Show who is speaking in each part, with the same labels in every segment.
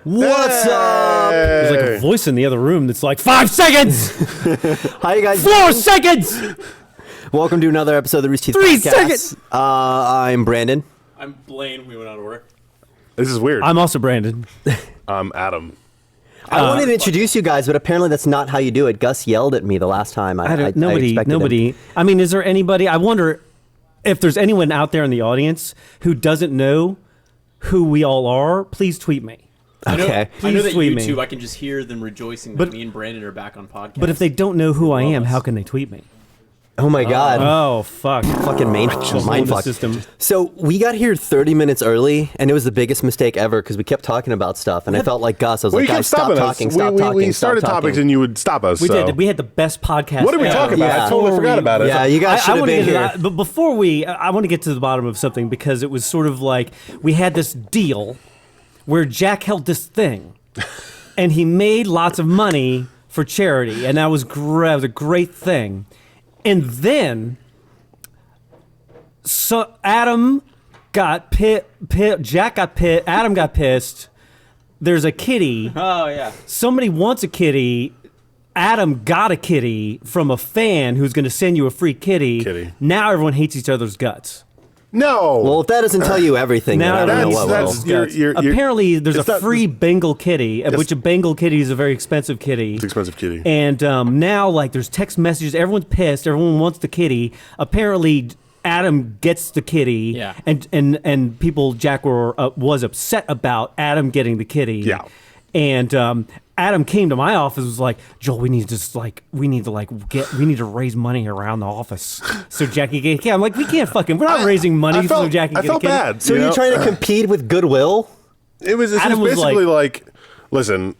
Speaker 1: What's up?
Speaker 2: There's like a voice in the other room that's like, 5 seconds!
Speaker 1: How you guys
Speaker 2: 4 seconds!
Speaker 1: Welcome to another episode of the Rooster Teeth
Speaker 2: 3
Speaker 1: Podcast.
Speaker 2: seconds!
Speaker 1: I'm Brandon.
Speaker 3: I'm Blaine. We went out of order.
Speaker 4: This is weird.
Speaker 2: I'm also Brandon.
Speaker 4: I'm Adam.
Speaker 1: I wanted to introduce you guys, but apparently that's not how you do it. Gus yelled at me the last time.
Speaker 2: Nobody. I mean, is there anybody? I wonder if there's anyone out there in the audience who doesn't know who we all are. Please tweet me.
Speaker 1: Okay.
Speaker 3: I know that
Speaker 2: tweet me.
Speaker 3: YouTube, I can just hear them rejoicing that me and Brandon are back on podcast.
Speaker 2: But if they don't know who I am, how can they tweet me?
Speaker 1: Oh my God.
Speaker 2: Oh, fuck.
Speaker 1: Fucking mind fuck.
Speaker 2: System.
Speaker 1: So we got here 30 minutes early, and it was the biggest mistake ever because we kept talking about stuff, and I felt like Gus. I was like, guys, stop talking, stop talking.
Speaker 4: We started topics and you would stop us.
Speaker 2: We did. We had the best podcast.
Speaker 4: What did we talk about?
Speaker 1: Yeah.
Speaker 4: I totally forgot about it.
Speaker 1: Yeah, you guys should have been here.
Speaker 2: But before I want to get to the bottom of something because it was sort of like we had this deal where Jack held this thing, and he made lots of money for charity, and that was a great thing. And then, so Adam got Jack got pissed, Adam got pissed. There's a kitty.
Speaker 3: Oh, yeah.
Speaker 2: Somebody wants a kitty. Adam got a kitty from a fan who's going to send you a free kitty. Now everyone hates each other's guts.
Speaker 4: No.
Speaker 1: Well, if that doesn't tell you everything, then I don't know what will.
Speaker 2: Apparently, there's a free Bengal kitty, which a Bengal kitty is a very expensive kitty.
Speaker 4: It's an expensive kitty.
Speaker 2: And now, like, there's text messages. Everyone's pissed. Everyone wants the kitty. Apparently, Adam gets the kitty.
Speaker 3: Yeah.
Speaker 2: And people, Jack was upset about Adam getting the kitty.
Speaker 4: Yeah.
Speaker 2: And Adam came to my office and was like, Joel, we need to raise money around the office so Jackie get a kitty. I'm like, we're not raising money so Jackie get a kitty.
Speaker 4: I felt bad.
Speaker 1: So you're trying to compete with Goodwill?
Speaker 4: It was basically like, listen,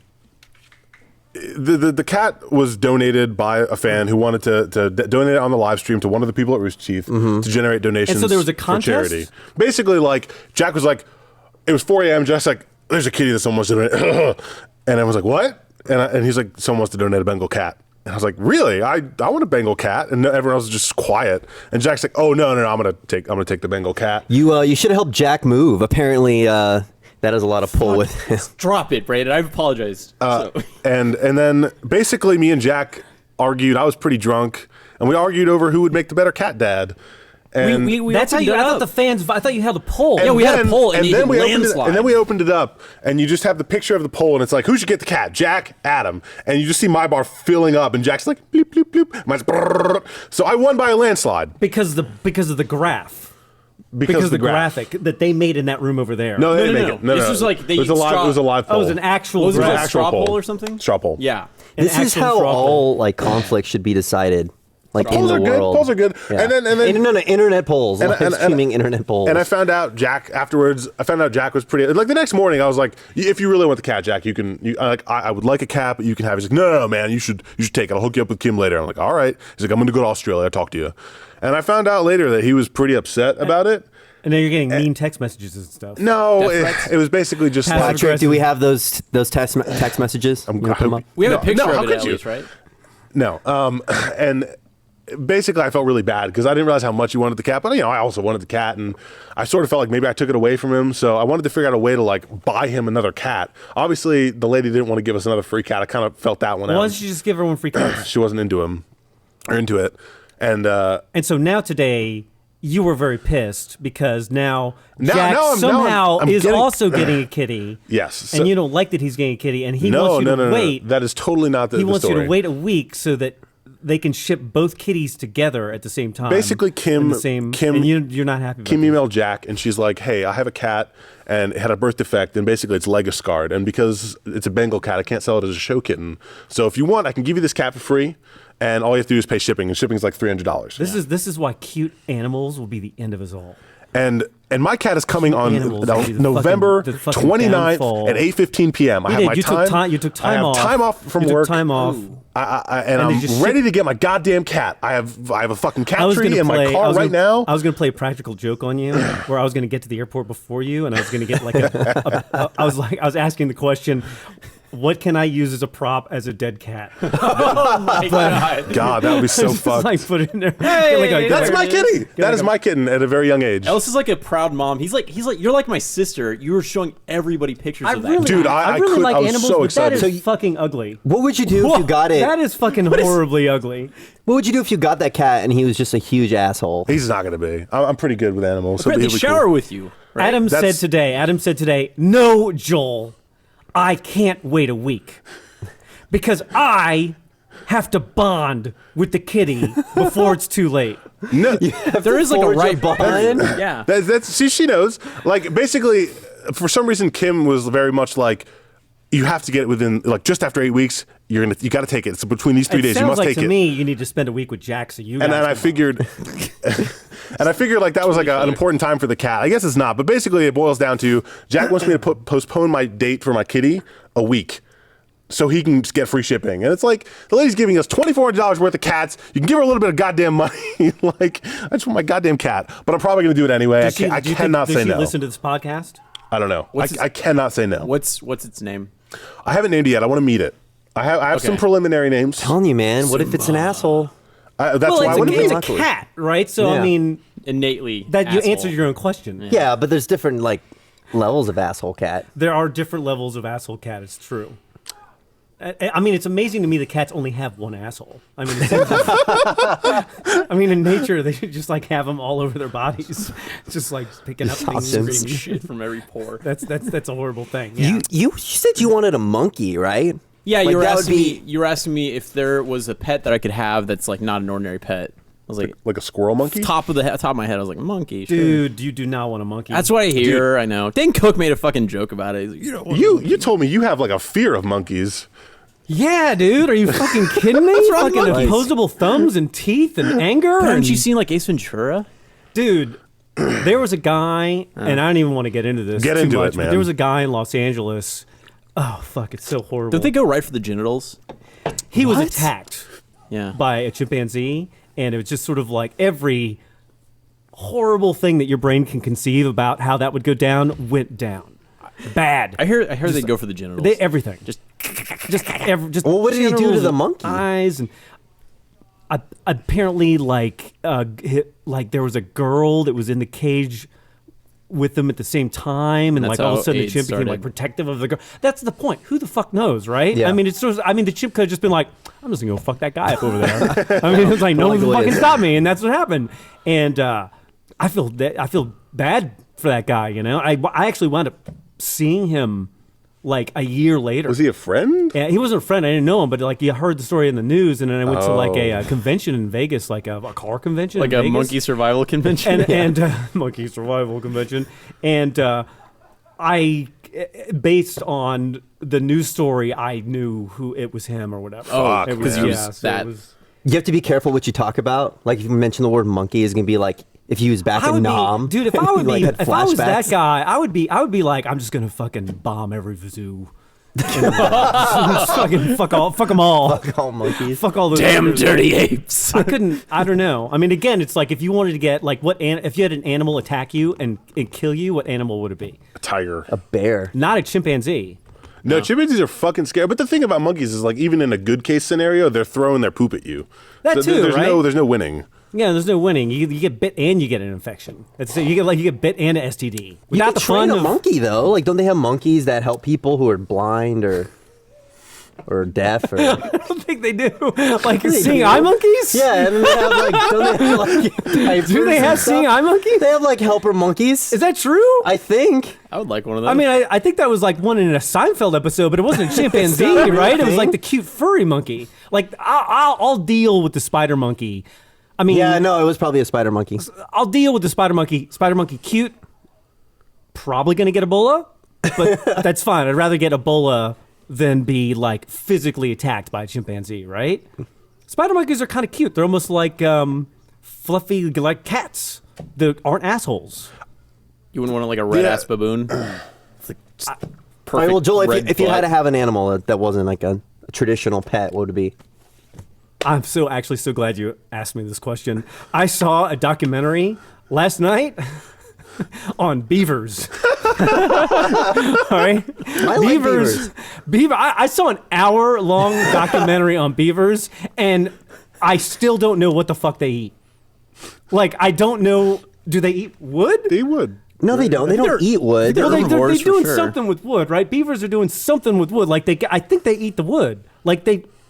Speaker 4: the cat was donated by a fan who wanted to donate it on the live stream to one of the people at Rooster Teeth to generate donations.
Speaker 2: And so there was a contest?
Speaker 4: For charity. Basically, like, Jack was like, it was 4 a.m. Jack's like, there's a kitty that someone wants to donate. And I was like, what? And he's like, someone wants to donate a Bengal cat. And I was like, really? I want a Bengal cat. And everyone else was just quiet. And Jack's like, oh no, I'm gonna take the Bengal cat.
Speaker 1: You should have helped Jack move. Apparently, that has a lot of pull with him.
Speaker 3: Drop it, Brandon. I've apologized.
Speaker 4: And then basically me and Jack argued. I was pretty drunk, and we argued over who would make the better cat dad. And
Speaker 2: that's how you. I thought you held a poll.
Speaker 3: Yeah, we had a poll, and then we
Speaker 4: opened it up, and you just have the picture of the poll, and it's like, who should get the cat? Jack, Adam, and you just see my bar filling up, and Jack's like, bloop bloop bloop. Mine's brrr. So I won by a landslide
Speaker 2: because of the graph. Because of the graphic that they made in that room over there.
Speaker 4: No, they didn't make it. No,
Speaker 3: this was like
Speaker 4: it was a live poll.
Speaker 2: Oh, it was an actual
Speaker 3: straw poll or something.
Speaker 4: Straw poll.
Speaker 3: Yeah.
Speaker 1: This is how all like conflicts should be decided. Like in the world.
Speaker 4: Polls are good.
Speaker 1: Yeah.
Speaker 4: And then
Speaker 1: internet polls. Streaming internet polls.
Speaker 4: And I found out Jack afterwards. I found out Jack was pretty. Like the next morning, I was like, if you really want the cat, Jack, you can. I would like a cat, but you can have it. He's like, no, man, you should take it. I'll hook you up with Kim later. I'm like, all right. He's like, I'm going to go to Australia. I'll talk to you. And I found out later that he was pretty upset about it.
Speaker 2: And then you're getting mean text messages and stuff.
Speaker 4: No, it was basically just like.
Speaker 1: Patrick, do we have those text messages?
Speaker 3: We have a picture of it at least, right?
Speaker 4: No. And basically, I felt really bad because I didn't realize how much he wanted the cat. But, I also wanted the cat. And I sort of felt like maybe I took it away from him. So I wanted to figure out a way to, like, buy him another cat. Obviously, the lady didn't want to give us another free cat. I kind of felt that one out.
Speaker 2: Why don't you just give everyone free cats?
Speaker 4: She wasn't into it. And so
Speaker 2: now today, you were very pissed because now Jack somehow is also getting a kitty.
Speaker 4: Yes.
Speaker 2: And you don't like that he's getting a kitty. And he wants you to wait.
Speaker 4: No. That is totally not the story.
Speaker 2: He wants you to wait a week so that they can ship both kitties together at the same time.
Speaker 4: Basically, Kim,
Speaker 2: and you're not happy about
Speaker 4: Kim emailed Jack, and she's like, hey, I have a cat, and it had a birth defect, and basically its leg is scarred. And because it's a Bengal cat, I can't sell it as a show kitten. So if you want, I can give you this cat for free, and all you have to do is pay shipping, and shipping's like $300.
Speaker 2: This is why cute animals will be the end of us all.
Speaker 4: And my cat is coming on November 29th at 8:15 p.m. I have my time.
Speaker 2: You took time off.
Speaker 4: Time off from work.
Speaker 2: Time off.
Speaker 4: And I'm ready to get my goddamn cat. I have a fucking cat tree in my car right now.
Speaker 2: I was going to play a practical joke on you, where I was going to get to the airport before you, and I was going to get like I was asking the question, what can I use as a prop as a dead cat?
Speaker 3: Oh my God.
Speaker 4: God, that would be so
Speaker 2: Just
Speaker 4: fucked.
Speaker 2: like put it in there.
Speaker 3: Hey,
Speaker 4: That's my kitty. That is my kitten at a very young age.
Speaker 3: Ellis is like a proud mom. He's like, you're like my sister. You were showing everybody pictures of that.
Speaker 2: Really,
Speaker 4: Dude,
Speaker 2: I really like
Speaker 4: I was
Speaker 2: animals,
Speaker 4: so
Speaker 2: but
Speaker 4: excited.
Speaker 2: that is fucking ugly.
Speaker 1: What would you do if you got it?
Speaker 2: That is fucking horribly ugly.
Speaker 1: What would you do if you got that cat and he was just a huge asshole?
Speaker 4: He's not going to be. I'm pretty good with animals.
Speaker 3: We're at the
Speaker 4: he'll be
Speaker 3: shower
Speaker 4: cool.
Speaker 3: with you. Right?
Speaker 2: Adam said today, no, Joel, I can't wait a week because I have to bond with the kitty before it's too late.
Speaker 4: No,
Speaker 3: There is like a right
Speaker 1: bond.
Speaker 3: Yeah.
Speaker 4: see, she knows. Like, basically, for some reason, Kim was very much like, you have to get it within, like, just after 8 weeks. You got to take it. It's between these 3 days. You must
Speaker 2: like
Speaker 4: take
Speaker 2: to
Speaker 4: it.
Speaker 2: me, you need to spend a week with Jack, so you.
Speaker 4: And then I figured, like that was like an important time for the cat. I guess it's not, but basically it boils down to Jack wants me to postpone my date for my kitty a week, so he can get free shipping. And it's like the lady's giving us $2,400 worth of cats. You can give her a little bit of goddamn money. Like, I just want my goddamn cat, but I'm probably gonna do it anyway. I cannot say no.
Speaker 2: Does she listen to this podcast?
Speaker 4: I don't know. I cannot say no.
Speaker 3: What's its name?
Speaker 4: I haven't named it yet. I want to meet it. I have some preliminary names.
Speaker 1: I'm telling you, man. What if it's an asshole?
Speaker 4: That's
Speaker 2: Well,
Speaker 4: why I wouldn't
Speaker 2: it's
Speaker 4: be.
Speaker 2: a cat, right? So
Speaker 1: Yeah.
Speaker 2: I mean,
Speaker 3: Innately.
Speaker 2: that you
Speaker 3: asshole.
Speaker 2: answered your own question.
Speaker 1: Yeah, but there's different like levels of asshole cat.
Speaker 2: There are different levels of asshole cat. It's true. I mean, it's amazing to me that cats only have one asshole. I mean, it seems I mean, in nature, they should just like have them all over their bodies, just like picking up things.
Speaker 1: Toxins.
Speaker 2: And
Speaker 3: Screaming shit from every pore.
Speaker 2: That's a horrible thing. Yeah.
Speaker 1: You said you wanted a monkey, right?
Speaker 3: Yeah,
Speaker 1: Like,
Speaker 3: you were
Speaker 1: that would
Speaker 3: asking
Speaker 1: be-
Speaker 3: me. You were asking me if there was a pet that I could have that's like not an ordinary pet. I was like
Speaker 4: a squirrel monkey.
Speaker 3: top of my head. I was like monkey. Sure.
Speaker 2: Dude, you do not want a monkey.
Speaker 3: That's what I hear. I know. Dan Cook made a fucking joke about it. He's like, you know,
Speaker 4: You told me you have like a fear of monkeys.
Speaker 2: Yeah, dude. Are you fucking kidding me?
Speaker 3: What's wrong with
Speaker 2: Fucking
Speaker 3: monkeys?
Speaker 2: opposable thumbs and teeth and anger.
Speaker 3: haven't
Speaker 2: and,
Speaker 3: you seen like Ace Ventura?
Speaker 2: dude? There was a guy, and I don't even want to get into this.
Speaker 4: Get
Speaker 2: too
Speaker 4: into
Speaker 2: much,
Speaker 4: it,
Speaker 2: but
Speaker 4: man.
Speaker 2: there was a guy in Los Angeles. Oh fuck! It's so horrible.
Speaker 3: Don't they go right for the genitals?
Speaker 2: He was
Speaker 1: What?
Speaker 2: attacked
Speaker 3: Yeah.
Speaker 2: by a chimpanzee, and it was just sort of like every horrible thing that your brain can conceive about how that would go down went down. Bad.
Speaker 3: I hear they go for the genitals.
Speaker 2: Everything.
Speaker 3: Just
Speaker 1: Well, what did he do to
Speaker 2: genitals
Speaker 1: the
Speaker 2: and
Speaker 1: monkey?
Speaker 2: Eyes and apparently, like there was a girl that was in the cage with them at the same time, and
Speaker 3: That's
Speaker 2: like all of
Speaker 3: how
Speaker 2: a sudden the
Speaker 3: AIDS
Speaker 2: chimp became like
Speaker 3: started.
Speaker 2: protective of the girl. That's the point. Who the fuck knows, right?
Speaker 1: Yeah.
Speaker 2: I mean, it's sort of, I mean, the chimp could have just been like, I'm just gonna go fuck that guy up over there. I mean, it's like no one can
Speaker 1: Like
Speaker 2: fucking
Speaker 1: Liz.
Speaker 2: stop me, and that's what happened. And I feel bad for that guy. You know, I actually wound up seeing him like a year later.
Speaker 4: Was he a friend?
Speaker 2: Yeah, he wasn't a friend. I didn't know him, but like you heard the story in the news, and then I went to like a convention in Vegas, like a car convention,
Speaker 3: like
Speaker 2: in
Speaker 3: a
Speaker 2: Vegas.
Speaker 3: monkey survival convention.
Speaker 2: and monkey survival convention, and I, based on the news story, I knew who it was, him or whatever.
Speaker 3: Oh,
Speaker 2: It
Speaker 3: 'cause he was
Speaker 2: so it
Speaker 3: that-
Speaker 2: was-
Speaker 1: You have to be careful what you talk about. Like if you mention the word monkey, it's gonna be like if he was back
Speaker 2: I
Speaker 1: in
Speaker 2: would
Speaker 1: Nam.
Speaker 2: be, dude. If I would
Speaker 1: like,
Speaker 2: be,
Speaker 1: had
Speaker 2: if I was that
Speaker 1: flashbacks.
Speaker 2: guy, I would be like, I'm just gonna fucking bomb every zoo. Fucking fuck them all.
Speaker 1: Fuck all monkeys.
Speaker 2: Fuck all those
Speaker 3: Damn
Speaker 2: others.
Speaker 3: dirty apes.
Speaker 2: I couldn't. I don't know. I mean, again, it's like if you wanted to get like if you had an animal attack you and kill you, what animal would it be?
Speaker 4: A tiger.
Speaker 1: A bear.
Speaker 2: Not a chimpanzee.
Speaker 4: No, chimpanzees are fucking scary. But the thing about monkeys is, like, even in a good case scenario, they're throwing their poop at you.
Speaker 2: That too,
Speaker 4: there's
Speaker 2: right?
Speaker 4: There's no winning.
Speaker 2: Yeah, there's no winning. You get bit and you get an infection. You get bit and an STD.
Speaker 1: You
Speaker 2: Without
Speaker 1: can
Speaker 2: the
Speaker 1: train
Speaker 2: fun
Speaker 1: a
Speaker 2: of
Speaker 1: monkey though. Like, don't they have monkeys that help people who are blind or deaf or?
Speaker 2: I don't think they do. Like
Speaker 1: They
Speaker 2: seeing
Speaker 1: do.
Speaker 2: eye monkeys.
Speaker 1: Yeah, and they have like don't they have like diapers
Speaker 2: Do they
Speaker 1: and
Speaker 2: have
Speaker 1: stuff?
Speaker 2: seeing eye monkeys?
Speaker 1: They have like helper monkeys.
Speaker 2: Is that true?
Speaker 1: I think.
Speaker 3: I would like one of those.
Speaker 2: I mean, I think that was like one in a Seinfeld episode, but it wasn't a chimpanzee, right? It was like the cute furry monkey. Like I'll deal with the spider monkey. I mean,
Speaker 1: Yeah, no, it was probably a spider monkey.
Speaker 2: I'll deal with the spider monkey. Spider monkey, cute. Probably gonna get Ebola, but that's fine. I'd rather get Ebola than be like physically attacked by a chimpanzee, right? Spider monkeys are kind of cute. They're almost like fluffy, like cats that aren't assholes.
Speaker 3: you wouldn't want like a red ass baboon. It's like just
Speaker 1: All
Speaker 3: perfect.
Speaker 1: right, well, Joel,
Speaker 3: red
Speaker 1: if you had
Speaker 3: butt.
Speaker 1: to have an animal that wasn't like a traditional pet, what would it be?
Speaker 2: I'm so glad you asked me this question. I saw a documentary last night on beavers. All right, beavers. I saw an hour-long documentary on beavers, and I still don't know what the fuck they eat. Like, I don't know. Do they eat wood?
Speaker 4: They would.
Speaker 1: No, they don't. They don't eat wood.
Speaker 2: They're
Speaker 3: herbivores for
Speaker 2: doing
Speaker 3: sure.
Speaker 2: something with wood, right? Beavers are doing something with wood. Like I think they eat the wood. Like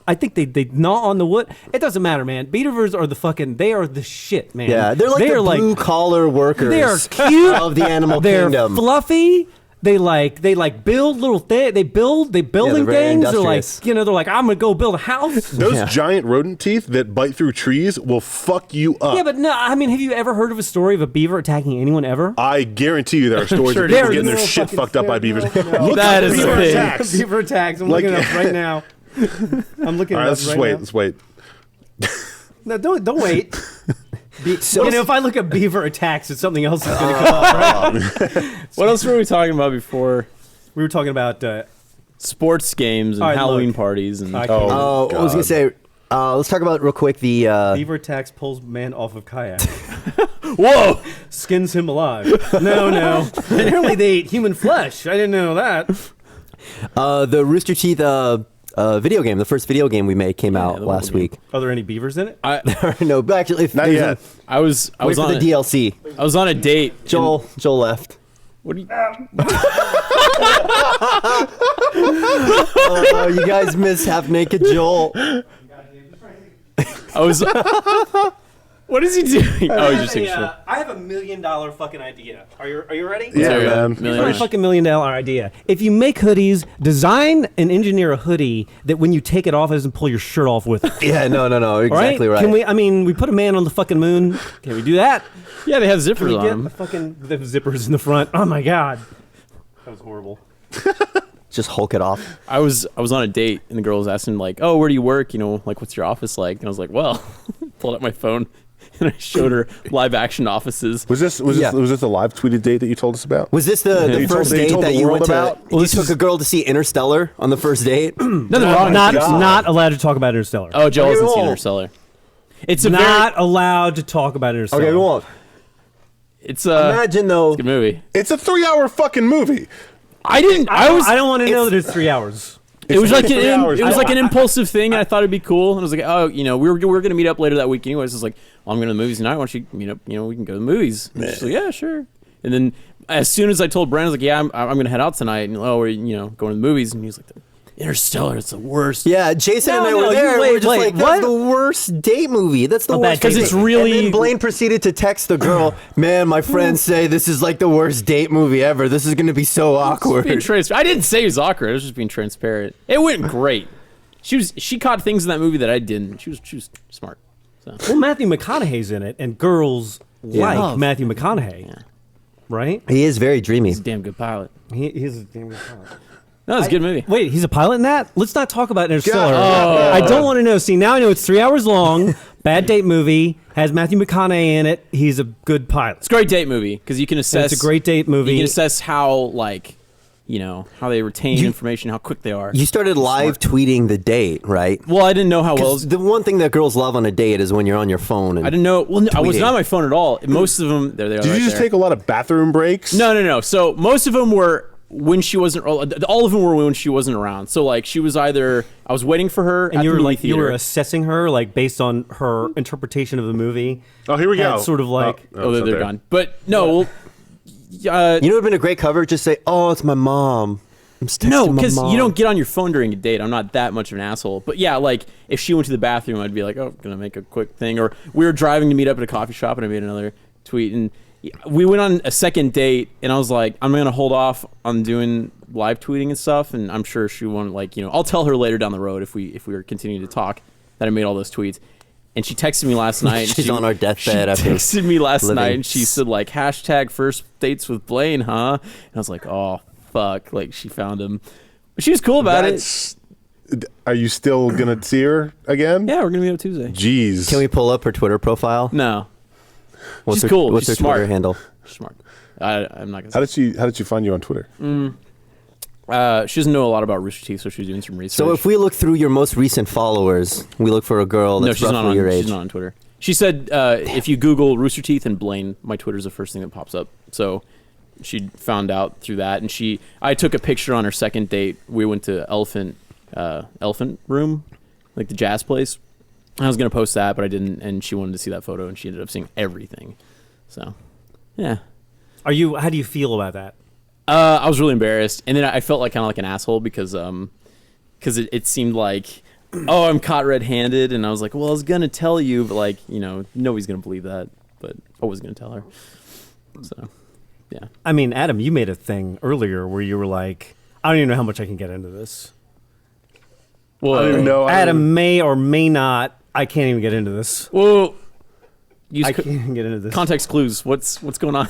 Speaker 2: I think they gnaw on the wood. It doesn't matter, man. Beavers are they are the shit, man.
Speaker 1: Yeah, they're like the blue collar workers.
Speaker 2: They are cute
Speaker 1: of the animal
Speaker 2: they're
Speaker 1: kingdom.
Speaker 2: Fluffy. They build little things. They building
Speaker 1: very
Speaker 2: things. They're
Speaker 1: industrious.
Speaker 2: like, they're like, I'm gonna go build a house.
Speaker 4: Those giant rodent teeth that bite through trees will fuck you up.
Speaker 2: Yeah, but no, I mean, have you ever heard of a story of a beaver attacking anyone ever?
Speaker 4: I guarantee you there are stories
Speaker 3: Sure
Speaker 4: of people
Speaker 2: there
Speaker 4: getting their
Speaker 2: is.
Speaker 4: shit fucked up by beavers.
Speaker 2: No.
Speaker 4: Look
Speaker 3: That
Speaker 4: at
Speaker 3: is
Speaker 4: beaver
Speaker 3: a thing.
Speaker 4: attacks.
Speaker 2: Beaver attacks. I'm looking it up right now. I'm looking
Speaker 4: All
Speaker 2: it
Speaker 4: right,
Speaker 2: up right now.
Speaker 4: let's wait.
Speaker 2: No, don't wait.
Speaker 1: So-
Speaker 2: if I look at beaver attacks, it's something else that's going to come up, right?
Speaker 3: What else were we talking about before?
Speaker 2: We were talking about
Speaker 3: Sports games and
Speaker 2: All right,
Speaker 3: Halloween
Speaker 2: look.
Speaker 3: parties and
Speaker 2: I can't-
Speaker 1: Oh, I was gonna say. Let's talk about real quick the.
Speaker 2: beaver attacks, pulls man off of kayak,
Speaker 3: whoa.
Speaker 2: skins him alive. No. Apparently they eat human flesh. I didn't know that.
Speaker 1: The Rooster Teeth video game, the first video game we made, came out
Speaker 3: the
Speaker 1: last
Speaker 3: mobile game.
Speaker 1: week.
Speaker 2: Are there any beavers in it?
Speaker 1: No, but actually, if
Speaker 4: Not
Speaker 1: there's
Speaker 4: yet.
Speaker 3: I was
Speaker 1: wait for
Speaker 3: on
Speaker 1: the DLC.
Speaker 3: I was on a date.
Speaker 1: Joel left.
Speaker 3: What do you?
Speaker 1: Oh, you guys miss half naked Joel.
Speaker 3: I was. What is he doing? Oh, he's just taking shit.
Speaker 2: I have $1 million fucking idea. Are you ready?
Speaker 4: Yeah,
Speaker 3: Sorry,
Speaker 4: man.
Speaker 2: Here's my
Speaker 3: millionaire.
Speaker 2: fucking $1 million idea. If you make hoodies, design and engineer a hoodie that when you take it off, it doesn't pull your shirt off with it.
Speaker 1: Yeah, no, exactly
Speaker 2: All
Speaker 1: right.
Speaker 2: Can we? I mean, we put a man on the fucking moon. Can we do that?
Speaker 3: Yeah, they have
Speaker 2: Can
Speaker 3: zippers
Speaker 2: we
Speaker 3: on
Speaker 2: get
Speaker 3: them.
Speaker 2: the fucking the zippers in the front? Oh my god, that was horrible.
Speaker 1: Just Hulk it off.
Speaker 3: I was on a date and the girl was asking like, "Oh, where do you work? Like, what's your office like?" And I was like, "Well," pulled out my phone and I showed her live action offices.
Speaker 4: Was this a live tweeted date that you told us about?
Speaker 1: Was this the
Speaker 4: You
Speaker 1: first
Speaker 4: told- you
Speaker 1: date
Speaker 4: told
Speaker 1: that
Speaker 4: the
Speaker 1: you
Speaker 4: world
Speaker 1: went to?
Speaker 4: about?
Speaker 1: You took a girl to see Interstellar on the first date.
Speaker 3: Nothing wrong.
Speaker 2: Not allowed to talk about Interstellar.
Speaker 3: Oh, Joel hasn't seen
Speaker 1: won't.
Speaker 3: Interstellar. It's a
Speaker 2: Not allowed to talk about Interstellar.
Speaker 1: Okay, we won't.
Speaker 3: It's a
Speaker 1: Imagine though.
Speaker 3: good movie.
Speaker 4: It's a 3-hour fucking movie.
Speaker 2: I don't want to know that it's 3 hours.
Speaker 3: It was like
Speaker 4: 3 hours.
Speaker 3: it was like an impulsive thing, and I thought it'd be cool. And I was like, oh, we were gonna meet up later that week anyways. I was like, well, I'm going to the movies tonight. Why don't you meet up? We can go to the movies. And she's like, yeah, sure. And then as soon as I told Brandon, I was like, yeah, I'm gonna head out tonight. And we're going to the movies. And he was like, Interstellar, it's the worst.
Speaker 1: Yeah, Jason and I
Speaker 2: No,
Speaker 1: were there.
Speaker 2: wait,
Speaker 1: we were just
Speaker 2: wait,
Speaker 1: like, that's the worst date movie. That's the
Speaker 2: A bad
Speaker 1: worst.
Speaker 2: date
Speaker 1: date
Speaker 3: Because it's
Speaker 1: movie.
Speaker 3: really-
Speaker 1: And then Blaine proceeded to text the girl, man, my friends say this is like the worst date movie ever. This is going to be so awkward.
Speaker 3: Being I didn't say it was awkward. I was just being transparent. It went great. She caught things in that movie that I didn't. She was smart. So.
Speaker 2: Well, Matthew McConaughey's in it, and girls like
Speaker 3: Love.
Speaker 2: Matthew McConaughey,
Speaker 3: Yeah.
Speaker 2: right?
Speaker 1: He is very dreamy.
Speaker 3: He's a damn good pilot.
Speaker 2: He's a damn good pilot.
Speaker 3: No, it's a good movie.
Speaker 2: Wait, he's a pilot in that? Let's not talk about Interstellar.
Speaker 3: Oh.
Speaker 2: I don't want to know. See, now I know it's 3 hours long. Bad date movie. Has Matthew McConaughey in it. He's a good pilot.
Speaker 3: It's a great date movie because you can assess.
Speaker 2: It's a great date movie.
Speaker 3: You can assess how how they retain information, how quick they are.
Speaker 1: You started live tweeting the date, right?
Speaker 3: Well, I didn't know how well.
Speaker 1: 'Cause the one thing that girls love on a date is when you're on your phone. And
Speaker 3: I didn't know. Well, no, I was
Speaker 1: tweeting.
Speaker 3: not on my phone at all. Most of them, there they are.
Speaker 4: Did
Speaker 3: right
Speaker 4: you just
Speaker 3: there.
Speaker 4: take a lot of bathroom breaks?
Speaker 3: No. So most of them were when she wasn't. All of them were when she wasn't around. So like she was either I was waiting for her
Speaker 2: and
Speaker 3: at
Speaker 2: you
Speaker 3: the
Speaker 2: were
Speaker 3: movie
Speaker 2: like you
Speaker 3: theater.
Speaker 2: were assessing her like based on her interpretation of the movie.
Speaker 4: Oh, here we go.
Speaker 2: Had sort of like
Speaker 3: Oh,
Speaker 4: it's not
Speaker 3: they're
Speaker 4: there.
Speaker 3: gone. But no, well,
Speaker 1: you know what would have been a great cover? Just say, oh, it's my mom. I'm texting
Speaker 3: no,
Speaker 1: my
Speaker 3: because
Speaker 1: mom.
Speaker 3: you don't get on your phone during a date. I'm not that much of an asshole. But yeah, like if she went to the bathroom, I'd be like, oh, gonna make a quick thing. Or we were driving to meet up at a coffee shop, and I made another tweet. And we went on a second date, and I was like, I'm gonna hold off on doing live tweeting and stuff. And I'm sure she won't I'll tell her later down the road if we were continuing to talk that I made all those tweets. And she texted me last night.
Speaker 1: She's on our deathbed
Speaker 3: She
Speaker 1: after
Speaker 3: texted me last
Speaker 1: living.
Speaker 3: night, and she said like hashtag first dates with Blaine, huh? And I was like, oh fuck, like she found him. But she was cool about it.
Speaker 4: Are you still gonna see her again?
Speaker 3: Yeah, we're gonna meet up Tuesday.
Speaker 4: Jeez.
Speaker 1: Can we pull up her Twitter profile?
Speaker 3: No,
Speaker 1: What's
Speaker 3: she's
Speaker 1: her,
Speaker 3: cool.
Speaker 1: What's
Speaker 3: She's
Speaker 1: her Twitter
Speaker 3: smart.
Speaker 1: handle?
Speaker 3: She's smart. I'm not gonna.
Speaker 4: How did she find you on Twitter?
Speaker 3: She doesn't know a lot about Rooster Teeth, so she's doing some research.
Speaker 1: So if we look through your most recent followers, we look for a girl
Speaker 3: no,
Speaker 1: that's
Speaker 3: she's not
Speaker 1: roughly
Speaker 3: on.
Speaker 1: your age.
Speaker 3: She's not on Twitter. She said if you Google Rooster Teeth and Blaine, my Twitter's the first thing that pops up. So she found out through that, and I took a picture on her second date. We went to Elephant Room, like the jazz place. I was gonna post that, but I didn't, and she wanted to see that photo, and she ended up seeing everything. So, yeah.
Speaker 2: How do you feel about that?
Speaker 3: I was really embarrassed, and then I felt like kind of like an asshole because it seemed like, oh, I'm caught red-handed, and I was like, well, I was gonna tell you, but like, nobody's gonna believe that, but I was gonna tell her. So, yeah.
Speaker 2: I mean, Adam, you made a thing earlier where you were like, I don't even know how much I can get into this.
Speaker 3: Well,
Speaker 4: I don't even know.
Speaker 2: Adam may or may not. I can't even get into this.
Speaker 3: Well,
Speaker 2: I can't even get into this.
Speaker 3: Context clues. What's going on?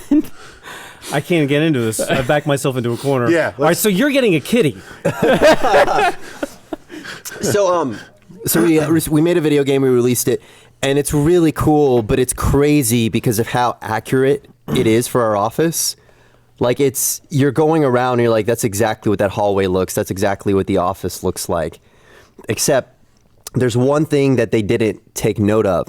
Speaker 2: I can't get into this. I backed myself into a corner.
Speaker 4: Yeah.
Speaker 2: All right, so you're getting a kitty.
Speaker 1: So we made a video game. We released it, and it's really cool, but it's crazy because of how accurate it is for our office. Like you're going around and you're like, that's exactly what that hallway looks. That's exactly what the office looks like, except there's one thing that they didn't take note of.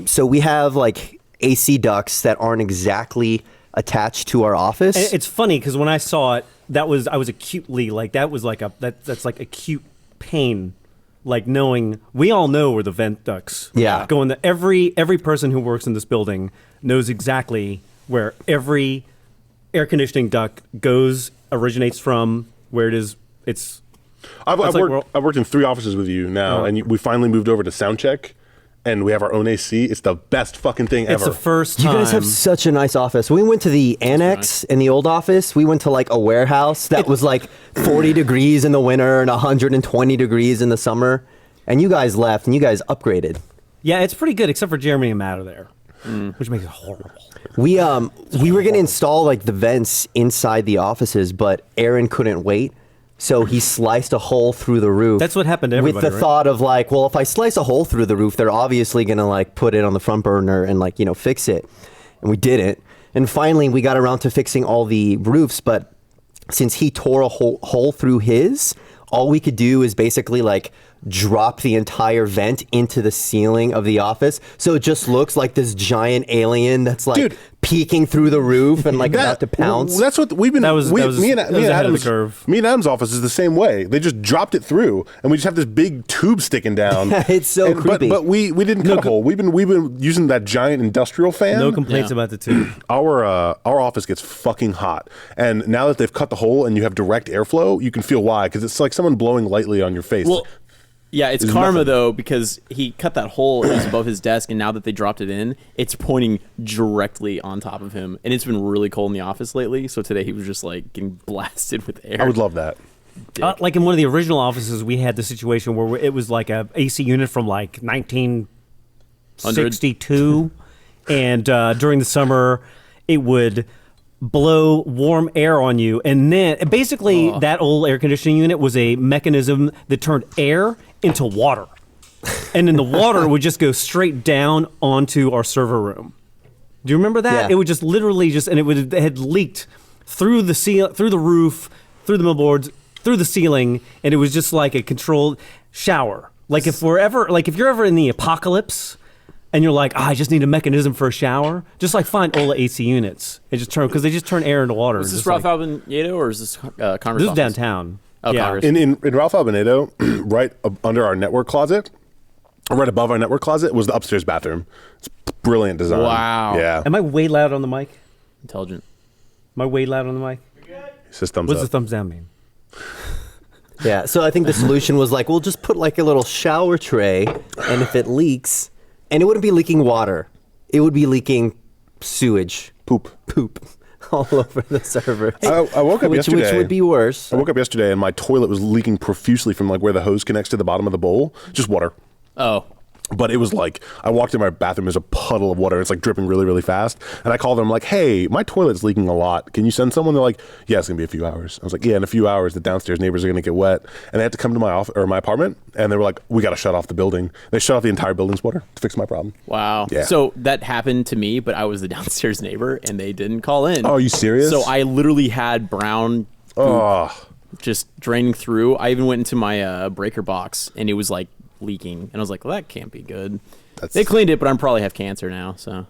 Speaker 1: So we have like AC ducts that aren't exactly attached to our office.
Speaker 2: And it's funny because when I saw it, I was acutely like, that's like acute pain. Like knowing, we all know where the vent ducts go in. Every person who works in this building knows exactly where every air conditioning duct originates from, where it is.
Speaker 4: I've worked in 3 offices with you now, and we finally moved over to sound check, and we have our own AC. It's the best fucking thing ever.
Speaker 2: It's the first time.
Speaker 1: You guys have such a nice office. We went to the annex in the old office. We went to like a warehouse that was like 40 degrees in the winter and 120 degrees in the summer. And you guys left and you guys upgraded.
Speaker 2: Yeah, it's pretty good, except for Jeremy and Matt are there, which makes it horrible.
Speaker 1: We were going to install like the vents inside the offices, but Aaron couldn't wait. So he sliced a hole through the roof.
Speaker 2: That's what happened to everybody,
Speaker 1: with the thought of like, well, if I slice a hole through the roof, they're obviously going to like put it on the front burner and like, fix it. And we didn't. And finally we got around to fixing all the roofs. But since he tore a hole through his, all we could do is basically like drop the entire vent into the ceiling of the office. So it just looks like this giant alien that's like peeking through the roof and like about to pounce.
Speaker 4: That's what we've been. Me and Adam's office is the same way. They just dropped it through, and we just have this big tube sticking down.
Speaker 1: It's so creepy.
Speaker 4: But we didn't cut a hole. We've been using that giant industrial fan.
Speaker 2: No complaints about the tube.
Speaker 4: Our office gets fucking hot, and now that they've cut the hole and you have direct airflow, you can feel why, because it's like someone blowing lightly on your face.
Speaker 3: Well, yeah, it's karma though, because he cut that hole. It was above his desk, and now that they dropped it in, it's pointing directly on top of him. And it's been really cold in the office lately, so today he was just like getting blasted with air.
Speaker 4: I would love that.
Speaker 2: Like in one of the original offices, we had the situation where it was like a AC unit from like 1962, and during the summer, it would blow warm air on you, and then basically that old air conditioning unit was a mechanism that turned air into water, and then the water would just go straight down onto our server room. Do you remember that?
Speaker 1: Yeah.
Speaker 2: It would just literally it had leaked through the roof, through the millboards, through the ceiling, and it was just like a controlled shower. Like if you're ever in the apocalypse and you're like, I just need a mechanism for a shower, just like find Ola AC units and just turn, because they just turn air into water.
Speaker 3: Is this Ralph Albenedo or is this Congress
Speaker 2: This is
Speaker 3: office?
Speaker 2: downtown.
Speaker 3: Oh,
Speaker 2: yeah.
Speaker 3: Congress.
Speaker 4: In Ralph Albenedo, right under our network closet, right above our network closet, was the upstairs bathroom. It's brilliant design.
Speaker 3: Wow.
Speaker 4: Yeah.
Speaker 2: Am I way loud on the mic?
Speaker 3: Intelligent.
Speaker 2: Am I way loud on the mic?
Speaker 4: It's just thumbs
Speaker 2: What's
Speaker 4: up.
Speaker 2: the thumbs down mean?
Speaker 1: Yeah, so I think the solution was like, we'll just put like a little shower tray, and if it leaks, and it wouldn't be leaking water, it would be leaking sewage, poop all over the server.
Speaker 4: I woke up yesterday.
Speaker 1: Which would be worse.
Speaker 4: I woke up yesterday and my toilet was leaking profusely from like where the hose connects to the bottom of the bowl. Just water.
Speaker 3: Oh.
Speaker 4: But it was like, I walked in my bathroom, there's a puddle of water. It's like dripping really, really fast. And I called them like, hey, my toilet's leaking a lot. Can you send someone? They're like, yeah, it's going to be a few hours. I was like, yeah, in a few hours, the downstairs neighbors are going to get wet. And they had to come to my office or my apartment. And they were like, we got to shut off the building. They shut off the entire building's water to fix my problem.
Speaker 3: Wow.
Speaker 4: Yeah.
Speaker 3: So that happened to me, but I was the downstairs neighbor and they didn't call in.
Speaker 4: Oh, are you serious?
Speaker 3: So I literally had brown poop just draining through. I even went into my breaker box and it was like leaking. And I was like, well, that can't be good. They cleaned it, but I probably have cancer now. So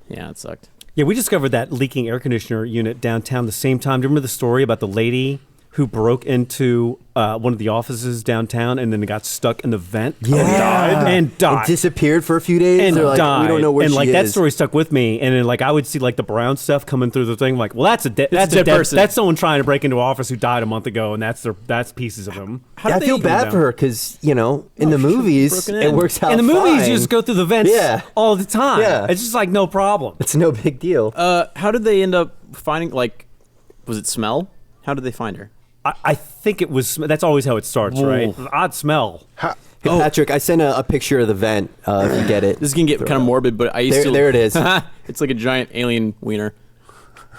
Speaker 3: yeah, it sucked.
Speaker 2: Yeah, we discovered that leaking air conditioner unit downtown the same time. Do you remember the story about the lady who broke into one of the offices downtown and then got stuck in the vent?
Speaker 1: Yeah.
Speaker 2: And died.
Speaker 1: It disappeared for a few days.
Speaker 2: And
Speaker 1: They're like,
Speaker 2: died.
Speaker 1: we don't know where
Speaker 2: and
Speaker 1: she
Speaker 2: like
Speaker 1: is.
Speaker 2: that story stuck with me. And then like I would see like the brown stuff coming through the thing. Like, well, that's a dead
Speaker 3: person.
Speaker 2: That's someone trying to break into an office who died a month ago, and that's pieces of them.
Speaker 1: I feel bad for her because in the movies
Speaker 3: broken
Speaker 1: it
Speaker 3: in.
Speaker 1: works out.
Speaker 2: In the movies,
Speaker 1: fine.
Speaker 2: you just go through the vents all the time.
Speaker 1: Yeah.
Speaker 2: It's just like no problem.
Speaker 1: It's no big deal.
Speaker 3: How did they end up finding? Like, was it smell? How did they find her?
Speaker 2: I think it was. That's always how it starts, right? Odd smell.
Speaker 1: Hey, Patrick, I sent a picture of the vent. If you get it,
Speaker 3: This is gonna get kind of morbid, but I used to.
Speaker 1: There it is.
Speaker 3: It's like a giant alien wiener.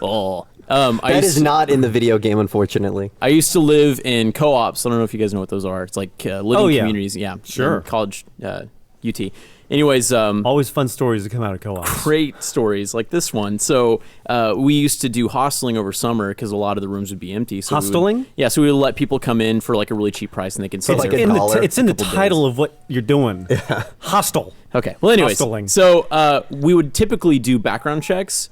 Speaker 3: Oh.
Speaker 1: That is not in the video game, unfortunately.
Speaker 3: I used to live in co-ops. I don't know if you guys know what those are. It's like living communities. Yeah,
Speaker 2: Sure.
Speaker 3: in college, UT. Anyways,
Speaker 2: Always fun stories that come out of co-ops.
Speaker 3: great stories like this one. So we used to do hosteling over summer because a lot of the rooms would be empty. So
Speaker 2: Hosteling?
Speaker 3: So we would let people come in for like a really cheap price and they can stay
Speaker 1: like
Speaker 3: there.
Speaker 1: a
Speaker 3: for-
Speaker 1: dollar.
Speaker 2: It's in the
Speaker 3: couple
Speaker 2: title of what you're doing. Hostel.
Speaker 3: Okay. Well, anyways,
Speaker 2: Hosteling.
Speaker 3: so we would typically do background checks,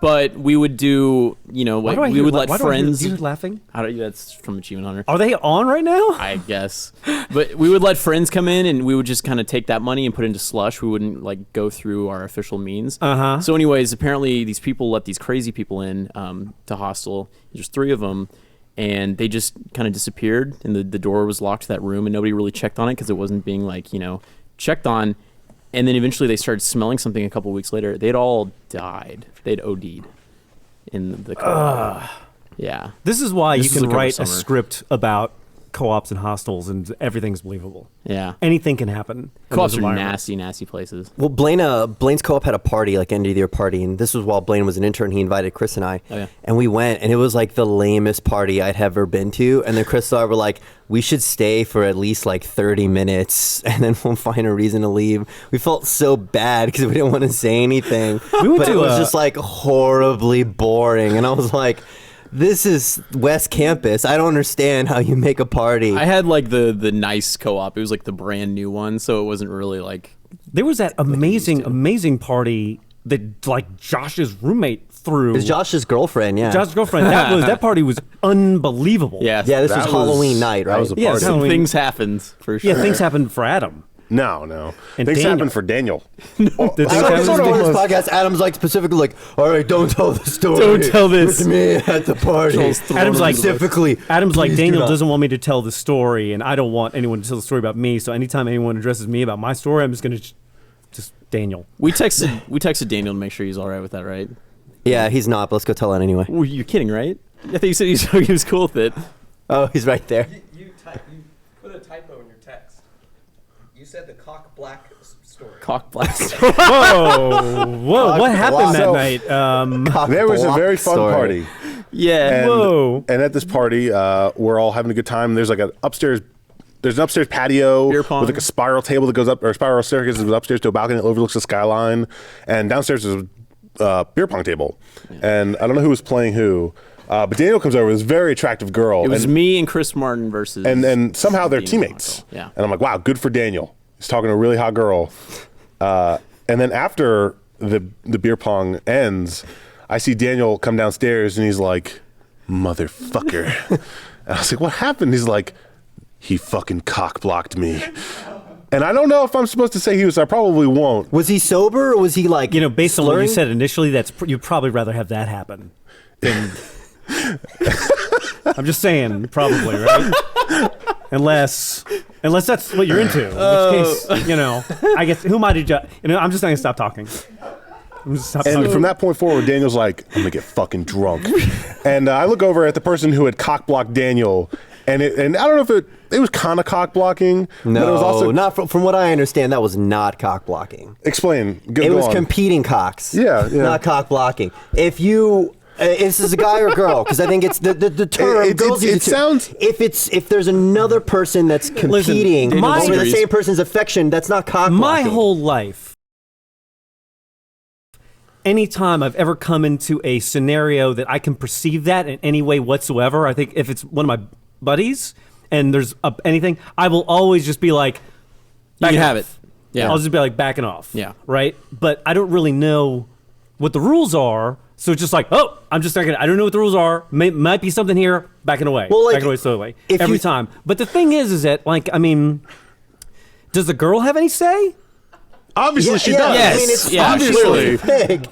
Speaker 3: but we would do, like we would let friends.
Speaker 2: You're laughing.
Speaker 3: That's from Achievement Hunter.
Speaker 2: Are they on right now?
Speaker 3: I guess. But we would let friends come in and we would just kind of take that money and put it into slush. We wouldn't like go through our official means.
Speaker 2: Uh-huh.
Speaker 3: So anyways, apparently these people let these crazy people in to hostel. There's 3 of them. And they just kind of disappeared and the door was locked to that room and nobody really checked on it because it wasn't being like, checked on. And then eventually they started smelling something a couple of weeks later. They'd all died. They'd OD'd in the co-op. Yeah.
Speaker 2: This is why
Speaker 3: This
Speaker 2: you
Speaker 3: is
Speaker 2: can
Speaker 3: like over
Speaker 2: write a
Speaker 3: summer.
Speaker 2: script about co-ops and hostels and everything's believable.
Speaker 3: Yeah.
Speaker 2: Anything can happen. in
Speaker 3: Co-ops
Speaker 2: those
Speaker 3: are
Speaker 2: environments.
Speaker 3: nasty, nasty places.
Speaker 1: Well, Blaine's co-op had a party, like end of the year party, and this was while Blaine was an intern. He invited Chris and I,
Speaker 3: Oh, yeah.
Speaker 1: and we went, and it was like the lamest party I'd ever been to. And then Chris and I were like, we should stay for at least like 30 minutes, and then we'll find a reason to leave. We felt so bad because we didn't want to say anything,
Speaker 2: went
Speaker 1: but
Speaker 2: to
Speaker 1: it was
Speaker 2: a-
Speaker 1: just like horribly boring. And I was like, this is West Campus. I don't understand how you make a party.
Speaker 3: I had like the nice co-op. It was like the brand new one, so it wasn't really like.
Speaker 2: There was that amazing party that like Josh's roommate threw.
Speaker 1: It's Josh's girlfriend, yeah.
Speaker 2: Josh's girlfriend. That party was unbelievable.
Speaker 3: Yeah,
Speaker 1: Yeah, this
Speaker 4: That
Speaker 1: was Halloween
Speaker 4: was-
Speaker 1: night,
Speaker 4: that
Speaker 1: right?
Speaker 4: was a
Speaker 2: Yeah,
Speaker 4: party.
Speaker 2: Halloween.
Speaker 3: things happened for sure.
Speaker 2: Yeah, things happened for Adam.
Speaker 4: No.
Speaker 2: And
Speaker 4: Things
Speaker 2: Daniel.
Speaker 4: happened for Daniel.
Speaker 2: Did
Speaker 1: I
Speaker 2: things
Speaker 1: don't
Speaker 2: happen?
Speaker 1: know on this podcast. Adam's like specifically like, all right, don't tell the story.
Speaker 3: Don't tell this.
Speaker 1: With me at the party.
Speaker 2: Adam's like
Speaker 1: specifically.
Speaker 2: Adam's like
Speaker 1: please do
Speaker 2: Daniel
Speaker 1: not.
Speaker 2: doesn't want me to tell the story, and I don't want anyone to tell the story about me. So anytime anyone addresses me about my story, I'm just gonna just Daniel.
Speaker 3: We texted Daniel to make sure he's all right with that, right?
Speaker 1: Yeah, he's not, but let's go tell it anyway.
Speaker 3: Well, you're kidding, right? I think you said he was cool with it.
Speaker 1: Oh, he's right there.
Speaker 5: You put a typo in your text. You said the cock black story.
Speaker 3: Cock blast.
Speaker 2: Whoa, what happened that
Speaker 4: So-
Speaker 2: night?
Speaker 4: There was a
Speaker 1: Block
Speaker 4: very fun
Speaker 1: story.
Speaker 4: party.
Speaker 3: Yeah.
Speaker 4: And,
Speaker 2: Whoa.
Speaker 4: and at this party, we're all having a good time. There's like an upstairs patio
Speaker 3: Beer pong.
Speaker 4: with like a spiral table that goes up, or a spiral staircase that goes upstairs to a balcony that overlooks the skyline. And downstairs is a beer pong table. And I don't know who was playing who, but Daniel comes over with this very attractive girl.
Speaker 3: It was
Speaker 4: and,
Speaker 3: me and Chris Martin versus.
Speaker 4: and somehow they're
Speaker 3: Daniel
Speaker 4: teammates.
Speaker 3: Marshall. Yeah.
Speaker 4: And I'm like, wow, good for Daniel. He's talking to a really hot girl. And then after the beer pong ends, I see Daniel come downstairs and he's like, motherfucker. And I was like, what happened? He's like, he fucking cock blocked me. And I don't know if I'm supposed to say he was. I probably won't.
Speaker 1: Was he sober or was he like,
Speaker 2: Based on what you
Speaker 1: slurring?
Speaker 2: said initially, you'd probably rather have that happen than. I'm just saying, probably, right? Unless that's what you're into. In which case, I guess who might have just. I'm just going to stop talking. I'm just stop
Speaker 4: And
Speaker 2: talking.
Speaker 4: from that point forward, Daniel's like, I'm gonna get fucking drunk. And I look over at the person who had cock blocked Daniel, and I don't know if it was kind of cock blocking.
Speaker 1: No,
Speaker 4: but it was also
Speaker 1: not from what I understand. That was not cock blocking.
Speaker 4: explain. Go,
Speaker 1: It
Speaker 4: go
Speaker 1: was
Speaker 4: on.
Speaker 1: competing cocks.
Speaker 4: Yeah.
Speaker 1: Not cock blocking. If you. Is this a guy or a girl? Because I think it's the term. Girls use
Speaker 4: it sounds.
Speaker 1: if there's another person that's competing
Speaker 2: Daniel
Speaker 1: over the
Speaker 3: disagrees.
Speaker 1: same person's affection, that's not cock
Speaker 2: My
Speaker 1: blocking.
Speaker 2: whole life, anytime I've ever come into a scenario that I can perceive that in any way whatsoever, I think if it's one of my buddies and there's anything, I will always just be like,
Speaker 3: You can
Speaker 2: back
Speaker 3: have
Speaker 2: off.
Speaker 3: it. Yeah.
Speaker 2: I'll just be like backing off.
Speaker 3: Yeah.
Speaker 2: Right? But I don't really know what the rules are. So it's just like, oh, I'm just not gonna. I don't know what the rules are. Might be something here. Backing away.
Speaker 1: Well, like,
Speaker 2: backing away slowly
Speaker 1: if
Speaker 2: every
Speaker 1: you-
Speaker 2: time. But the thing is that like, I mean, does the girl have any say?
Speaker 4: Obviously, she
Speaker 1: yeah,
Speaker 4: does.
Speaker 3: Yes.
Speaker 1: I mean, it's
Speaker 3: Yeah,
Speaker 1: obviously
Speaker 4: clearly.
Speaker 1: big.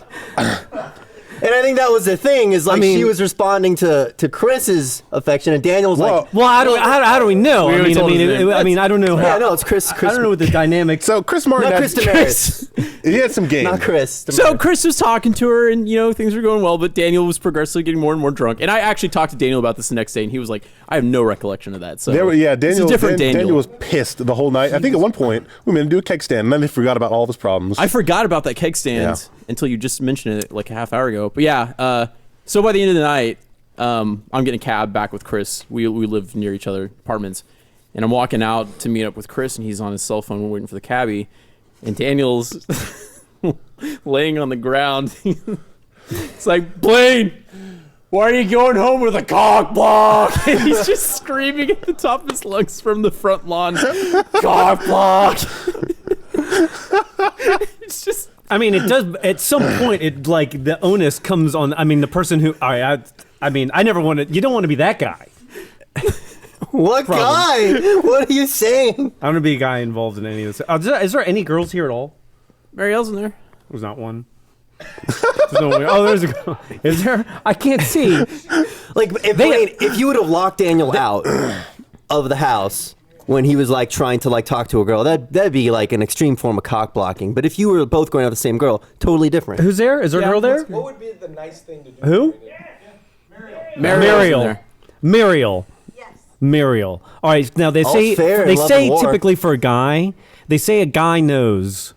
Speaker 1: And I think that was the thing is like
Speaker 2: I mean-
Speaker 1: she was responding to Chris's affection, and Daniel was like,
Speaker 2: Well, how do we know?
Speaker 3: We already told his name.
Speaker 2: I mean, I don't know how.
Speaker 1: "Yeah, no, it's Chris.
Speaker 2: I don't know what the dynamic.
Speaker 4: So Chris Martin,
Speaker 1: not
Speaker 4: had,
Speaker 1: Chris Damaris,
Speaker 4: he had some game.
Speaker 1: not Chris.
Speaker 3: So
Speaker 1: Damaris.
Speaker 3: Chris was talking to her, and things were going well, but Daniel was progressively getting more and more drunk. And I actually talked to Daniel about this the next day, and he was like, "I have no recollection of that." So
Speaker 4: Daniel,
Speaker 3: it's a different
Speaker 4: Daniel was pissed the whole night. I think at one point we made him do a keg stand, and then they forgot about all of his problems.
Speaker 3: I forgot about that keg stand
Speaker 4: Yeah.
Speaker 3: until you just mentioned it like a half hour ago. But yeah, so by the end of the night, I'm getting a cab back with Chris. We live near each other apartments, and I'm walking out to meet up with Chris, and he's on his cell phone. We're waiting for the cabbie, and Daniel's laying on the ground. It's like, Blaine, why are you going home with a cock block? And he's just screaming at the top of his lungs from the front lawn, cock block. It's just.
Speaker 2: I mean, it does. At some point, it like the onus comes on. I mean, the person who. I mean, I never wanted. You don't want to be that guy.
Speaker 1: What guy? What are you saying?
Speaker 2: I don't want to be a guy involved in any of this. Is there any girls here at all?
Speaker 3: Marielle's in there.
Speaker 2: There's not one. There's no one. Oh, there's a girl. Is there? I can't see.
Speaker 1: Like, Blaine, if you would have locked Daniel out of the house when he was like trying to like talk to a girl, that'd be like an extreme form of cock blocking. But if you were both going after the same girl, totally different.
Speaker 2: Who's there? Is there a girl there?
Speaker 5: What would be the nice thing to do?
Speaker 2: Who?
Speaker 3: Marielle's in there.
Speaker 2: Muriel.
Speaker 6: Yes.
Speaker 2: Muriel. All right. Now they
Speaker 1: All's
Speaker 2: say
Speaker 1: fair in
Speaker 2: they
Speaker 1: love
Speaker 2: say
Speaker 1: and war.
Speaker 2: typically for a guy, they say a guy knows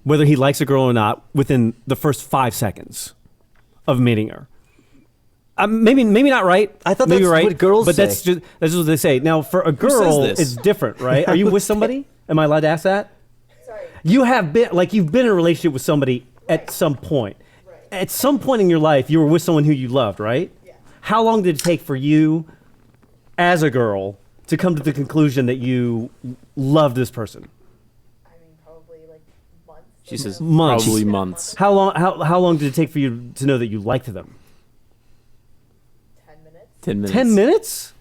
Speaker 2: whether he likes a girl or not within the first 5 seconds of meeting her. Maybe not right.
Speaker 1: I thought
Speaker 2: maybe
Speaker 1: that's
Speaker 2: right,
Speaker 1: what girls
Speaker 2: but
Speaker 1: say.
Speaker 2: that's what they say. Now for a
Speaker 3: says
Speaker 2: girl,
Speaker 3: this?
Speaker 2: it's different, right? Are you with somebody? Am I allowed to ask that?
Speaker 6: Sorry.
Speaker 2: You have been you've been in a relationship with somebody at some point.
Speaker 6: Right.
Speaker 2: At some point in your life, you were with someone who you loved, right?
Speaker 6: Yeah.
Speaker 2: How long did it take for you, as a girl, to come to the conclusion that you loved this person?
Speaker 6: I mean, probably like months.
Speaker 3: She says
Speaker 2: Months.
Speaker 3: probably months.
Speaker 2: How long did it take for you to know that you liked them?
Speaker 6: 10 minutes.
Speaker 3: 10 minutes.
Speaker 2: 10 minutes?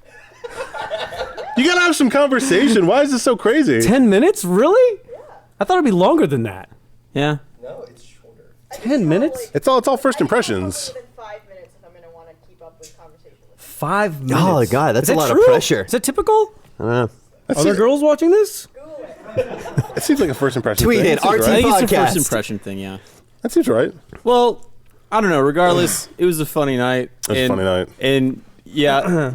Speaker 4: You gotta have some conversation. Why is this so crazy?
Speaker 2: 10 minutes? Really?
Speaker 6: Yeah.
Speaker 2: I thought it'd be longer than that.
Speaker 3: Yeah.
Speaker 5: No, it's shorter.
Speaker 2: 10 minutes?
Speaker 4: It's all first impressions.
Speaker 6: Within 5 minutes if I'm going to want to keep up with conversation with
Speaker 2: 5 minutes.
Speaker 1: Oh, God, that's
Speaker 2: Is
Speaker 1: a
Speaker 2: that
Speaker 1: lot of
Speaker 2: true?
Speaker 1: pressure.
Speaker 2: Is that typical?
Speaker 1: I don't know.
Speaker 2: Other girls watching this?
Speaker 6: Google it.
Speaker 4: It seems like a first impression.
Speaker 1: Tweet
Speaker 4: thing.
Speaker 1: it,
Speaker 4: That seems
Speaker 1: RT
Speaker 3: I
Speaker 4: right.
Speaker 3: think it's a
Speaker 1: Podcast.
Speaker 3: first impression thing, yeah.
Speaker 4: That seems right.
Speaker 3: Well, I don't know. Regardless, it was a funny night.
Speaker 4: It was a funny night.
Speaker 3: And yeah,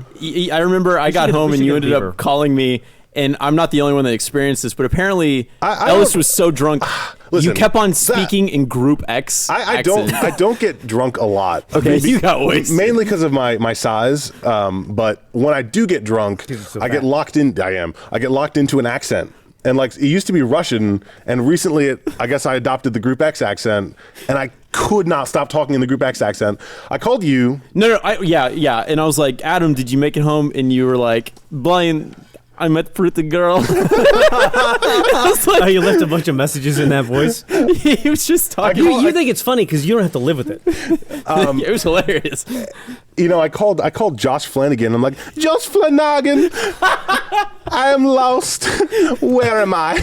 Speaker 3: I remember I got
Speaker 2: get-
Speaker 3: home
Speaker 2: we
Speaker 3: and
Speaker 2: should
Speaker 3: you
Speaker 2: get
Speaker 3: ended
Speaker 2: Beaver.
Speaker 3: up calling me. And I'm not the only one that experienced this, but apparently
Speaker 4: I
Speaker 3: Ellis
Speaker 4: don't-
Speaker 3: was so drunk.
Speaker 4: Listen,
Speaker 3: you kept on speaking in group X.
Speaker 4: I
Speaker 3: accent.
Speaker 4: don't get drunk a lot.
Speaker 3: Okay, you got wasted.
Speaker 4: Mainly because of my size. But when I do get drunk,
Speaker 2: so
Speaker 4: I get
Speaker 2: fat.
Speaker 4: locked in. I get locked into an accent. And like it used to be Russian, and recently I guess I adopted the Group X accent, and I could not stop talking in the Group X accent. I called you.
Speaker 3: No, yeah. And I was like, Adam, did you make it home? And you were like, Blaine, I met pretty girl. I was like,
Speaker 2: Oh, you left a bunch of messages in that voice?
Speaker 3: he was just talking.
Speaker 2: You think it's funny because you don't have to live with it.
Speaker 3: It was hilarious.
Speaker 4: You know, I called Josh Flanagan. I'm like, Josh Flanagan, I am lost. Where am I?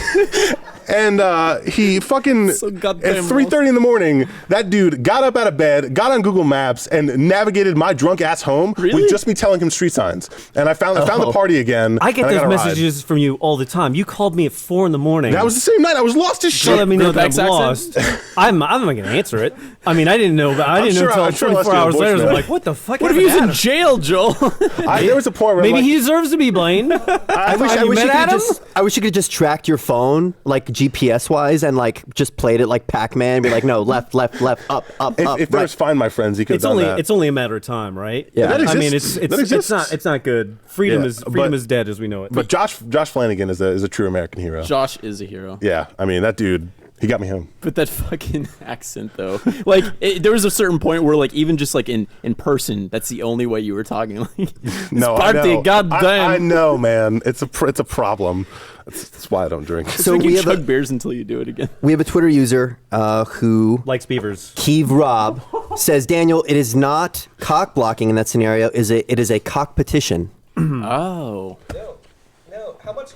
Speaker 4: And he fucking
Speaker 3: So
Speaker 4: at
Speaker 3: goddamn
Speaker 4: 3:30 in the morning, that dude got up out of bed, got on Google Maps, and navigated my drunk ass home
Speaker 3: Really?
Speaker 4: with just me telling him street signs. And I found the party again.
Speaker 2: I get
Speaker 4: and
Speaker 2: those
Speaker 4: got a ride.
Speaker 2: messages from you all the time. You called me at 4 in the morning.
Speaker 4: That was the same night. I was lost as
Speaker 2: to
Speaker 4: shit.
Speaker 2: let me know
Speaker 3: Group
Speaker 2: that
Speaker 3: X
Speaker 2: I'm
Speaker 3: accent?
Speaker 2: lost. I'm not going to answer it. I mean, I didn't know. I didn't
Speaker 4: sure-
Speaker 2: know
Speaker 4: I'm
Speaker 2: until
Speaker 4: sure I left
Speaker 2: 24
Speaker 4: you a
Speaker 2: hours later. I'm
Speaker 4: voicemail.
Speaker 2: like, what the fuck?
Speaker 3: What if he was in
Speaker 2: happened to
Speaker 3: jail, Joel?
Speaker 4: There was a point where
Speaker 2: Maybe
Speaker 4: I'm
Speaker 2: he
Speaker 4: like,
Speaker 2: deserves to be Blaine.
Speaker 1: I wish
Speaker 2: you
Speaker 1: you
Speaker 2: met
Speaker 1: could
Speaker 2: Adam?
Speaker 1: I wish you could just track your phone like GPS wise and like just played it like Pac-Man and be like, no, left, up, up,
Speaker 4: if
Speaker 1: up.
Speaker 4: there was Find My Friends, he could have
Speaker 2: It's
Speaker 4: done
Speaker 2: only
Speaker 4: that.
Speaker 2: it's only a matter of time, right?
Speaker 1: Yeah. That
Speaker 2: I mean,
Speaker 4: exists. That
Speaker 2: it's
Speaker 4: exists.
Speaker 2: not good. Freedom
Speaker 4: Yeah,
Speaker 2: is dead as we know it.
Speaker 4: But Josh Flanagan is a true American hero.
Speaker 3: Josh is a hero.
Speaker 4: Yeah, I mean that dude. He got me home.
Speaker 3: But that fucking accent, though. Like, there was a certain point where, like, even just, like, in person, that's the only way you were talking. Like,
Speaker 4: No, I
Speaker 3: party,
Speaker 4: know.
Speaker 3: goddamn.
Speaker 4: I know, man. It's a problem. That's why I don't drink.
Speaker 3: It's
Speaker 1: So
Speaker 3: like
Speaker 1: we
Speaker 3: you
Speaker 1: have
Speaker 3: chug beers until you do it again.
Speaker 1: We have a Twitter user who,
Speaker 2: Likes beavers.
Speaker 1: Keeve Rob, says, Daniel, it is not cock blocking in that scenario. It is a cock petition.
Speaker 3: Oh.
Speaker 5: No. How much?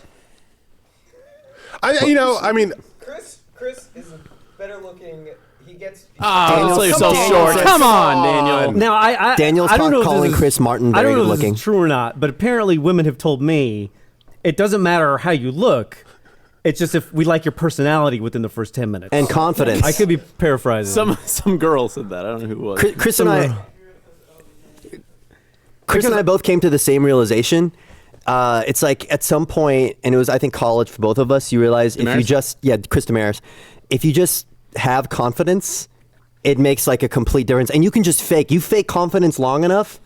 Speaker 4: I mean,
Speaker 5: Chris is better looking. He gets.
Speaker 3: Don't sell yourself
Speaker 1: Daniel
Speaker 3: short.
Speaker 1: says-
Speaker 3: Come on, Daniel.
Speaker 2: Now, I
Speaker 1: Daniel's
Speaker 2: I don't know if
Speaker 1: calling
Speaker 2: this is-
Speaker 1: Chris Martin
Speaker 2: I
Speaker 1: very
Speaker 2: don't know
Speaker 1: good
Speaker 2: if this
Speaker 1: looking.
Speaker 2: is true or not, but apparently women have told me it doesn't matter how you look. It's just if we like your personality within the first 10 minutes.
Speaker 1: And confidence.
Speaker 2: I could be paraphrasing.
Speaker 3: Some girl said that. I don't know who it was.
Speaker 1: Chris and I both came to the same realization. It's like at some point, and it was, I think, college for both of us, you realize if you just, Chris Damaris, if you just have confidence, it makes like a complete difference. And you can just fake. You fake confidence long enough,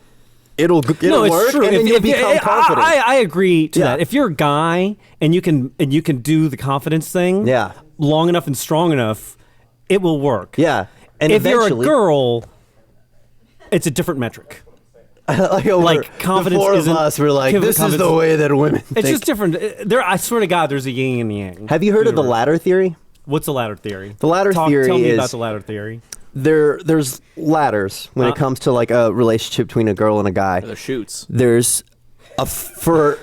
Speaker 1: it'll work, and then you'll become confident.
Speaker 2: I agree to
Speaker 1: Yeah.
Speaker 2: that. If you're a guy and you can do the confidence thing
Speaker 1: Yeah.
Speaker 2: long enough and strong enough, it will work.
Speaker 1: Yeah. And
Speaker 2: if you're a
Speaker 1: eventually-
Speaker 2: girl, it's a different metric.
Speaker 1: like
Speaker 2: confidence
Speaker 1: the four of
Speaker 2: isn't-
Speaker 1: us were like, this is
Speaker 2: confidence-
Speaker 1: the way that women
Speaker 2: It's
Speaker 1: think.
Speaker 2: just different. I swear to God, there's a yin and yang.
Speaker 1: Have you heard of the
Speaker 2: universe.
Speaker 1: ladder theory?
Speaker 2: What's the ladder theory?
Speaker 1: The ladder theory
Speaker 2: Tell me
Speaker 1: is-
Speaker 2: about the ladder theory.
Speaker 1: There's ladders when it comes to like a relationship between a girl and a guy.
Speaker 3: They're shoots.
Speaker 1: There's for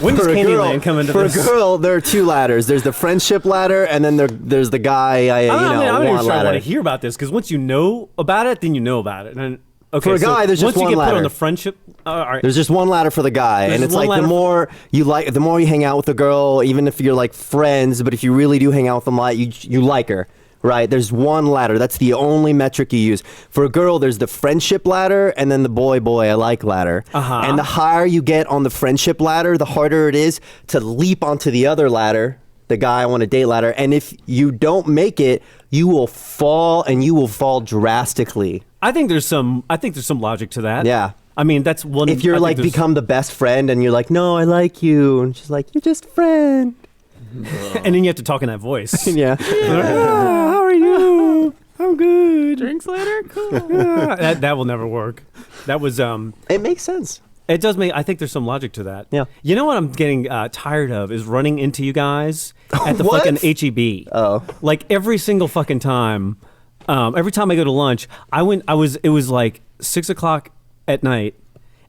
Speaker 2: When does
Speaker 1: for a girl,
Speaker 2: Candyland come into
Speaker 1: for
Speaker 2: this?
Speaker 1: a girl, there are two ladders. There's the friendship ladder, and then there's the guy
Speaker 2: I'm not even
Speaker 1: want
Speaker 2: sure I want
Speaker 1: ladder.
Speaker 2: to hear about this because once you know about it, then you know about it. And okay,
Speaker 1: For a guy, there's just
Speaker 2: once you
Speaker 1: one
Speaker 2: get put
Speaker 1: ladder.
Speaker 2: on the friendship, all right.
Speaker 1: There's just one ladder for the guy,
Speaker 2: There's
Speaker 1: and it's
Speaker 2: one
Speaker 1: like the
Speaker 2: ladder
Speaker 1: more you hang out with the girl, even if you're like friends, but if you really do hang out with them, like you like her, right? There's one ladder. That's the only metric you use. For a girl, there's the friendship ladder, and then the boy I like ladder.
Speaker 2: Uh-huh.
Speaker 1: And the higher you get on the friendship ladder, the harder it is to leap onto the other ladder, the guy I want to date ladder. And if you don't make it, you will fall, and you will fall drastically.
Speaker 2: I think there's some logic to that.
Speaker 1: Yeah.
Speaker 2: I mean, that's one.
Speaker 1: If you're
Speaker 2: I think
Speaker 1: like
Speaker 2: there's-
Speaker 1: become the best friend and you're like, no, I like you, and she's like, you're just a friend.
Speaker 2: and then you have to talk in that voice.
Speaker 1: Yeah.
Speaker 2: Ah, how are you? I'm good.
Speaker 3: Drinks later? Cool.
Speaker 2: That will never work. That was
Speaker 1: It makes sense.
Speaker 2: It does make. I think there's some logic to that.
Speaker 1: Yeah.
Speaker 2: You know what I'm getting tired of is running into you guys at the
Speaker 1: What?
Speaker 2: fucking HEB.
Speaker 1: Oh.
Speaker 2: Like every single fucking time. Every time I go to lunch, it was like 6 o'clock at night,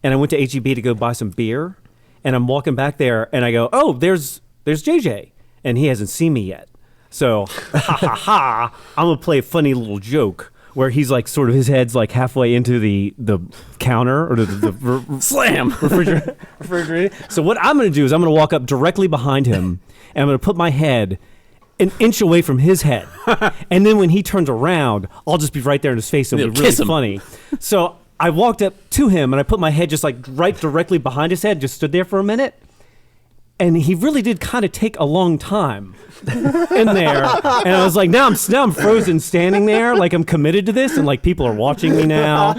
Speaker 2: and I went to HEB to go buy some beer, and I'm walking back there, and I go, oh, there's JJ, and he hasn't seen me yet. So, I'm gonna play a funny little joke where he's like, sort of, his head's like halfway into the counter or the
Speaker 3: Slam.
Speaker 2: refrigerator. So what I'm gonna do is I'm gonna walk up directly behind him, and I'm gonna put my head an inch away from his head, and then when he turns around, I'll just be right there in his face and it'll be really
Speaker 3: Kiss him.
Speaker 2: funny. So I walked up to him and I put my head just like right directly behind his head, just stood there for a minute. And he really did kind of take a long time in there. And I was like, now I'm frozen standing there, like I'm committed to this, and like people are watching me now.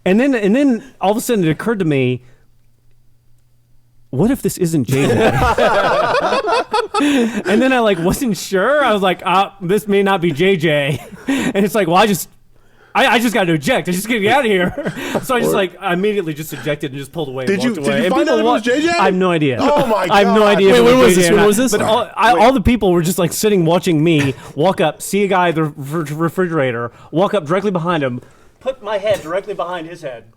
Speaker 2: And then all of a sudden it occurred to me, what if this isn't JJ? And then I like wasn't sure. I was like, this may not be JJ. And it's like, well, I just got to eject. I just got to get out of here. So I immediately just ejected and just pulled away.
Speaker 4: Did
Speaker 2: and
Speaker 4: you-
Speaker 2: walked
Speaker 4: did
Speaker 2: away.
Speaker 4: you
Speaker 2: And
Speaker 4: find
Speaker 2: people
Speaker 4: out it was JJ?
Speaker 2: I have no idea.
Speaker 4: Oh my
Speaker 2: I have no
Speaker 4: God.
Speaker 2: idea.
Speaker 3: Wait,
Speaker 2: if it
Speaker 3: when was
Speaker 2: JJ
Speaker 3: this?
Speaker 2: or
Speaker 3: When
Speaker 2: not.
Speaker 3: was this?
Speaker 2: But all the people were just like sitting watching me walk up, see a guy at the refrigerator, walk up directly behind him, put my head directly behind his head,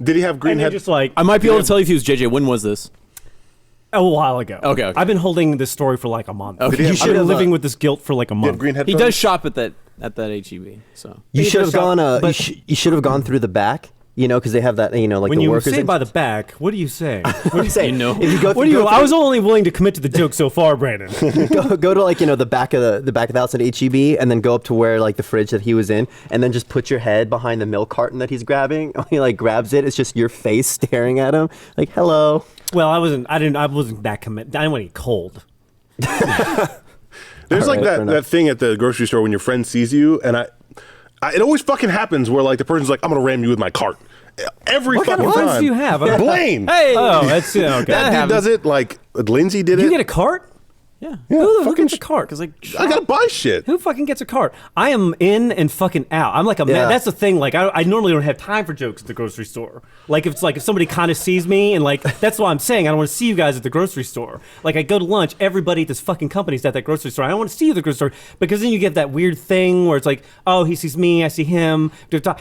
Speaker 4: Did he have green
Speaker 2: and then
Speaker 4: head?
Speaker 2: just like
Speaker 3: I might be able to tell you if he was JJ. When was this?
Speaker 2: a while ago.
Speaker 3: Okay.
Speaker 2: I've been holding this story for like a month.
Speaker 3: Okay.
Speaker 4: Did he have-
Speaker 2: I've been
Speaker 1: have,
Speaker 2: living with this guilt for like a
Speaker 4: Did he have
Speaker 2: month.
Speaker 4: green
Speaker 3: He
Speaker 4: headphones?
Speaker 3: does shop at that HEB. So
Speaker 1: You
Speaker 2: He
Speaker 1: should
Speaker 2: does
Speaker 1: have gone.
Speaker 2: shop, but-
Speaker 1: You should have gone through the back. You know, because they have that. You know, like
Speaker 2: When
Speaker 1: the
Speaker 2: you
Speaker 1: workers.
Speaker 2: say by the back, what do you say?
Speaker 1: what do you say?
Speaker 3: You know.
Speaker 1: If you go,
Speaker 2: What do you?
Speaker 1: go
Speaker 2: I was only willing to commit to the joke so far, Brandon.
Speaker 1: go to like the back of the back of the house at HEB, and then go up to where like the fridge that he was in, and then just put your head behind the milk carton that he's grabbing. When he like grabs it, it's just your face staring at him, like hello.
Speaker 2: Well, I wasn't that committed. I didn't want to get cold.
Speaker 4: There's like
Speaker 1: Alright, fair enough.
Speaker 4: that thing at the grocery store when your friend sees you, and it always fucking happens where like the person's like, I'm gonna ram you with my cart. Every
Speaker 2: What kind
Speaker 4: fucking
Speaker 2: of friends
Speaker 4: time.
Speaker 2: do you have?
Speaker 4: Blaine.
Speaker 3: hey,
Speaker 2: Oh, that's okay.
Speaker 4: That dude does it. Like Lindsay did
Speaker 2: You
Speaker 4: it.
Speaker 2: get a cart?
Speaker 3: Yeah.
Speaker 2: Who gets a cart?
Speaker 3: Because like
Speaker 4: I gotta buy shit.
Speaker 2: Who fucking gets a cart? I am in and fucking out. I'm like a man.
Speaker 1: Yeah.
Speaker 2: That's the thing. Like I normally don't have time for jokes at the grocery store. Like if somebody kind of sees me and like that's why I'm saying I don't want to see you guys at the grocery store. Like I go to lunch, everybody at this fucking company's at that grocery store. I don't want to see you at the grocery store because then you get that weird thing where it's like, oh, he sees me, I see him.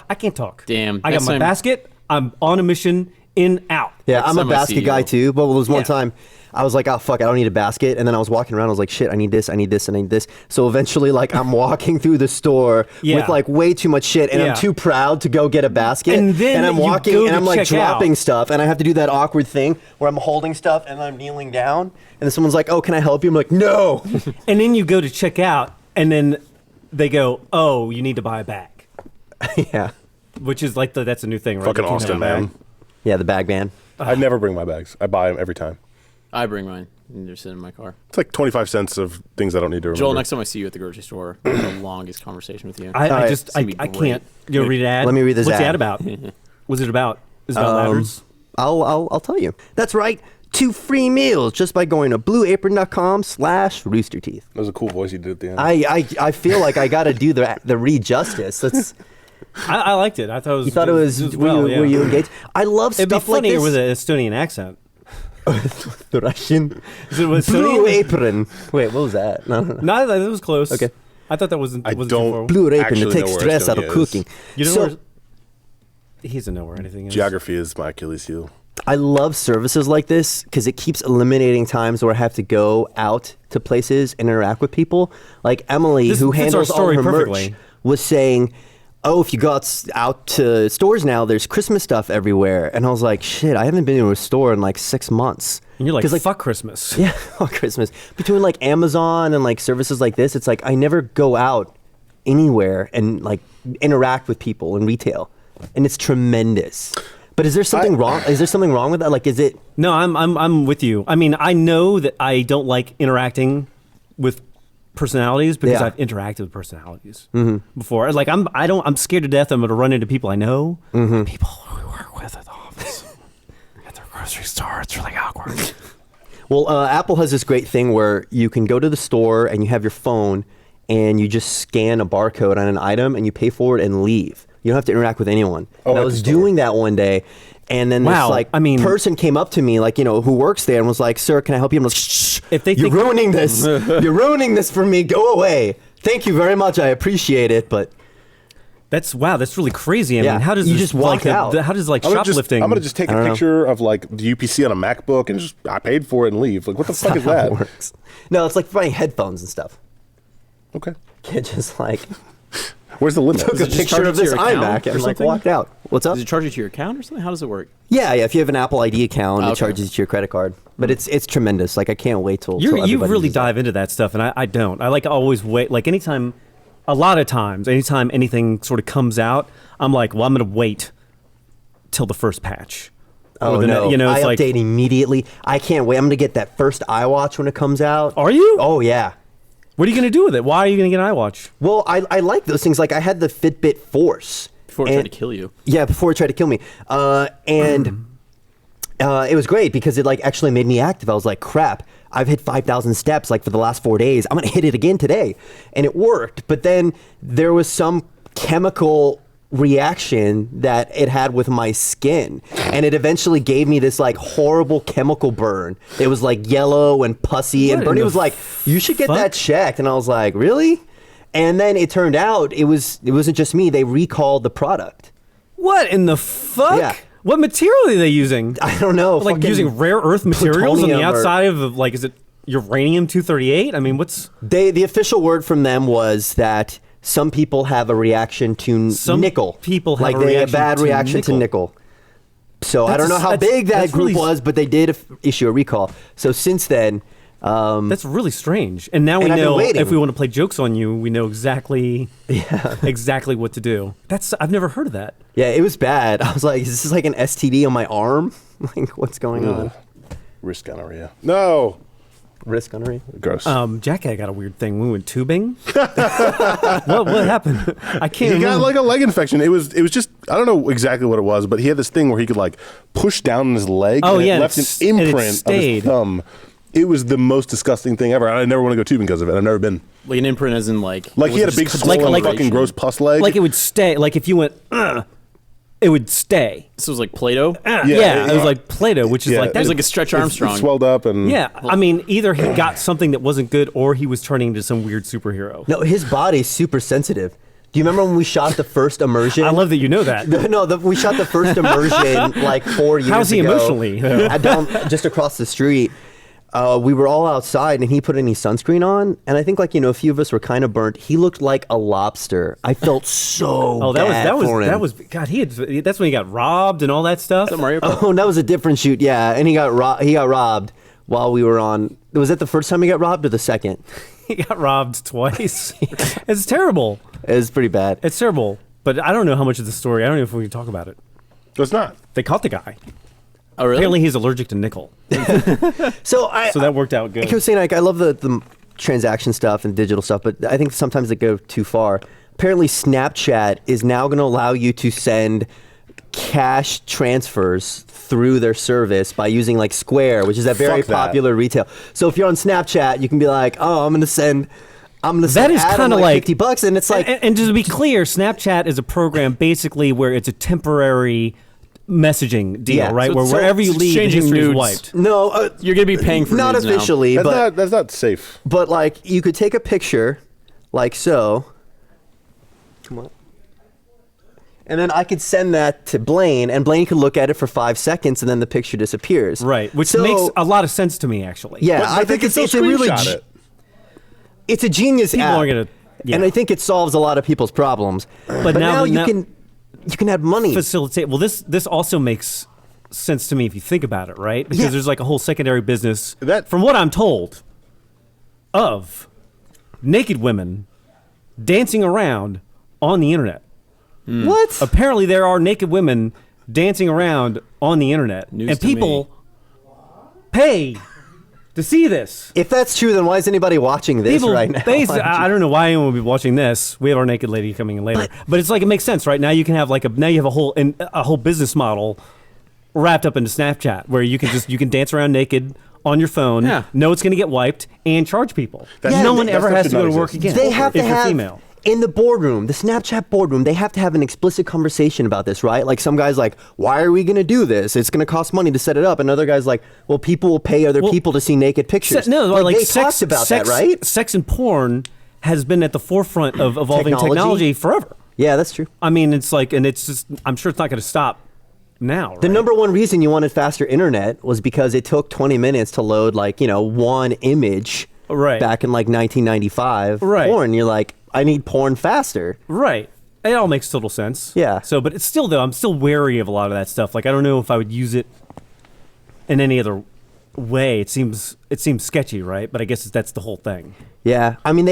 Speaker 2: I can't talk.
Speaker 3: Damn.
Speaker 2: I got
Speaker 3: Next
Speaker 2: my
Speaker 3: time-
Speaker 2: basket. I'm on a mission. In out.
Speaker 1: Yeah,
Speaker 3: Next
Speaker 1: I'm a
Speaker 3: time I see
Speaker 1: basket guy
Speaker 3: you.
Speaker 1: too. But there was one
Speaker 2: Yeah.
Speaker 1: time I was like, oh fuck, I don't need a basket. And then I was walking around. I was like, shit, I need this, I need this, and I need this. So eventually, like, I'm walking through the store
Speaker 2: Yeah.
Speaker 1: with like way too much shit, and
Speaker 2: Yeah.
Speaker 1: I'm too proud to go get a basket.
Speaker 2: And then
Speaker 1: I'm
Speaker 2: you
Speaker 1: walking
Speaker 2: go
Speaker 1: and
Speaker 2: to
Speaker 1: I'm like
Speaker 2: check
Speaker 1: dropping
Speaker 2: out.
Speaker 1: stuff, and I have to do that awkward thing where I'm holding stuff and I'm kneeling down, and then someone's like, oh, can I help you? I'm like, no.
Speaker 2: And then you go to check out, and then they go, "Oh, you need to buy a bag,"
Speaker 1: Yeah,
Speaker 2: which is like that's a new thing, right?
Speaker 4: Fucking
Speaker 2: You can't
Speaker 4: Austin,
Speaker 2: have a bag.
Speaker 4: man.
Speaker 1: yeah, the bag man.
Speaker 4: I never bring my bags. I buy them every time.
Speaker 3: I bring mine. And they're sitting in my car.
Speaker 4: It's like 25 cents of things I don't need to remember.
Speaker 3: Joel, next time I see you at the grocery store, I'll have the longest conversation with you.
Speaker 2: I
Speaker 1: right.
Speaker 2: just
Speaker 3: It's gonna be
Speaker 2: I
Speaker 3: great.
Speaker 2: can't. You read an ad?
Speaker 1: Let me read this
Speaker 2: What's the
Speaker 1: ad.
Speaker 2: ad about? What's it about? Is it about ladders?
Speaker 1: I'll tell you. That's right. 2 free meals just by going to blueapron.com/roosterteeth.
Speaker 4: That was a cool voice you did at the end.
Speaker 1: I feel like I got to do the read justice. That's
Speaker 2: I liked it. I thought it was.
Speaker 1: you thought it was.
Speaker 2: well,
Speaker 1: were you engaged? I love
Speaker 2: It'd be
Speaker 1: stuff like
Speaker 2: funnier
Speaker 1: this.
Speaker 2: with an Estonian accent.
Speaker 1: The Russian
Speaker 2: Is it with
Speaker 1: Blue
Speaker 2: Estonian?
Speaker 1: Apron. Wait, what was that? No.
Speaker 2: No, that was close.
Speaker 1: Okay.
Speaker 2: I thought that wasn't.
Speaker 4: I
Speaker 2: wasn't
Speaker 4: don't-
Speaker 2: too far.
Speaker 1: Blue Apron
Speaker 4: Actually
Speaker 1: to take
Speaker 4: know where
Speaker 1: stress out of
Speaker 4: Estonia is.
Speaker 1: cooking.
Speaker 2: You know
Speaker 1: so,
Speaker 2: where? He doesn't know where anything is.
Speaker 4: Geography is my Achilles heel.
Speaker 1: I love services like this because it keeps eliminating times where I have to go out to places and interact with people. Like Emily,
Speaker 2: This
Speaker 1: who
Speaker 2: fits
Speaker 1: handles
Speaker 2: our
Speaker 1: all
Speaker 2: story
Speaker 1: her
Speaker 2: perfectly.
Speaker 1: merch, was saying, oh, if you go out to stores now, there's Christmas stuff everywhere. And I was like, shit, I haven't been to a store in like 6 months.
Speaker 2: And you're like,
Speaker 1: 'Cause,
Speaker 2: fuck Christmas.
Speaker 1: Yeah, on Christmas. Between like Amazon and like services like this, it's like I never go out anywhere and like interact with people in retail. And it's tremendous. But is there something wrong? Is there something wrong with that? Like, is it?
Speaker 2: No, I'm with you. I mean, I know that I don't like interacting with personalities because
Speaker 1: Yeah.
Speaker 2: I've interacted with personalities before. Like I'm scared to death I'm going to run into people I know. People who we work with at the office, at the grocery store. It's really awkward.
Speaker 1: Well, Apple has this great thing where you can go to the store and you have your phone and you just scan a barcode on an item and you pay for it and leave. You don't have to interact with anyone.
Speaker 4: Oh,
Speaker 1: and I
Speaker 4: at the
Speaker 1: was
Speaker 4: store.
Speaker 1: doing that one day, and then
Speaker 2: Wow,
Speaker 1: this like
Speaker 2: I mean-
Speaker 1: person came up to me, like, you know, who works there, and was like, "Sir, can I help you?" I'm like, "Shh,
Speaker 2: If they
Speaker 1: you're
Speaker 2: think-
Speaker 1: ruining this. You're ruining this for me. Go away. Thank you very much. I appreciate it, but
Speaker 2: That's really crazy. I
Speaker 1: Yeah,
Speaker 2: mean, how does
Speaker 1: you
Speaker 2: this,
Speaker 1: just walk
Speaker 2: like,
Speaker 1: out.
Speaker 2: How does like
Speaker 4: I'm
Speaker 2: shoplifting?
Speaker 4: gonna just take
Speaker 1: I
Speaker 4: a
Speaker 1: don't know.
Speaker 4: picture of like the UPC on a MacBook and just I paid for it and leave. Like what the fuck is
Speaker 1: how
Speaker 4: that?
Speaker 1: it works. No, it's like buying headphones and stuff.
Speaker 4: Okay.
Speaker 1: Can't just like
Speaker 4: Where's the limit?
Speaker 1: took a
Speaker 3: it just
Speaker 1: picture
Speaker 3: charge
Speaker 1: of
Speaker 3: it to
Speaker 1: this
Speaker 3: your account
Speaker 1: iMac
Speaker 3: or
Speaker 1: and like
Speaker 3: something?
Speaker 1: walked out. What's up?
Speaker 3: Does it charge you to your account or something? How does it work?
Speaker 1: Yeah, if you have an Apple ID account, it
Speaker 3: Okay.
Speaker 1: charges you to your credit card. But it's tremendous. Like I can't wait till
Speaker 2: You
Speaker 1: everybody
Speaker 2: really
Speaker 1: uses that.
Speaker 2: dive into that stuff, and I don't. I like always wait. Like anytime, a lot of times, anytime anything sort of comes out, I'm like, well, I'm going to wait till the first patch.
Speaker 1: Oh
Speaker 2: Or the
Speaker 1: no!
Speaker 2: you know,
Speaker 1: I
Speaker 2: it's like,
Speaker 1: update immediately. I can't wait. I'm gonna get that first iWatch when it comes out.
Speaker 2: Are you?
Speaker 1: Oh yeah.
Speaker 2: What are you going to do with it? Why are you going to get an iWatch?
Speaker 1: Well, I like those things. Like I had the Fitbit Force
Speaker 3: Before it
Speaker 1: and-
Speaker 3: tried to kill you.
Speaker 1: Yeah, before it tried to kill me. And it was great because it like actually made me active. I was like, crap, I've hit 5,000 steps like for the last 4 days. I'm going to hit it again today. And it worked. But then there was some chemical reaction that it had with my skin. And it eventually gave me this like horrible chemical burn. It was like yellow and pussy.
Speaker 2: What
Speaker 1: And
Speaker 2: in
Speaker 1: Bernie
Speaker 2: the
Speaker 1: was like, you should get
Speaker 2: fuck?
Speaker 1: that checked. And I was like, really? And then it turned out it wasn't just me. They recalled the product.
Speaker 2: What in the fuck?
Speaker 1: Yeah.
Speaker 2: What material are they using?
Speaker 1: I don't know.
Speaker 2: Like
Speaker 1: fucking
Speaker 2: using rare earth materials on the
Speaker 1: plutonium or-
Speaker 2: outside of like, is it uranium 238? I mean, what's
Speaker 1: The official word from them was that some people have a reaction to
Speaker 2: Some
Speaker 1: nickel.
Speaker 2: people have
Speaker 1: like
Speaker 2: a
Speaker 1: they
Speaker 2: reaction
Speaker 1: have a bad
Speaker 2: to
Speaker 1: reaction to
Speaker 2: nickel.
Speaker 1: nickel. So I don't know how big that
Speaker 2: that's
Speaker 1: group
Speaker 2: really-
Speaker 1: was, but they did issue a recall. So since then,
Speaker 2: that's really strange. And now we
Speaker 1: And I've been
Speaker 2: know
Speaker 1: waiting.
Speaker 2: if we want to play jokes on you, we know exactly exactly what to do. I've never heard of that.
Speaker 1: yeah, it was bad. I was like, is this like an STD on my arm? Like, what's going on?
Speaker 4: Wrist gonorrhea. No.
Speaker 1: Risk gonorrhea?
Speaker 4: Gross.
Speaker 2: Jack had got a weird thing. We went tubing. what happened? I can't
Speaker 4: He got
Speaker 2: remember.
Speaker 4: like a leg infection. It was just I don't know exactly what it was, but he had this thing where he could like push down his leg.
Speaker 2: Oh,
Speaker 4: and
Speaker 2: yeah,
Speaker 4: it
Speaker 2: and
Speaker 4: left
Speaker 2: it's-
Speaker 4: an
Speaker 2: and it
Speaker 4: imprint of
Speaker 2: stayed.
Speaker 4: his thumb It was the most disgusting thing ever. I never want to go tubing because of it. I've never been.
Speaker 3: Like an imprint as in like
Speaker 4: He had a big skull and fucking gross pus leg.
Speaker 2: Like it would stay. Like if you went, it would stay.
Speaker 3: This was like Play-Doh.
Speaker 2: Yeah, it was like Play-Doh, which is
Speaker 4: Yeah,
Speaker 2: like
Speaker 3: It
Speaker 2: that.
Speaker 3: was like a Stretch
Speaker 4: It
Speaker 3: Armstrong.
Speaker 4: swelled up and
Speaker 2: Yeah, I mean, either he got something that wasn't good, or he was turning into some weird superhero.
Speaker 1: No, his body's super sensitive. Do you remember when we shot the first immersion?
Speaker 2: I love that you know that.
Speaker 1: We shot the first immersion like 4 years ago.
Speaker 2: How's he emotionally?
Speaker 1: Down just across the street. We were all outside, and he put any sunscreen on, and I think a few of us were kind of burnt. He looked like a lobster. I felt so
Speaker 2: Oh,
Speaker 1: bad for him.
Speaker 2: that was God. That's when he got robbed and all that stuff.
Speaker 3: Is that Mario Kart?
Speaker 1: Oh, that was a different shoot, yeah. And he got robbed while we were on. Was that the first time he got robbed or the second?
Speaker 2: He got robbed twice. It's terrible.
Speaker 1: It was pretty bad.
Speaker 2: It's terrible. But I don't know how much of the story. I don't know if we can talk about it.
Speaker 4: it's not.
Speaker 2: They caught the guy.
Speaker 3: Oh, really?
Speaker 2: Apparently, he's allergic to nickel.
Speaker 1: So that
Speaker 2: worked out good.
Speaker 1: I was saying, I love the transaction stuff and digital stuff, but I think sometimes they go too far. Apparently, Snapchat is now going to allow you to send cash transfers through their service by using like Square, which is a very
Speaker 4: Fuck that.
Speaker 1: popular retail. So if you're on Snapchat, you can be like, oh, I'm going to send
Speaker 2: That is
Speaker 1: Adam
Speaker 2: kind of like
Speaker 1: $50, and it's like,
Speaker 2: and to be clear, Snapchat is a program basically where it's a temporary messaging deal,
Speaker 1: Yeah.
Speaker 2: right?
Speaker 3: So
Speaker 2: Where
Speaker 3: it's
Speaker 2: wherever you
Speaker 3: it's
Speaker 2: leave, the
Speaker 3: exchanging
Speaker 2: history is
Speaker 3: nudes.
Speaker 2: wiped.
Speaker 1: no,
Speaker 3: You're gonna be paying for
Speaker 1: not
Speaker 3: nudes now.
Speaker 1: officially, but
Speaker 4: That's not safe.
Speaker 1: But like you could take a picture like so. Come on. And then I could send that to Blaine, and Blaine could look at it for 5 seconds, and then the picture disappears.
Speaker 2: Right, which
Speaker 1: So-
Speaker 2: makes a lot of sense to me, actually.
Speaker 1: Yeah,
Speaker 4: But
Speaker 1: I
Speaker 4: they
Speaker 1: think
Speaker 4: can
Speaker 1: it's
Speaker 4: still
Speaker 1: a really
Speaker 4: screenshot it.
Speaker 1: it's a genius
Speaker 2: People
Speaker 1: app,
Speaker 2: are gonna- yeah.
Speaker 1: and I think it solves a lot of people's problems. But now you can have money.
Speaker 2: Facilitate. Well, this also makes sense to me if you think about it, right? Because
Speaker 1: Yeah.
Speaker 2: there's like a whole secondary business,
Speaker 4: That-
Speaker 2: from what I'm told, of naked women dancing around on the internet.
Speaker 1: What?
Speaker 2: Apparently, there are naked women dancing around on the internet,
Speaker 3: News
Speaker 2: and
Speaker 3: to
Speaker 2: people pay to see this.
Speaker 1: If that's true, then why is anybody watching this
Speaker 2: People,
Speaker 1: right now?
Speaker 2: I don't know why anyone would be watching this. We have our naked lady coming in later, but it's like it makes sense, right? Now you can have now you have a whole business model wrapped up into Snapchat where you can dance around naked on your phone,
Speaker 3: Yeah.
Speaker 2: know it's going to get wiped, and charge people.
Speaker 4: That's-
Speaker 2: no
Speaker 4: Yeah,
Speaker 2: one
Speaker 4: that
Speaker 2: ever
Speaker 4: stuff
Speaker 2: has
Speaker 4: should
Speaker 2: to go
Speaker 4: not
Speaker 2: to work
Speaker 4: exist.
Speaker 2: again.
Speaker 1: They have to
Speaker 2: if you're
Speaker 1: have
Speaker 2: female.
Speaker 1: in the boardroom, the Snapchat boardroom, they have to have an explicit conversation about this, right? Like some guy's like, "Why are we going to do this? It's going to cost money to set it up." Another guy's like, "Well, people will pay other people to see naked pictures."
Speaker 2: Like
Speaker 1: they
Speaker 2: sex,
Speaker 1: talked about
Speaker 2: sex,
Speaker 1: that, right?
Speaker 2: Sex and porn has been at the forefront of evolving
Speaker 1: Technology?
Speaker 2: technology forever.
Speaker 1: Yeah, that's true.
Speaker 2: I mean, it's like, and it's just, I'm sure it's not going to stop now.
Speaker 1: The
Speaker 2: right?
Speaker 1: number one reason you wanted faster internet was because it took 20 minutes to load one image
Speaker 2: Right.
Speaker 1: back in like 1995.
Speaker 2: Right.
Speaker 1: Porn, you're like, I need porn faster.
Speaker 2: Right. It all makes total sense.
Speaker 1: Yeah.
Speaker 2: So, but it's still, though, I'm still wary of a lot of that stuff. Like, I don't know if I would use it in any other way. It seems sketchy, right? But I guess that's the whole thing.
Speaker 1: Yeah. I mean,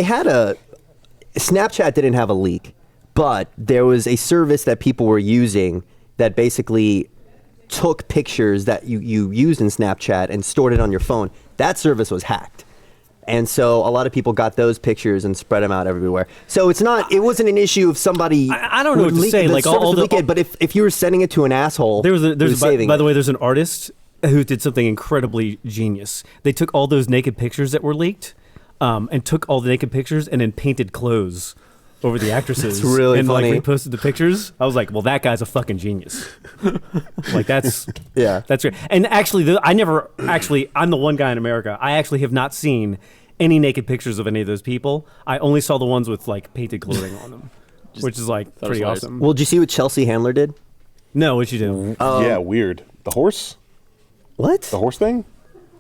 Speaker 1: Snapchat didn't have a leak, but there was a service that people were using that basically took pictures that you used in Snapchat and stored it on your phone. That service was hacked. And so a lot of people got those pictures and spread them out everywhere. So it wasn't an issue of somebody.
Speaker 2: I don't know
Speaker 1: would
Speaker 2: what to
Speaker 1: leak
Speaker 2: say,
Speaker 1: it, the
Speaker 2: like,
Speaker 1: service
Speaker 2: all
Speaker 1: would
Speaker 2: the-
Speaker 1: leak it, but if you were sending it to an asshole,
Speaker 2: There's
Speaker 1: who was saving
Speaker 2: by
Speaker 1: it.
Speaker 2: the way, there's an artist who did something incredibly genius. They took all those naked pictures that were leaked, and took all the naked pictures and then painted clothes over the actresses.
Speaker 1: That's really
Speaker 2: and
Speaker 1: funny.
Speaker 2: like reposted the pictures. I was like, well, that guy's a fucking genius. Like that's
Speaker 1: Yeah.
Speaker 2: that's great. And actually, I'm the one guy in America. I actually have not seen any naked pictures of any of those people. I only saw the ones with like painted clothing on them, which is like
Speaker 3: thought it was
Speaker 2: pretty
Speaker 3: hilarious.
Speaker 2: awesome.
Speaker 1: Well, did you see what Chelsea Handler did?
Speaker 2: No, what you do?
Speaker 4: Yeah, weird. The horse?
Speaker 1: What?
Speaker 4: The horse thing?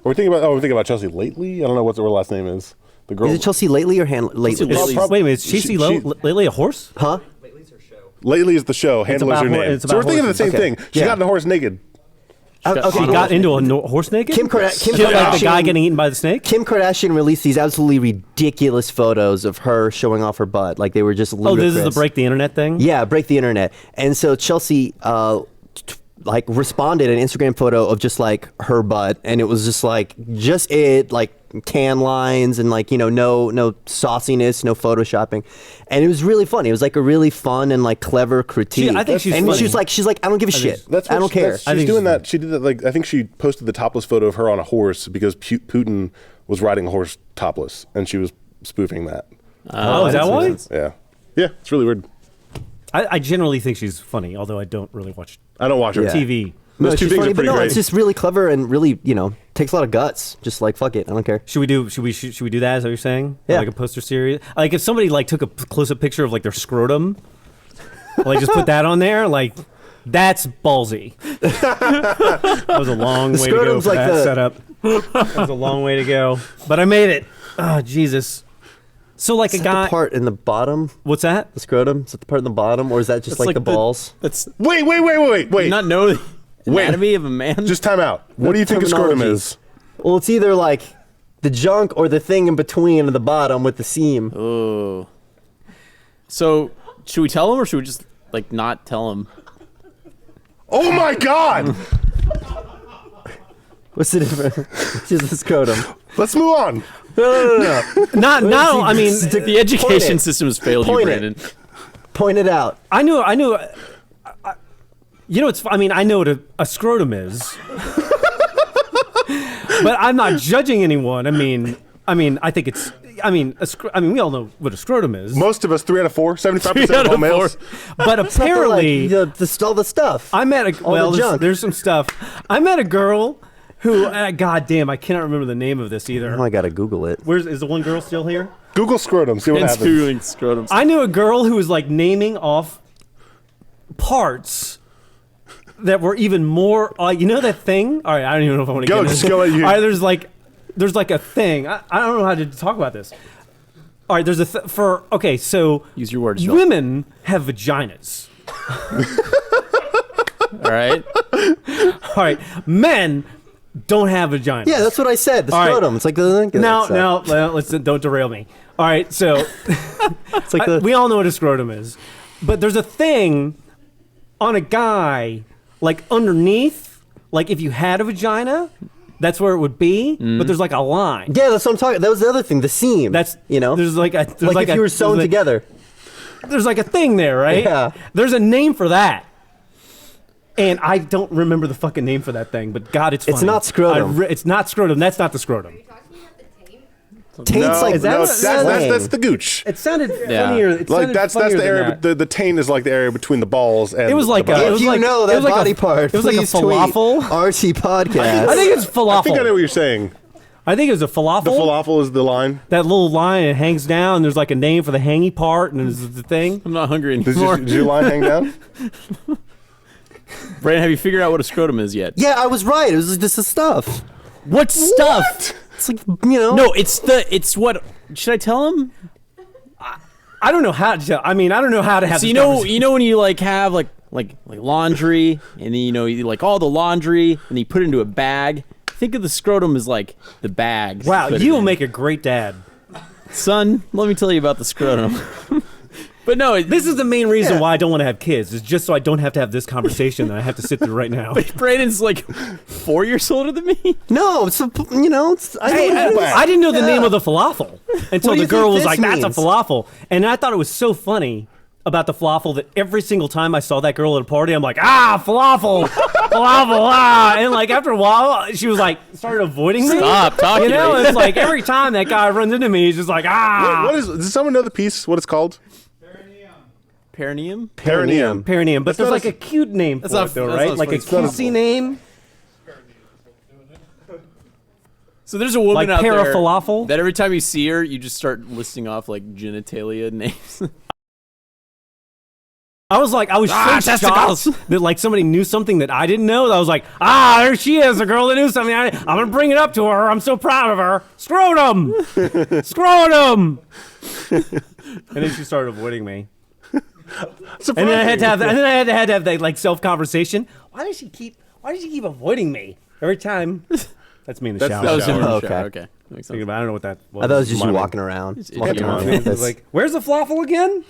Speaker 4: We're thinking about Chelsea lately. I don't know what her last name is. The girl.
Speaker 1: Is it Chelsea Lately or Handler? Lately.
Speaker 3: Lately.
Speaker 2: Wait a minute, is Chasey lately a horse?
Speaker 1: Huh?
Speaker 5: Lately's her show.
Speaker 4: Lately is the show. Handler's
Speaker 2: about
Speaker 4: your
Speaker 2: hor-
Speaker 4: name.
Speaker 2: it's
Speaker 4: So we're
Speaker 2: about
Speaker 4: thinking of the
Speaker 2: horses.
Speaker 4: same
Speaker 1: Okay.
Speaker 4: thing. She
Speaker 1: Yeah.
Speaker 4: got in the horse naked.
Speaker 1: Okay.
Speaker 2: She got into a horse naked?
Speaker 1: Kim
Speaker 2: Like
Speaker 1: Kardashian.
Speaker 2: the guy getting eaten by the snake?
Speaker 1: Kim Kardashian released these absolutely ridiculous photos of her showing off her butt. Like they were just
Speaker 2: Oh,
Speaker 1: ludicrous.
Speaker 2: this is the break the internet thing?
Speaker 1: Yeah, break the internet. And so Chelsea like responded an Instagram photo of just like her butt, and it was just like tan lines and like no sauciness, no photoshopping, and it was really funny. It was like a really fun and like clever critique.
Speaker 2: I think she's
Speaker 1: and
Speaker 2: funny.
Speaker 1: she's like I don't give a shit. I don't care.
Speaker 4: She's doing that. She did that. Like I think she posted the topless photo of her on a horse because Putin was riding a horse topless, and she was spoofing that.
Speaker 2: Oh, is that why?
Speaker 4: Yeah, it's really weird.
Speaker 2: I generally think she's funny, although I don't really watch
Speaker 4: I don't watch her.
Speaker 2: TV.
Speaker 1: No,
Speaker 4: Those two
Speaker 1: she's
Speaker 4: things
Speaker 1: funny,
Speaker 4: are
Speaker 1: but
Speaker 4: pretty
Speaker 1: no,
Speaker 4: great.
Speaker 1: it's just really clever and really takes a lot of guts. Just like fuck it, I don't care.
Speaker 2: Should we do that? Is that what you're saying?
Speaker 1: Yeah.
Speaker 2: Like a poster series. Like if somebody like took a close-up picture of like their scrotum, like just put that on there, like that's ballsy. That was a long way to go
Speaker 1: scrotum's
Speaker 2: for
Speaker 1: like
Speaker 2: that
Speaker 1: the-
Speaker 2: setup. That was a long way to go, but I made it. Oh Jesus! So like
Speaker 1: Is
Speaker 2: a
Speaker 1: that
Speaker 2: guy.
Speaker 1: the part in the bottom,
Speaker 2: What's that?
Speaker 1: the scrotum? Is that the part in the bottom, or is that just
Speaker 3: That's
Speaker 1: like the balls?
Speaker 3: That's
Speaker 4: Wait.
Speaker 3: you not know the anatomy of a man.
Speaker 4: Just time out. What do you think a scrotum
Speaker 1: terminology.
Speaker 4: is?
Speaker 1: Well, it's either like the junk or the thing in between the bottom with the seam.
Speaker 3: Oh. So should we tell him or should we just like not tell him?
Speaker 4: Oh my God!
Speaker 1: What's the difference? It's just the scrotum.
Speaker 4: Let's move on.
Speaker 1: No.
Speaker 2: Not. I mean,
Speaker 3: The education
Speaker 1: it.
Speaker 3: system has failed you,
Speaker 1: Point it.
Speaker 3: Brandon.
Speaker 1: Point it out.
Speaker 2: I knew. It's. I mean, I know what a scrotum is, but I'm not judging anyone. I mean, I think it's. I mean, we all know what a scrotum is.
Speaker 4: Most of us, 3 out of 4, 75% of all males.
Speaker 2: But apparently,
Speaker 1: all the stuff.
Speaker 2: I met
Speaker 1: all the junk.
Speaker 2: there's some stuff. I met a girl who, God damn, I cannot remember the name of this either.
Speaker 1: Now I gotta Google it.
Speaker 2: Is the one girl still here?
Speaker 4: Google scrotum. See what
Speaker 3: And
Speaker 4: happens.
Speaker 3: Googling scrotums.
Speaker 2: I knew a girl who was like naming off parts that were even more. You know that thing? All right, I don't even know if I want to
Speaker 4: Go,
Speaker 2: get
Speaker 4: just
Speaker 2: into
Speaker 4: go
Speaker 2: it.
Speaker 4: at you.
Speaker 2: All right, there's like a thing. I don't know how to talk about this. All right, there's okay, so
Speaker 3: Use your words, Joel.
Speaker 2: women have vaginas.
Speaker 3: All right.
Speaker 2: All right, men don't have vaginas.
Speaker 1: Yeah, that's what I said. The
Speaker 2: All right.
Speaker 1: scrotum. It's like the.
Speaker 2: Now, let's don't derail me. All right, so
Speaker 1: It's like the.
Speaker 2: we all know what a scrotum is, but there's a thing on a guy like underneath, like if you had a vagina, that's where it would be. But there's like a line.
Speaker 1: Yeah, that's what I'm talking. That was the other thing. The seam.
Speaker 2: That's
Speaker 1: There's
Speaker 2: like
Speaker 1: if you were sewn together.
Speaker 2: There's like a thing there, right?
Speaker 1: Yeah.
Speaker 2: There's a name for that. And I don't remember the fucking name for that thing, but God, it's funny.
Speaker 1: It's not scrotum.
Speaker 2: It's not scrotum. That's not the scrotum.
Speaker 1: Taint's like
Speaker 4: that's the gooch.
Speaker 2: It sounded
Speaker 3: Yeah.
Speaker 2: funnier. It
Speaker 4: Like
Speaker 2: sounded
Speaker 4: that's
Speaker 2: funnier
Speaker 4: the
Speaker 2: than
Speaker 4: area.
Speaker 2: that.
Speaker 4: But the taint is like the area between the balls and.
Speaker 2: It was like
Speaker 4: the
Speaker 2: a-
Speaker 4: butt.
Speaker 2: it
Speaker 1: If
Speaker 2: was
Speaker 1: you
Speaker 2: like-
Speaker 1: know
Speaker 2: it
Speaker 1: that
Speaker 2: was like a-
Speaker 1: body part,
Speaker 2: it was like a
Speaker 1: please tweet
Speaker 2: falafel.
Speaker 1: RT Podcast.
Speaker 2: I think it's falafel.
Speaker 4: I think I know what you're saying.
Speaker 2: I think it was a falafel.
Speaker 4: The falafel is the line.
Speaker 2: That little line, it hangs down. There's like a name for the hangy part, and there's the thing.
Speaker 3: I'm not hungry
Speaker 4: Does
Speaker 3: anymore.
Speaker 4: your line hang down?
Speaker 3: Brandon, have you figured out what a scrotum is yet?
Speaker 1: Yeah, I was right. It was just the stuff.
Speaker 3: What stuff?
Speaker 1: It's like
Speaker 3: No, it's what. Should I tell him?
Speaker 2: I don't know how to. I mean, I don't know how to have.
Speaker 3: So
Speaker 2: this
Speaker 3: you
Speaker 2: conversation.
Speaker 3: know when you like have like laundry, and then you like all the laundry, and you put it into a bag. Think of the scrotum as like the bag.
Speaker 2: Wow,
Speaker 3: Put it
Speaker 2: you will
Speaker 3: in.
Speaker 2: make a great dad.
Speaker 3: Son, let me tell you about the scrotum. But no,
Speaker 2: This is the main reason why I don't want to have kids. Is just so I don't have to have this conversation that I have to sit through right now.
Speaker 3: Brandon's like 4 years older than me.
Speaker 1: No, it's it's. I
Speaker 2: Hey,
Speaker 1: know that.
Speaker 2: I didn't know the
Speaker 1: Yeah.
Speaker 2: name of the falafel until
Speaker 1: What do
Speaker 2: the
Speaker 1: you
Speaker 2: girl
Speaker 1: think
Speaker 2: was
Speaker 1: this
Speaker 2: like, "That's
Speaker 1: means?"
Speaker 2: a falafel," and I thought it was so funny about the falafel that every single time I saw that girl at a party, I'm like, falafel, falafel, and like after a while, she was like started avoiding me.
Speaker 3: Stop talking
Speaker 2: You know,
Speaker 3: to me.
Speaker 2: it's like every time that guy runs into me, he's just like,
Speaker 4: What is? Does someone know the piece? What it's called?
Speaker 3: Perineum?
Speaker 4: Perineum.
Speaker 2: perineum. But
Speaker 4: That's
Speaker 2: there's
Speaker 4: not
Speaker 2: like
Speaker 4: a-
Speaker 2: a cute name for
Speaker 3: not-
Speaker 2: it, though,
Speaker 3: that's
Speaker 2: right?
Speaker 3: not
Speaker 2: Like a
Speaker 3: what it's
Speaker 2: cutesy name,
Speaker 3: So there's a woman
Speaker 2: like
Speaker 3: out there
Speaker 2: parafalafel.
Speaker 3: that every time you see her, you just start listing off like genitalia names.
Speaker 2: I was so
Speaker 3: testicles.
Speaker 2: shocked that like somebody knew something that I didn't know. That I was like, there she is, a girl that knew something. I'm gonna bring it up to her. I'm so proud of her. Scrotum, scrotum. And then she started avoiding me. And then I had to have, that like self conversation. Why does she keep avoiding me every time? That's me in the shower.
Speaker 3: That was him in the
Speaker 1: Oh,
Speaker 3: shower.
Speaker 1: okay.
Speaker 3: Okay. That makes sense.
Speaker 2: Thinking about, I don't know what that was.
Speaker 1: I thought it was just you
Speaker 4: Miming.
Speaker 1: walking around.
Speaker 3: It's
Speaker 1: Walking
Speaker 3: itchy.
Speaker 1: around.
Speaker 2: It's like, where's the falafel again?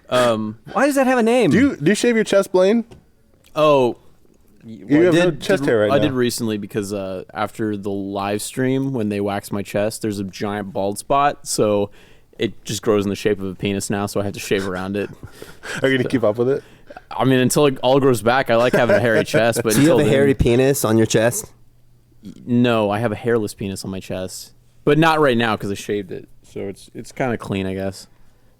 Speaker 2: Why does that have a name?
Speaker 4: Do you shave your chest, Blaine?
Speaker 3: Oh,
Speaker 4: You have no chest hair right now.
Speaker 3: I did recently because after the live stream when they waxed my chest, there's a giant bald spot, so it just grows in the shape of a penis now. So I have to shave around it.
Speaker 4: Are you gonna keep up with it?
Speaker 3: I mean, until it all grows back, I like having a hairy chest. But
Speaker 1: Do you have a
Speaker 3: until
Speaker 1: hairy
Speaker 3: then,
Speaker 1: penis on your chest?
Speaker 3: no, I have a hairless penis on my chest, but not right now because I shaved it, so it's kind of clean, I guess.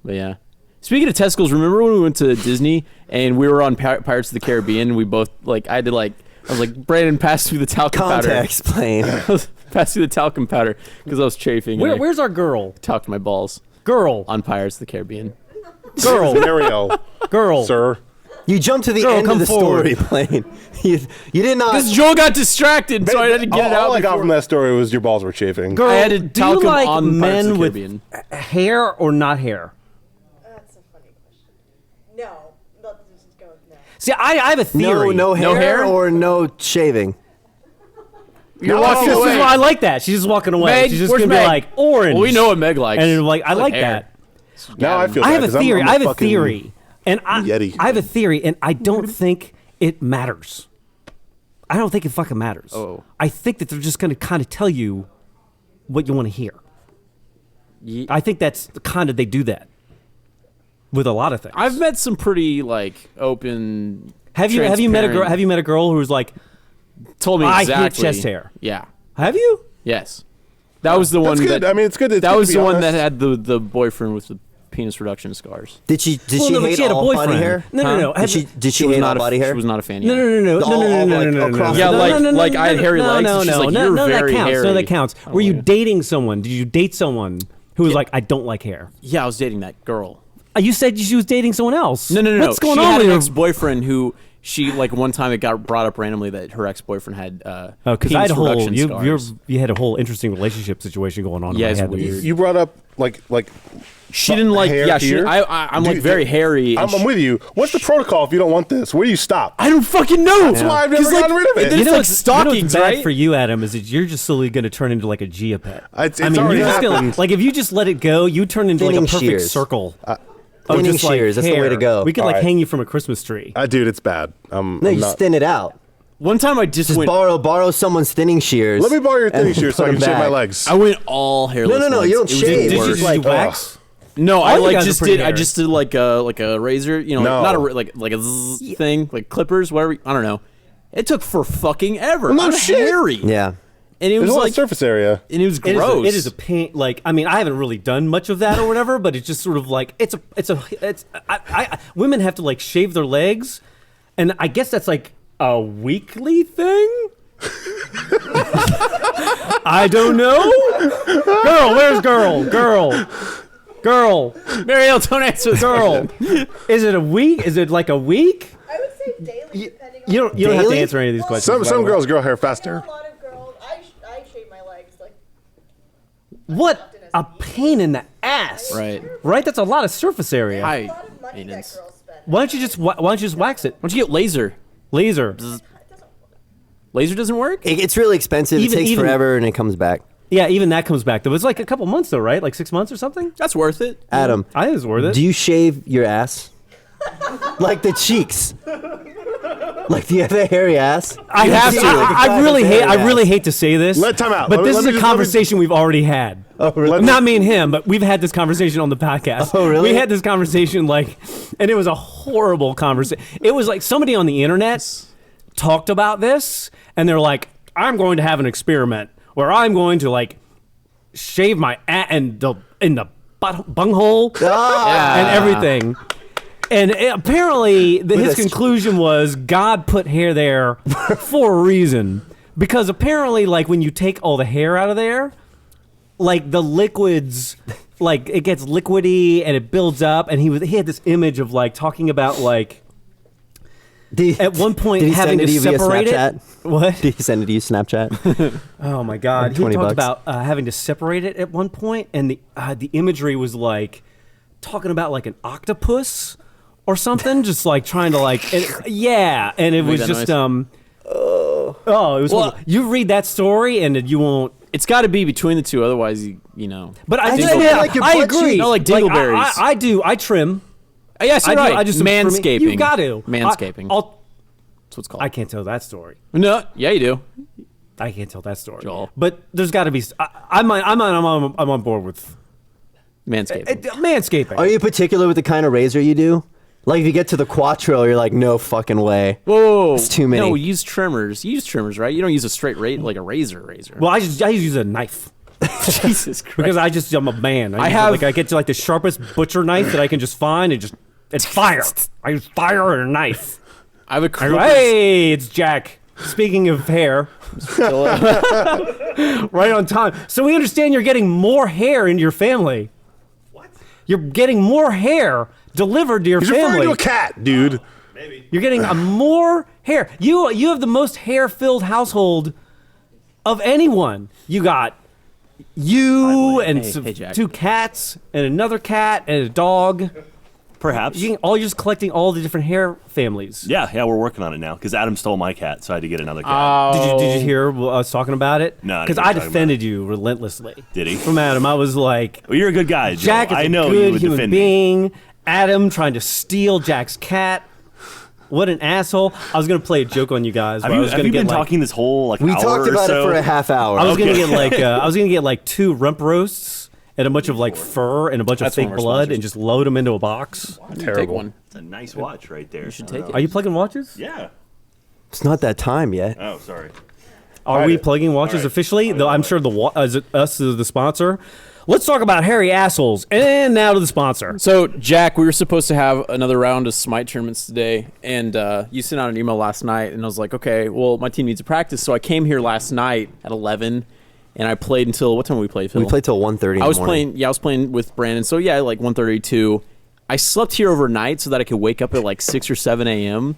Speaker 3: But yeah. Speaking of testicles, remember when we went to Disney and we were on Pirates of the Caribbean? And we both I was like, Brandon, pass through the talcum powder.
Speaker 1: Context, Blaine.
Speaker 3: Pass through the talcum powder because I was chafing.
Speaker 2: Where's our girl?
Speaker 3: Talked my balls
Speaker 2: Girl.
Speaker 3: on Pirates of the Caribbean.
Speaker 2: Girl.
Speaker 4: Scenario,
Speaker 2: Girl.
Speaker 4: sir.
Speaker 1: You jumped to the
Speaker 2: Girl,
Speaker 1: end
Speaker 2: come
Speaker 1: of the
Speaker 2: forward.
Speaker 1: story, Blaine. You did not.
Speaker 3: Because Joel got distracted, so I had to get it out.
Speaker 4: All I got
Speaker 3: before-
Speaker 4: from that story was your balls were chafing.
Speaker 2: Girl,
Speaker 3: I had to
Speaker 2: do you
Speaker 3: talcum
Speaker 2: like
Speaker 3: on Pirates of
Speaker 2: men
Speaker 3: the
Speaker 2: with
Speaker 3: Caribbean.
Speaker 2: hair or not hair?
Speaker 6: That's a funny question. No. Let's just go with no.
Speaker 2: See, I have a theory.
Speaker 1: no hair,
Speaker 3: hair?
Speaker 1: or no shaving.
Speaker 3: You're
Speaker 2: This
Speaker 3: walking
Speaker 2: is
Speaker 3: away.
Speaker 2: why I like that. She's just walking away.
Speaker 3: Meg,
Speaker 2: She's just
Speaker 3: where's
Speaker 2: gonna be
Speaker 3: Meg?
Speaker 2: like orange.
Speaker 3: Well, we know what Meg likes.
Speaker 2: And like I like
Speaker 3: hair.
Speaker 2: that.
Speaker 4: Now I feel.
Speaker 2: I
Speaker 4: bad
Speaker 2: have a
Speaker 4: 'cause I'm
Speaker 2: theory.
Speaker 4: a
Speaker 2: I have a
Speaker 4: fucking
Speaker 2: theory, and
Speaker 4: Yeti.
Speaker 2: I have a theory, and I don't think it matters. I don't think it fucking matters.
Speaker 3: Oh.
Speaker 2: I think that they're just gonna kind of tell you what you want to hear.
Speaker 3: Ye-
Speaker 2: I think that's the kind of they do that with a lot of things.
Speaker 3: I've met some pretty open.
Speaker 2: Have you met a girl?
Speaker 3: transparent-
Speaker 2: Have you met a girl who's like,
Speaker 3: told me
Speaker 2: I
Speaker 3: exactly?
Speaker 2: hate chest hair.
Speaker 3: Yeah.
Speaker 2: have you?
Speaker 3: Yes. That was the one
Speaker 4: That's good.
Speaker 3: that.
Speaker 4: I mean, it's good. It's
Speaker 3: that
Speaker 4: good
Speaker 3: was
Speaker 4: to be
Speaker 3: the one
Speaker 4: honest.
Speaker 3: that had the boyfriend with the penis reduction scars.
Speaker 1: Did she
Speaker 2: Well,
Speaker 1: hate
Speaker 2: no, but she had a
Speaker 1: all
Speaker 2: boyfriend.
Speaker 1: body hair?
Speaker 2: No.
Speaker 1: Did she hate all body hair?
Speaker 3: She was not a fan.
Speaker 2: No,
Speaker 3: yet.
Speaker 2: no, no, no,
Speaker 1: All-
Speaker 2: no, no,
Speaker 1: all,
Speaker 2: no,
Speaker 1: like,
Speaker 2: no, no,
Speaker 1: across
Speaker 2: no.
Speaker 1: the-
Speaker 3: Yeah,
Speaker 2: No, no,
Speaker 3: like
Speaker 2: no,
Speaker 3: I had
Speaker 2: no,
Speaker 3: hairy
Speaker 2: no,
Speaker 3: legs.
Speaker 2: No,
Speaker 3: It's just
Speaker 2: no,
Speaker 3: like,
Speaker 2: no,
Speaker 3: you're
Speaker 2: no,
Speaker 3: very
Speaker 2: that counts.
Speaker 3: hairy.
Speaker 2: No, that counts.
Speaker 3: I don't
Speaker 2: Were you
Speaker 3: like-
Speaker 2: dating someone? Did you date someone who was like, I don't like hair?
Speaker 3: Yeah, I was dating that girl.
Speaker 2: You said she was dating someone else.
Speaker 3: No.
Speaker 2: What's going
Speaker 3: she
Speaker 2: on
Speaker 3: had
Speaker 2: with
Speaker 3: an
Speaker 2: your?
Speaker 3: ex-boyfriend who she one time it got brought up randomly that her ex-boyfriend had
Speaker 2: Because I had a whole
Speaker 3: reduction scars.
Speaker 2: you had a whole interesting relationship situation going on.
Speaker 3: Yeah,
Speaker 2: in
Speaker 3: it's
Speaker 2: my head.
Speaker 3: weird.
Speaker 4: You brought up like
Speaker 3: She didn't like.
Speaker 4: hair
Speaker 3: Yeah,
Speaker 4: here?
Speaker 3: I'm
Speaker 4: Do
Speaker 3: like
Speaker 4: you-
Speaker 3: very hairy. and
Speaker 4: I'm with you. What's the protocol if you don't want this? Where do you stop?
Speaker 3: I don't fucking know.
Speaker 4: That's why I've never
Speaker 3: 'Cause, like,
Speaker 4: gotten rid of it.
Speaker 3: There's
Speaker 2: You know
Speaker 3: like
Speaker 2: what's
Speaker 3: stockings,
Speaker 2: bad
Speaker 3: right?
Speaker 2: for you, Adam, is that you're just slowly going to turn into like a Gia pet.
Speaker 4: It's
Speaker 2: I mean,
Speaker 4: already
Speaker 2: you're just gonna,
Speaker 4: happened.
Speaker 2: like if you just let it go, you turn into like a
Speaker 1: Thinning
Speaker 2: perfect
Speaker 1: shears.
Speaker 2: circle.
Speaker 1: Thinning
Speaker 2: just, like,
Speaker 1: shears, that's the way
Speaker 2: hair.
Speaker 1: to go.
Speaker 2: We could
Speaker 4: All
Speaker 2: like
Speaker 4: right.
Speaker 2: hang you from a Christmas tree.
Speaker 4: Dude, it's bad.
Speaker 1: No,
Speaker 4: I'm
Speaker 1: you
Speaker 4: not.
Speaker 1: just thin it out.
Speaker 3: One time I just
Speaker 1: Just
Speaker 3: went.
Speaker 1: borrow someone's thinning shears.
Speaker 4: Let me borrow your
Speaker 1: and
Speaker 4: thinning shears so
Speaker 1: put
Speaker 4: I can
Speaker 1: them
Speaker 4: shave my
Speaker 1: back.
Speaker 4: legs.
Speaker 3: I went all hairless.
Speaker 1: No,
Speaker 3: once.
Speaker 1: you don't
Speaker 3: It was
Speaker 1: shave.
Speaker 2: Did you
Speaker 3: worse.
Speaker 2: just
Speaker 1: like,
Speaker 2: do wax?
Speaker 3: No, I
Speaker 2: All you
Speaker 3: like
Speaker 2: guys are
Speaker 3: just
Speaker 2: pretty
Speaker 3: did. I
Speaker 2: hairy.
Speaker 3: just did like a razor. You know,
Speaker 4: No.
Speaker 3: not a like a zzz thing, like clippers, whatever. I don't know. It took for fucking ever.
Speaker 4: No
Speaker 3: I'm
Speaker 4: shit.
Speaker 3: hairy.
Speaker 1: Yeah.
Speaker 3: And it
Speaker 4: There's
Speaker 3: was
Speaker 4: a lot
Speaker 3: like,
Speaker 4: of surface area.
Speaker 3: and it was
Speaker 2: It is
Speaker 3: gross.
Speaker 2: a- it is a pain. Like I mean, I haven't really done much of that or whatever, but it's just sort of like it's women have to like shave their legs, and I guess that's like a weekly thing. I don't know. Girl, where's girl?
Speaker 3: Mariel, don't answer this
Speaker 2: Girl,
Speaker 3: question.
Speaker 2: is it a week? Is it like a week?
Speaker 6: I would say daily, depending on.
Speaker 2: You don't have to
Speaker 1: Daily?
Speaker 2: answer any of these
Speaker 6: Well,
Speaker 2: questions.
Speaker 4: Some
Speaker 2: by the way.
Speaker 4: girls grow hair
Speaker 6: I know
Speaker 4: faster.
Speaker 6: a lot of girls. I shave my legs like.
Speaker 2: What a pain in the ass!
Speaker 3: Right.
Speaker 2: Right? That's a lot of surface area.
Speaker 3: Hi.
Speaker 6: A lot of money
Speaker 3: Maintenance.
Speaker 6: that girls spend.
Speaker 2: Why don't you just wax it?
Speaker 3: Why don't you get laser?
Speaker 2: Laser.
Speaker 3: Laser doesn't work.
Speaker 1: It's really expensive.
Speaker 2: Even-
Speaker 1: it takes
Speaker 2: even-
Speaker 1: forever and it comes back.
Speaker 2: Yeah, even that comes back though. It's like a couple months though, right? Like 6 months or something.
Speaker 3: That's worth it.
Speaker 1: Adam,
Speaker 2: I think it's worth it.
Speaker 1: do you shave your ass? Like the cheeks? Like, do you have a hairy ass?
Speaker 2: I
Speaker 1: You
Speaker 2: have to.
Speaker 1: do, like a
Speaker 2: I really
Speaker 1: guy with
Speaker 2: hate.
Speaker 1: a
Speaker 2: I
Speaker 1: hairy
Speaker 2: really
Speaker 1: ass.
Speaker 2: hate to say this.
Speaker 4: Let time out.
Speaker 2: But
Speaker 4: Let me-
Speaker 2: this
Speaker 4: let
Speaker 2: is
Speaker 4: me
Speaker 2: a
Speaker 4: just- let me-
Speaker 2: conversation we've already had.
Speaker 1: Oh, really?
Speaker 2: Not me and him, but we've had this conversation on the podcast.
Speaker 1: Oh, really?
Speaker 2: We had this conversation and it was a horrible conversation. It was like somebody on the internet talked about this, and they're like, "I'm going to have an experiment where I'm going to like shave my in the bunghole and everything." And apparently, his
Speaker 1: a-
Speaker 2: conclusion was God put hair there for a reason. Because apparently, like when you take all the hair out of there, like the liquids, like it gets liquidy and it builds up. And he had this image of like talking about like at one point
Speaker 1: Did he
Speaker 2: having
Speaker 1: send
Speaker 2: to
Speaker 1: it to you via
Speaker 2: separate it.
Speaker 1: Snapchat?
Speaker 2: What?
Speaker 1: Did he send it to you Snapchat?
Speaker 2: Oh my God! He
Speaker 1: $20.
Speaker 2: talked about having to separate it at one point, and the imagery was like talking about like an octopus or something, just like trying to like yeah, and it was
Speaker 3: that
Speaker 2: just
Speaker 3: noise?
Speaker 2: oh, it was.
Speaker 3: Well-
Speaker 2: horrible. You read that story and you won't.
Speaker 3: It's got to be between the two, otherwise you know.
Speaker 2: But I,
Speaker 1: I
Speaker 2: just,
Speaker 1: think
Speaker 2: yeah,
Speaker 1: like your
Speaker 2: I
Speaker 1: butt
Speaker 2: agree.
Speaker 1: cheeks.
Speaker 3: No, like dingleberries.
Speaker 2: I do. I trim.
Speaker 3: Yes,
Speaker 2: I
Speaker 3: you're
Speaker 2: do.
Speaker 3: right.
Speaker 2: I do some trimming.
Speaker 3: manscaping.
Speaker 2: You got to
Speaker 3: Manscaping.
Speaker 2: I'll
Speaker 3: That's what's called.
Speaker 2: I can't tell that story.
Speaker 3: No, yeah, you do.
Speaker 2: I can't tell that story.
Speaker 3: Joel.
Speaker 2: But there's got to be. I'm on board with
Speaker 3: Manscaping.
Speaker 2: manscaping.
Speaker 1: Are you particular with the kind of razor you do? Like if you get to the Quattro, you're like, no fucking way.
Speaker 3: Whoa,
Speaker 1: It's too many.
Speaker 3: No, use trimmers. You use trimmers, right? You don't use a straight like a razor.
Speaker 2: Well, I use a knife.
Speaker 3: Jesus Christ.
Speaker 2: Because I'm a man. I get to like the sharpest butcher knife that I can just find and it's fire. I use fire and a knife.
Speaker 3: I have a
Speaker 2: I
Speaker 3: crew.
Speaker 2: go, hey, it's Jack. Speaking of hair, right on time. So we understand you're getting more hair into your family. What? You're getting more hair delivered to your
Speaker 4: He's
Speaker 2: family.
Speaker 4: referring to a cat, dude.
Speaker 2: You're getting more hair. You have the most hair-filled household of anyone. You got you and
Speaker 3: Hey, Jack.
Speaker 2: 2 cats and another cat and a dog.
Speaker 7: Perhaps.
Speaker 2: You're just collecting all the different hair families.
Speaker 7: Yeah, we're working on it now because Adam stole my cat, so I had to get another cat.
Speaker 2: Did you hear us talking about it?
Speaker 7: No, I didn't
Speaker 2: because
Speaker 7: hear
Speaker 2: I
Speaker 7: you talking
Speaker 2: defended you relentlessly.
Speaker 7: Did he?
Speaker 2: From Adam, I was like,
Speaker 7: Well, you're a good guy, Joe.
Speaker 2: Jack is
Speaker 7: I
Speaker 2: a
Speaker 7: know you
Speaker 2: good
Speaker 7: would
Speaker 2: human
Speaker 7: defend me.
Speaker 2: being. Adam trying to steal Jack's cat. What an asshole! I was gonna play a joke on you guys.
Speaker 7: Have
Speaker 2: where I
Speaker 7: you,
Speaker 2: was
Speaker 7: have
Speaker 2: gonna
Speaker 7: you been
Speaker 2: get, like,
Speaker 7: talking this whole
Speaker 1: We
Speaker 7: hour
Speaker 1: talked
Speaker 7: or
Speaker 1: about
Speaker 7: so?
Speaker 1: it for a half hour.
Speaker 2: I was gonna get like 2 rump roasts and a bunch of like fur and a bunch of
Speaker 3: That's one
Speaker 2: fake
Speaker 3: of our
Speaker 2: blood
Speaker 3: sponsors.
Speaker 2: and just load them into a box.
Speaker 3: Take one.
Speaker 7: It's a nice watch right there.
Speaker 3: You should take it.
Speaker 2: Are you plugging watches?
Speaker 7: Yeah.
Speaker 1: It's not that time yet.
Speaker 7: Oh, sorry.
Speaker 2: Are we plugging watches officially? Though I'm sure us is the sponsor. Let's talk about hairy assholes. And now to the sponsor.
Speaker 3: So, Jack, we were supposed to have another round of Smite tournaments today, and you sent out an email last night, and I was like, okay, well, my team needs to practice. So I came here last night at 11, and I played until, what time did we play, Phil?
Speaker 1: We played till 1:30 in the morning.
Speaker 3: I was playing with Brandon, so yeah, like 1:32. I slept here overnight so that I could wake up at like 6 or 7 a.m.,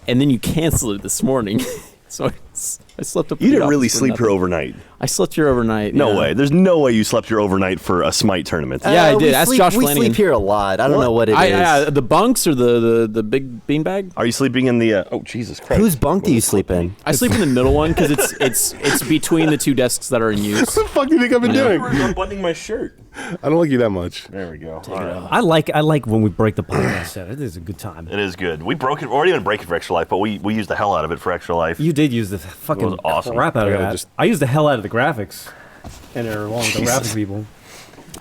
Speaker 3: and then you canceled it this morning. So I slept up.
Speaker 7: You
Speaker 3: at the
Speaker 7: didn't really
Speaker 3: office for
Speaker 7: sleep here
Speaker 3: nothing.
Speaker 7: overnight.
Speaker 3: I slept here overnight.
Speaker 7: No
Speaker 3: yeah.
Speaker 7: way. There's no way you slept here overnight for a Smite tournament.
Speaker 3: Yeah, I did.
Speaker 1: We
Speaker 3: Ask
Speaker 1: sleep,
Speaker 3: Josh
Speaker 1: we
Speaker 3: Flanagan.
Speaker 1: sleep here a lot. I don't know what it is.
Speaker 3: The bunks or the big beanbag?
Speaker 7: Are you sleeping in the? Oh, Jesus Christ!
Speaker 1: Whose bunk do you sleep in?
Speaker 3: I sleep in the middle one because it's between the 2 desks that are in use.
Speaker 4: What the fuck do you think I've been doing?
Speaker 7: You're unbuttoning my shirt.
Speaker 4: I don't like you that much.
Speaker 7: There we go. All right.
Speaker 2: I like when we break the podcast set. It is a good time.
Speaker 7: It is good. We broke it. We didn't even break it for Extra Life, but we used the hell out of it for Extra Life.
Speaker 2: You did use the fucking
Speaker 7: It was awesome.
Speaker 2: crap out of
Speaker 4: I gotta
Speaker 2: that.
Speaker 4: just-
Speaker 2: I used the hell out of the graphics. And they're along with the graphics people.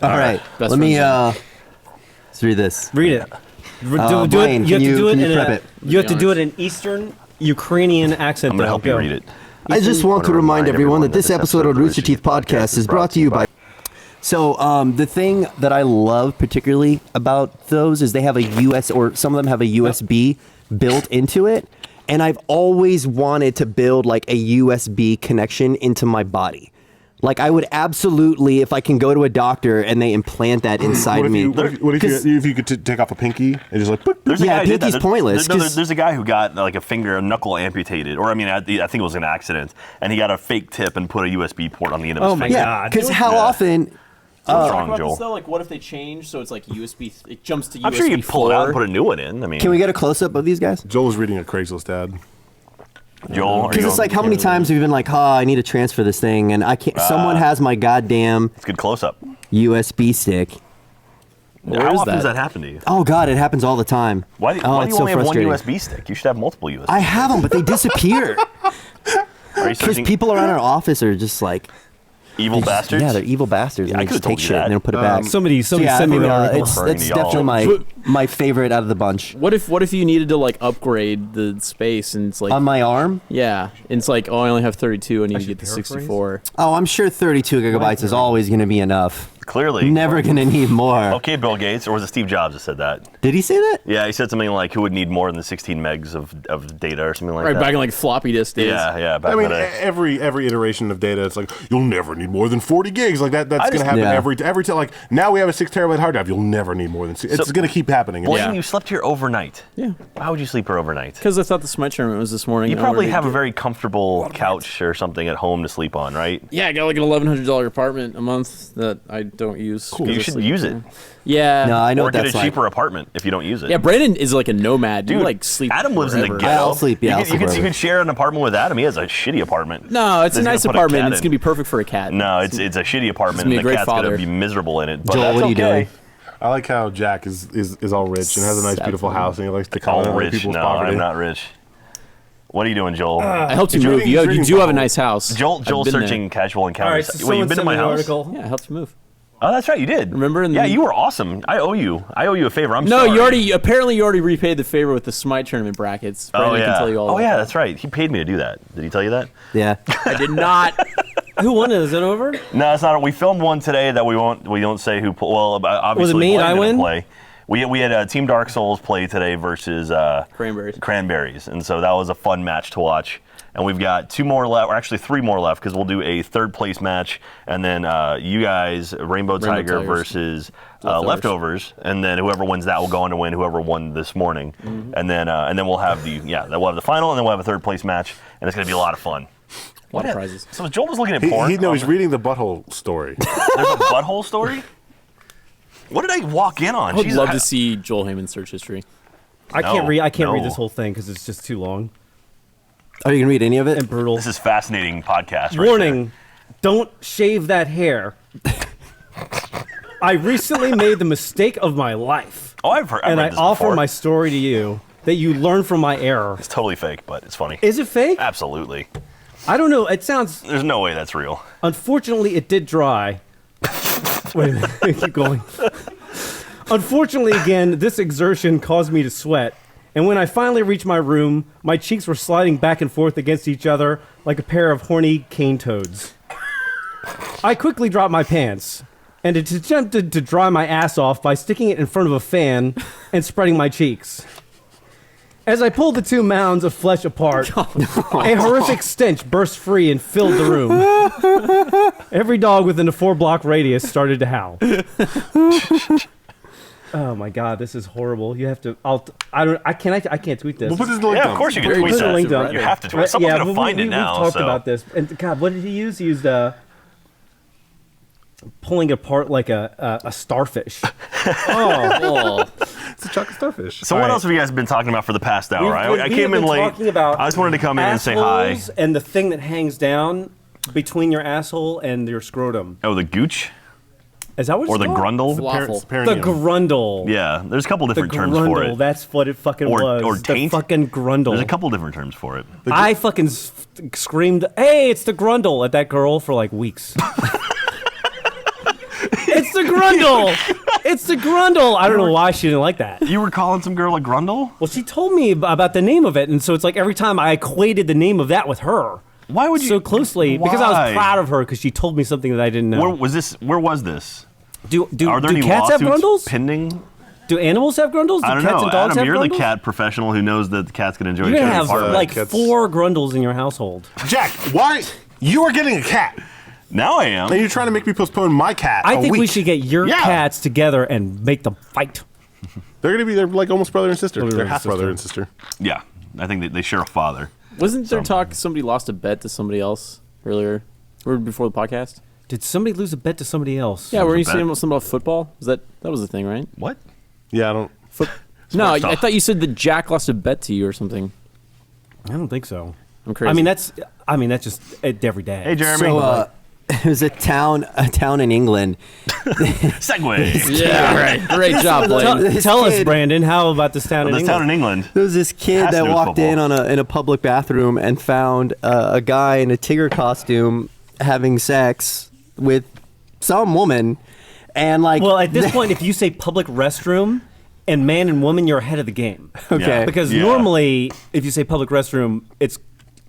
Speaker 1: All right.
Speaker 3: Best
Speaker 1: Let me
Speaker 3: friends.
Speaker 1: let's read this.
Speaker 2: Read it.
Speaker 1: Blaine,
Speaker 2: You have to do it
Speaker 1: can you
Speaker 2: in
Speaker 1: prep
Speaker 2: a,
Speaker 1: it?
Speaker 2: you have to do it in Eastern Ukrainian accent.
Speaker 7: I'm gonna
Speaker 2: though.
Speaker 7: help you
Speaker 2: Go.
Speaker 7: read it.
Speaker 1: I just want to remind everyone that this episode of Rooster Teeth Podcast is brought to you by. So the thing that I love particularly about those is they have a US, or some of them have a USB built into it, and I've always wanted to build like a USB connection into my body. Like I would absolutely, if I can go to a doctor and they implant that inside me.
Speaker 4: What if you could take off a pinky and just like, boop, boop.
Speaker 7: There's a
Speaker 1: Yeah,
Speaker 7: guy who did that.
Speaker 1: pinky's pointless,
Speaker 7: There's a guy who got like a knuckle amputated, or I mean, I think it was an accident, and he got a fake tip and put a USB port on the end of his
Speaker 2: Oh my
Speaker 7: finger.
Speaker 2: God.
Speaker 1: Yeah, because how
Speaker 7: Yeah.
Speaker 1: often?
Speaker 7: What's
Speaker 3: Talk
Speaker 7: wrong,
Speaker 3: about
Speaker 7: Joel?
Speaker 3: this though. Like, what if they change so it's like USB? It jumps to USB.
Speaker 7: I'm sure you could pull it out and
Speaker 3: 4.
Speaker 7: put a new one in. I mean,
Speaker 1: Can we get a close up of these guys?
Speaker 4: Joel was reading a Craigslist ad.
Speaker 7: Joel? Are
Speaker 1: Because
Speaker 7: you
Speaker 1: it's
Speaker 7: going-
Speaker 1: like, how many times have you been like, oh, I need to transfer this thing, and I can't. Someone has my goddamn
Speaker 7: It's a good close up.
Speaker 1: USB stick.
Speaker 3: Where
Speaker 7: How
Speaker 3: is
Speaker 7: often
Speaker 3: that?
Speaker 7: does that happen to you?
Speaker 1: Oh God, it happens all the time.
Speaker 7: Why do
Speaker 1: oh,
Speaker 7: you
Speaker 1: it's
Speaker 7: only
Speaker 1: so
Speaker 7: have one
Speaker 1: frustrating.
Speaker 7: USB stick? You should have multiple USB.
Speaker 1: I have them, but they disappear
Speaker 7: Are you
Speaker 1: because
Speaker 7: searching
Speaker 1: people around our office are just like
Speaker 7: evil bastards?
Speaker 1: Yeah, they're evil bastards.
Speaker 7: Yeah,
Speaker 1: And
Speaker 7: I
Speaker 1: they just
Speaker 7: could've told
Speaker 1: take
Speaker 7: you
Speaker 1: shit
Speaker 7: that.
Speaker 1: and they don't put it back.
Speaker 2: Somebody
Speaker 1: Yeah,
Speaker 2: send me the article.
Speaker 1: it's
Speaker 7: Referring to y'all.
Speaker 1: definitely my favorite out of the bunch.
Speaker 3: What if you needed to like upgrade the space and it's like
Speaker 1: On my arm?
Speaker 3: yeah, and it's like, oh, I only have 32. I need to
Speaker 2: should
Speaker 3: get the
Speaker 2: paraphrase?
Speaker 3: 64.
Speaker 1: Oh, I'm sure 32 gigabytes is always going to be enough.
Speaker 7: Clearly.
Speaker 1: Never going to need more.
Speaker 7: Okay, Bill Gates, or was it Steve Jobs that said that?
Speaker 1: Did he say that?
Speaker 7: Yeah, he said something like, who would need more than the 16 megs of data or something like
Speaker 3: Right
Speaker 7: that.
Speaker 3: back in like floppy disk days.
Speaker 7: Yeah, back
Speaker 4: I
Speaker 7: in
Speaker 4: mean,
Speaker 7: the day.
Speaker 4: every iteration of data, it's like you'll never need more than 40 gigs. Like that's going to happen
Speaker 1: Yeah.
Speaker 4: every time. Like now we have a 6 terabyte hard drive. You'll never need more than 6. It's going to keep happening.
Speaker 7: Blaine,
Speaker 3: Yeah.
Speaker 7: you slept here overnight.
Speaker 3: Yeah.
Speaker 7: Why would you sleep here overnight?
Speaker 3: Because I thought the Smite tournament was this morning.
Speaker 7: You
Speaker 3: and I
Speaker 7: probably
Speaker 3: wanted to
Speaker 7: have a
Speaker 3: get-
Speaker 7: very comfortable couch or something at home to sleep on, right?
Speaker 3: Yeah, I got like an $1,100 apartment a month that I don't use.
Speaker 7: You should use it.
Speaker 3: Yeah.
Speaker 1: No, I know
Speaker 7: Or
Speaker 1: what
Speaker 7: get a
Speaker 1: that's like.
Speaker 7: cheaper apartment if you don't use it.
Speaker 3: Yeah, Brandon is like a nomad.
Speaker 7: Dude,
Speaker 3: You like sleep.
Speaker 7: Adam lives in the
Speaker 3: wherever.
Speaker 7: ghetto.
Speaker 1: I'll sleep, yeah, I'll
Speaker 7: You
Speaker 1: sleep
Speaker 7: could
Speaker 1: wherever.
Speaker 7: share an apartment with Adam. He has a shitty apartment.
Speaker 3: No, it's a
Speaker 7: He's gonna
Speaker 3: nice
Speaker 7: put a
Speaker 3: apartment.
Speaker 7: cat
Speaker 3: It's
Speaker 7: in.
Speaker 3: gonna be perfect for a cat.
Speaker 7: No, it's a shitty apartment,
Speaker 3: be
Speaker 7: and
Speaker 3: a
Speaker 7: the
Speaker 3: great
Speaker 7: cat's
Speaker 3: father.
Speaker 7: gonna be miserable in it. But
Speaker 1: Joel,
Speaker 7: that's
Speaker 1: what are you
Speaker 7: okay.
Speaker 1: doing?
Speaker 4: I like how Jack is all rich and has a nice, beautiful house, and he likes to
Speaker 7: All
Speaker 4: comment on
Speaker 7: rich?
Speaker 4: people's
Speaker 7: No,
Speaker 4: poverty.
Speaker 7: I'm not rich. What are you doing, Joel?
Speaker 3: I helped you
Speaker 4: He's
Speaker 3: move.
Speaker 4: reading-
Speaker 3: You
Speaker 4: he's reading
Speaker 3: do have a
Speaker 4: bubble.
Speaker 3: nice house.
Speaker 7: Joel's
Speaker 3: I've been
Speaker 7: searching
Speaker 3: there.
Speaker 7: casual
Speaker 2: All right,
Speaker 7: encounters.
Speaker 2: so
Speaker 7: Wait, you've
Speaker 2: someone
Speaker 7: been to
Speaker 2: sent
Speaker 7: my
Speaker 2: me an
Speaker 7: house?
Speaker 2: article.
Speaker 3: Yeah, I helped you move.
Speaker 7: Oh, that's right, you did.
Speaker 3: Remember? And
Speaker 7: Yeah,
Speaker 3: then-
Speaker 7: you were awesome. I owe you a favor. I'm
Speaker 3: No,
Speaker 7: sorry.
Speaker 3: you already repaid the favor with the Smite tournament brackets.
Speaker 7: Oh
Speaker 3: Brandon
Speaker 7: yeah.
Speaker 3: can tell you all
Speaker 7: Oh
Speaker 3: about
Speaker 7: yeah,
Speaker 3: that.
Speaker 7: that's right. He paid me to do that. Did he tell you that?
Speaker 1: Yeah.
Speaker 3: I did not.
Speaker 2: Who won it? Is it over?
Speaker 7: No, it's not. We filmed one today that we don't say who. Well, obviously,
Speaker 2: me? Did
Speaker 7: Blaine
Speaker 2: I
Speaker 7: didn't
Speaker 2: win?
Speaker 7: play. We had Team Dark Souls play today versus Cranberries, and so that was a fun match to watch. And we've got 2 more left, or actually 3 more left, because we'll do a 3rd place match, and then you guys, Rainbow Tiger
Speaker 3: Tigers.
Speaker 7: versus Leftovers, and then whoever wins that will go on to win whoever won this morning, and then we'll have we'll have the final, and then we'll have a 3rd place match, and it's gonna be a lot of fun.
Speaker 3: A lot of prizes.
Speaker 7: So Joel was looking at porn.
Speaker 4: He's reading the butthole story.
Speaker 7: There's a butthole story. What did I walk in on?
Speaker 3: I would
Speaker 7: Jeez,
Speaker 3: love to see Joel Heyman's search history.
Speaker 2: I can't read. I can't read
Speaker 7: no.
Speaker 2: this whole thing because it's just too long
Speaker 1: Are you gonna read any of it?
Speaker 2: and brutal.
Speaker 7: This is fascinating podcast. Right
Speaker 2: Warning: don't shave that hair. I recently made the mistake of my life,
Speaker 7: there. Oh, I've
Speaker 2: and
Speaker 7: read
Speaker 2: I
Speaker 7: this
Speaker 2: offer
Speaker 7: before.
Speaker 2: my story to you that you learn from my error.
Speaker 7: It's totally fake, but it's funny.
Speaker 2: Is it fake?
Speaker 7: Absolutely.
Speaker 2: I don't know. It sounds.
Speaker 7: There's no way that's real.
Speaker 2: Unfortunately, it did dry. Wait a minute. Keep going. Unfortunately, again, this exertion caused me to sweat. And when I finally reached my room, my cheeks were sliding back and forth against each other like a pair of horny cane toads. I quickly dropped my pants and attempted to dry my ass off by sticking it in front of a fan and spreading my cheeks. As I pulled the 2 mounds of flesh apart, a horrific stench burst free and filled the room. Every dog within a 4-block radius started to howl. Oh my God, this is horrible. You have to. I can't tweet this.
Speaker 4: We'll put this link
Speaker 7: Yeah,
Speaker 4: down.
Speaker 7: of course you can
Speaker 3: Very
Speaker 7: tweet
Speaker 2: Put the
Speaker 7: that.
Speaker 2: link down.
Speaker 7: You have to tweet. Someone's gonna find it now.
Speaker 2: We've talked
Speaker 7: so.
Speaker 2: about this. And God, what did he use? He used pulling apart like a starfish.
Speaker 3: Oh,
Speaker 4: It's a chocolate starfish.
Speaker 7: So what else have you guys been talking about for the past hour? I
Speaker 2: We
Speaker 7: came
Speaker 2: have
Speaker 7: in
Speaker 2: been
Speaker 7: late.
Speaker 2: talking about
Speaker 7: I just wanted to come in and say hi.
Speaker 2: assholes and the thing that hangs down between your asshole and your scrotum.
Speaker 7: Oh, the gooch
Speaker 2: Is that what
Speaker 7: or
Speaker 2: it's
Speaker 7: the
Speaker 2: called?
Speaker 7: grundle?
Speaker 3: waffle.
Speaker 2: The
Speaker 4: Perineum.
Speaker 2: grundle.
Speaker 7: Yeah, there's a couple
Speaker 2: The
Speaker 7: different terms for
Speaker 2: grundle.
Speaker 7: it.
Speaker 2: That's what it fucking was.
Speaker 7: Or
Speaker 2: the
Speaker 7: taint.
Speaker 2: fucking grundle.
Speaker 7: There's a couple different terms for it.
Speaker 2: I fucking screamed, "Hey, it's the grundle!" at that girl for like weeks. It's the grundle! It's the grundle! I don't know why she didn't like that.
Speaker 7: You were calling some girl a grundle?
Speaker 2: Well, she told me about the name of it, and so it's like every time I equated the name of that with her.
Speaker 7: Why would you
Speaker 2: So closely, because I
Speaker 7: Why?
Speaker 2: was proud of her because she told me something that I didn't know.
Speaker 7: Where was this? Where was this?
Speaker 2: do
Speaker 7: Are there any
Speaker 2: cats have
Speaker 7: lawsuits
Speaker 2: grundles?
Speaker 7: pending?
Speaker 2: Do animals have grundles? Do
Speaker 7: I don't
Speaker 2: cats
Speaker 7: know.
Speaker 2: and dogs
Speaker 7: Adam,
Speaker 2: have
Speaker 7: you're
Speaker 2: grundles?
Speaker 7: the cat professional who knows that the cats can enjoy
Speaker 2: You're
Speaker 7: each
Speaker 2: gonna
Speaker 7: other's
Speaker 2: have
Speaker 7: apartment.
Speaker 2: like
Speaker 4: Cats.
Speaker 2: 4 grundles in your household.
Speaker 4: Jack, why? You are getting a cat,
Speaker 7: Now I am.
Speaker 4: and you're trying to make me postpone my cat.
Speaker 2: I
Speaker 4: a
Speaker 2: think we
Speaker 4: week.
Speaker 2: should get your
Speaker 4: Yeah.
Speaker 2: cats together and make them fight.
Speaker 4: They're like almost brother and sister.
Speaker 2: Brother
Speaker 4: They're
Speaker 2: and
Speaker 4: half brother
Speaker 2: sister.
Speaker 4: and sister.
Speaker 7: Yeah, I think they share a father.
Speaker 3: Wasn't there talk somebody lost a bet to somebody else earlier or before the podcast?
Speaker 2: Did somebody lose a bet to somebody else?
Speaker 3: Yeah, were
Speaker 7: a
Speaker 3: you
Speaker 7: bet.
Speaker 3: saying something about football? That was the thing, right?
Speaker 7: What?
Speaker 4: Yeah, I don't.
Speaker 3: No, I
Speaker 7: stuff.
Speaker 3: thought you said that Jack lost a bet to you or something.
Speaker 2: I don't think so.
Speaker 3: I'm crazy.
Speaker 2: I mean that's just every day.
Speaker 7: Hey, Jeremy.
Speaker 1: So there's a town in England.
Speaker 7: Segway.
Speaker 3: yeah, right. Great job, Blaine.
Speaker 1: This
Speaker 2: Tell us,
Speaker 1: kid-
Speaker 2: Brandon, how about this town in
Speaker 7: This
Speaker 2: England?
Speaker 7: town in England.
Speaker 1: There was this kid
Speaker 7: Has to
Speaker 1: that
Speaker 7: do with
Speaker 1: walked in
Speaker 7: football.
Speaker 1: in a public bathroom and found a guy in a Tigger costume having sex with some woman, and like,
Speaker 2: Well, at this point, if you say public restroom and man and woman, you're ahead of the game.
Speaker 1: okay,
Speaker 7: Yeah.
Speaker 2: Because normally, if you say public restroom, it's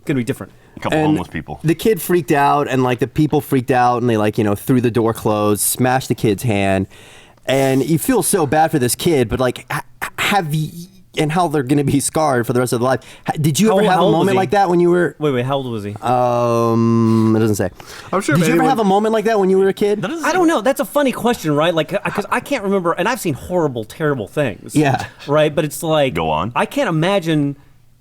Speaker 2: going to be different.
Speaker 7: A couple
Speaker 1: and
Speaker 7: homeless people.
Speaker 1: the kid freaked out, and like the people freaked out, and they like threw the door closed, smashed the kid's hand, and you feel so bad for this kid, but like, have you? And how they're going to be scarred for the rest of their life. Did you
Speaker 2: How
Speaker 1: ever
Speaker 2: old-
Speaker 1: have
Speaker 2: how
Speaker 1: a
Speaker 2: old was
Speaker 1: moment
Speaker 2: he?
Speaker 1: like that when you were?
Speaker 2: Wait, how old was he?
Speaker 1: It doesn't say.
Speaker 4: I'm sure.
Speaker 1: Did
Speaker 4: if
Speaker 1: you ever
Speaker 4: anyone-
Speaker 1: have a moment like that when you were a kid?
Speaker 2: I don't know. That's a funny question, right? Like, because I can't remember, and I've seen horrible, terrible things.
Speaker 1: Yeah.
Speaker 2: Right? But it's like,
Speaker 7: Go on.
Speaker 2: I can't imagine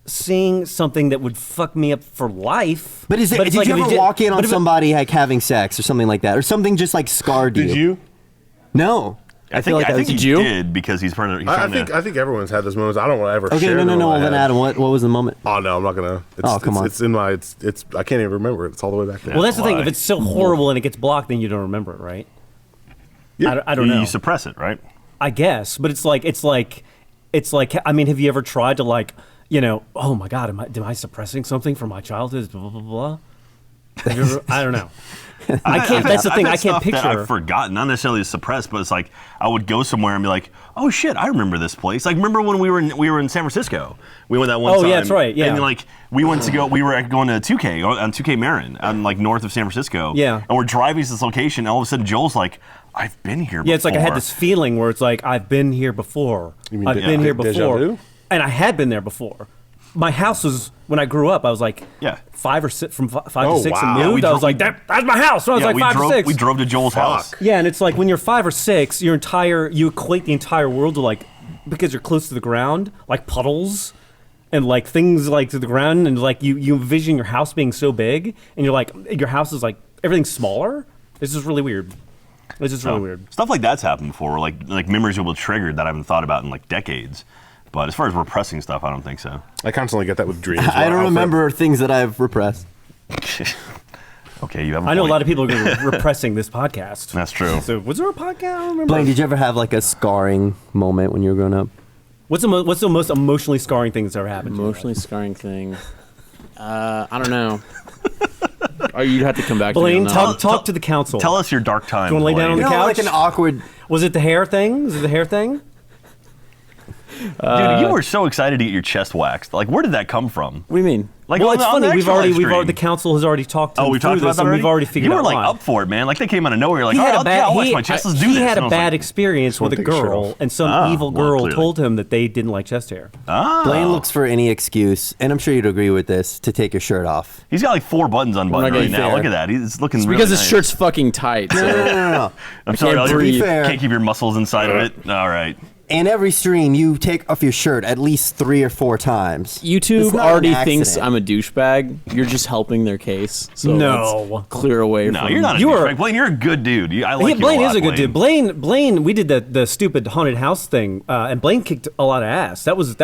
Speaker 2: seeing something that would fuck me up for life.
Speaker 1: But is it?
Speaker 2: it's
Speaker 1: Did
Speaker 2: like
Speaker 1: you
Speaker 2: if
Speaker 1: ever walk in
Speaker 2: but
Speaker 1: on
Speaker 2: if
Speaker 1: somebody like having sex or something like that, or something just like scarred you?
Speaker 4: Did you?
Speaker 1: No.
Speaker 7: I think
Speaker 1: that was-
Speaker 7: he
Speaker 3: Did you?
Speaker 7: did because he's trying to.
Speaker 4: I think everyone's had those moments. I don't want to ever.
Speaker 1: Okay,
Speaker 4: share
Speaker 1: no.
Speaker 4: them in
Speaker 1: Well,
Speaker 4: my
Speaker 1: then
Speaker 4: head.
Speaker 1: Adam, what was the moment?
Speaker 4: Oh no, I'm not gonna. It's,
Speaker 1: Come on.
Speaker 4: It's in my. It's. I can't even remember it. It's all the way back there.
Speaker 2: Well, that's the thing.
Speaker 7: Why?
Speaker 2: If it's so horrible and it gets blocked, then you don't remember it, right?
Speaker 4: Yeah.
Speaker 2: I don't know.
Speaker 7: You suppress it, right?
Speaker 2: I guess, but it's like. I mean, have you ever tried to like oh my God, am I suppressing something from my childhood? Blah, blah, blah. I don't know. I can't. That's the thing. I can't picture.
Speaker 7: That I've forgotten, not necessarily to suppress, but it's like I would go somewhere and be like, "Oh shit, I remember this place." Like, remember when we were in San Francisco? We went that one time.
Speaker 2: Oh yeah, that's right. Yeah.
Speaker 7: And like we were going to 2K on 2K Marin, like north of San Francisco.
Speaker 2: Yeah.
Speaker 7: And we're driving to this location, and all of a sudden Joel's like, "I've been here before."
Speaker 2: Yeah, it's like I had this feeling where it's like I've been here before. I've been here
Speaker 4: déjà vu?
Speaker 2: before, and I had been there before. My house was when I grew up. I was like 5 or 6 from 5 to 6 and moved.
Speaker 7: Yeah,
Speaker 2: I was like that's my house. So I was like 5 or 6.
Speaker 7: We drove to Joel's house.
Speaker 2: Yeah, and it's like when you're 5 or 6, you equate the entire world to like because you're close to the ground, like puddles and like things like to the ground, and like you envision your house being so big, and you're like your house is like everything's smaller. It's just really weird. It's just really weird.
Speaker 7: Stuff like that's happened before, where like memories will be triggered that I haven't thought about in like decades. But as far as repressing stuff, I don't think so.
Speaker 4: I constantly get that with dreams.
Speaker 1: I don't remember things that I've repressed.
Speaker 7: Okay, you have.
Speaker 2: I know a lot of people are repressing this podcast.
Speaker 7: That's true.
Speaker 2: So was there a podcast? I don't remember.
Speaker 1: Blaine, did you ever have like a scarring moment when you were growing up?
Speaker 2: What's the most emotionally scarring thing that's ever happened?
Speaker 3: Emotionally scarring thing. I don't know. You'd have to come back
Speaker 2: Blaine,
Speaker 3: to me on that.
Speaker 2: talk to the council.
Speaker 7: Tell us your dark time.
Speaker 2: Do you wanna lay down on the couch?
Speaker 1: Like an awkward.
Speaker 2: Was it the hair thing? Was it the hair thing?
Speaker 7: Dude, you were so excited to get your chest waxed. Like, where did that come from?
Speaker 3: What do you mean?
Speaker 7: Like,
Speaker 2: Well,
Speaker 7: on
Speaker 2: it's
Speaker 7: the- on
Speaker 2: funny.
Speaker 7: the
Speaker 2: We've
Speaker 7: extra
Speaker 2: already
Speaker 7: live stream.
Speaker 2: the council has already talked to
Speaker 7: Oh,
Speaker 2: him
Speaker 7: we've
Speaker 2: through
Speaker 7: talked about
Speaker 2: this,
Speaker 7: that
Speaker 2: and
Speaker 7: already?
Speaker 2: we've already figured
Speaker 7: You
Speaker 2: out
Speaker 7: were like
Speaker 2: why.
Speaker 7: up for it, man. Like they came out of nowhere. You're like,
Speaker 2: He had a bad.
Speaker 7: I'll wax my chest. Let's do this.
Speaker 2: He had
Speaker 7: And I
Speaker 2: a
Speaker 7: was
Speaker 2: bad
Speaker 7: like,
Speaker 2: experience with a
Speaker 4: take a shirt
Speaker 2: girl,
Speaker 4: off.
Speaker 2: and some evil
Speaker 7: well,
Speaker 2: girl
Speaker 7: clearly.
Speaker 2: told him that they didn't like chest hair.
Speaker 1: Blaine looks for any excuse, and I'm sure you'd agree with this, to take your shirt off.
Speaker 7: He's got like 4 buttons unbuttoned
Speaker 3: not
Speaker 7: right
Speaker 3: gonna
Speaker 7: now.
Speaker 3: fair.
Speaker 7: Look at that. He's looking
Speaker 3: It's
Speaker 7: really
Speaker 3: because his
Speaker 7: nice.
Speaker 3: shirt's fucking tight. So.
Speaker 1: No.
Speaker 7: I'm sorry,
Speaker 3: can't
Speaker 7: Elliot.
Speaker 3: breathe.
Speaker 7: Can't keep your muscles inside of it. All right.
Speaker 1: In every stream, you take off your shirt at least 3 or 4 times. It's
Speaker 3: YouTube
Speaker 1: not an
Speaker 3: already thinks
Speaker 1: accident.
Speaker 3: I'm a douchebag. You're just helping their case. So
Speaker 2: No.
Speaker 3: let's clear away
Speaker 7: No,
Speaker 3: from
Speaker 7: you're not a
Speaker 2: You are-
Speaker 7: douchebag. Blaine, you're a good dude. I like you
Speaker 2: Blaine
Speaker 7: a lot,
Speaker 2: is a good dude.
Speaker 7: Blaine.
Speaker 2: Blaine, we did the stupid haunted house thing, and Blaine kicked a lot of ass. That was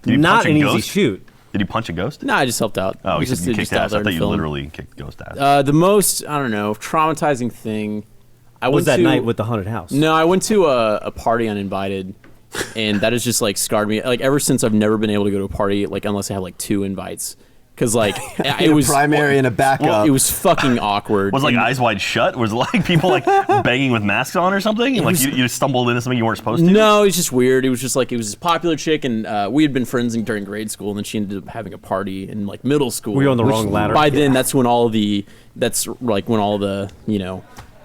Speaker 7: he
Speaker 2: not
Speaker 7: punch a
Speaker 2: an easy
Speaker 7: ghost?
Speaker 2: shoot.
Speaker 7: Did he punch a ghost?
Speaker 3: No, I just helped out.
Speaker 7: Oh,
Speaker 3: I
Speaker 7: he
Speaker 3: just
Speaker 7: said you
Speaker 3: just
Speaker 7: kicked
Speaker 3: out
Speaker 7: ass.
Speaker 3: there
Speaker 7: I
Speaker 3: to
Speaker 7: thought you
Speaker 3: film.
Speaker 7: literally kicked ghost ass.
Speaker 3: The most, I don't know, traumatizing thing. I
Speaker 2: Was
Speaker 3: went
Speaker 2: that
Speaker 3: to,
Speaker 2: night with the haunted house?
Speaker 3: No, I went to a party uninvited, and that has just like scarred me. Like ever since, I've never been able to go to a party like unless I have like 2 invites. Because like it
Speaker 1: a
Speaker 3: was
Speaker 1: primary and a backup.
Speaker 3: It was fucking awkward.
Speaker 7: Was it like
Speaker 3: And-
Speaker 7: eyes wide shut? Was it like people like banging with masks on or something? And like you stumbled into something you weren't supposed to?
Speaker 3: No, it was just weird. It was just like it was this popular chick, and we had been friends during grade school, and then she ended up having a party in like middle school.
Speaker 2: Were you on the
Speaker 3: which
Speaker 2: wrong ladder?
Speaker 3: By then, that's when all the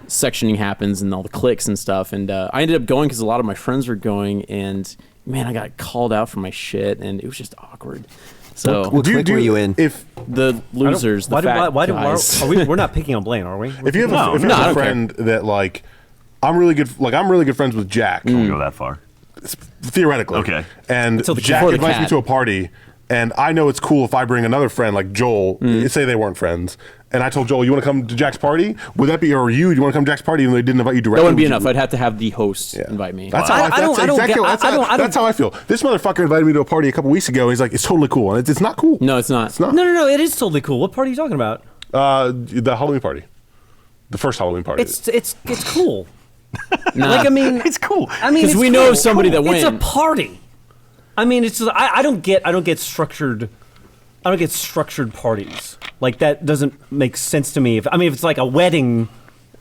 Speaker 3: sectioning happens and all the cliques and stuff. And I ended up going because a lot of my friends were going, and man, I got called out for my shit, and it was just awkward. So
Speaker 1: What clique were you in?
Speaker 4: If
Speaker 3: the losers, the fat guys.
Speaker 2: We're not picking on Blaine, are we?
Speaker 4: if you have
Speaker 3: No,
Speaker 4: a, if you
Speaker 3: no, I
Speaker 4: have a
Speaker 3: don't
Speaker 4: friend that like I'm really good friends with Jack.
Speaker 7: Don't go that far.
Speaker 4: Theoretically.
Speaker 7: Okay.
Speaker 4: And
Speaker 2: Until the
Speaker 4: Jack
Speaker 3: before the
Speaker 4: invites me
Speaker 3: cat.
Speaker 4: to a party, and I know it's cool if I bring another friend like Joel. Say they weren't friends, and I told Joel, "You want to come to Jack's party? Would that be or you? Do you want to come to Jack's party?" Even though they didn't invite you directly.
Speaker 3: That wouldn't be
Speaker 4: Would you-
Speaker 3: enough. I'd have to have the host
Speaker 4: Yeah.
Speaker 3: invite me.
Speaker 4: That's
Speaker 2: I
Speaker 4: how I,
Speaker 2: don't-
Speaker 4: that's
Speaker 2: I don't
Speaker 4: exactly
Speaker 2: get-
Speaker 4: that's
Speaker 2: I
Speaker 4: how-
Speaker 2: don't-
Speaker 4: that's how I feel. This motherfucker invited me to a party a couple weeks ago. And he's like, "It's totally cool," and it's not cool.
Speaker 3: No, it's not.
Speaker 4: It's not.
Speaker 2: No, it is totally cool. What party are you talking about?
Speaker 4: The Halloween party, the first Halloween party.
Speaker 2: It's cool.
Speaker 3: Nah.
Speaker 2: Like I mean,
Speaker 7: It's cool.
Speaker 2: I mean,
Speaker 3: 'Cause
Speaker 2: it's
Speaker 3: we know
Speaker 2: cool.
Speaker 3: of somebody that
Speaker 2: It's a
Speaker 3: went.
Speaker 2: party. I mean, it's just, I don't get structured. I don't get structured parties. Like that doesn't make sense to me. If it's like a wedding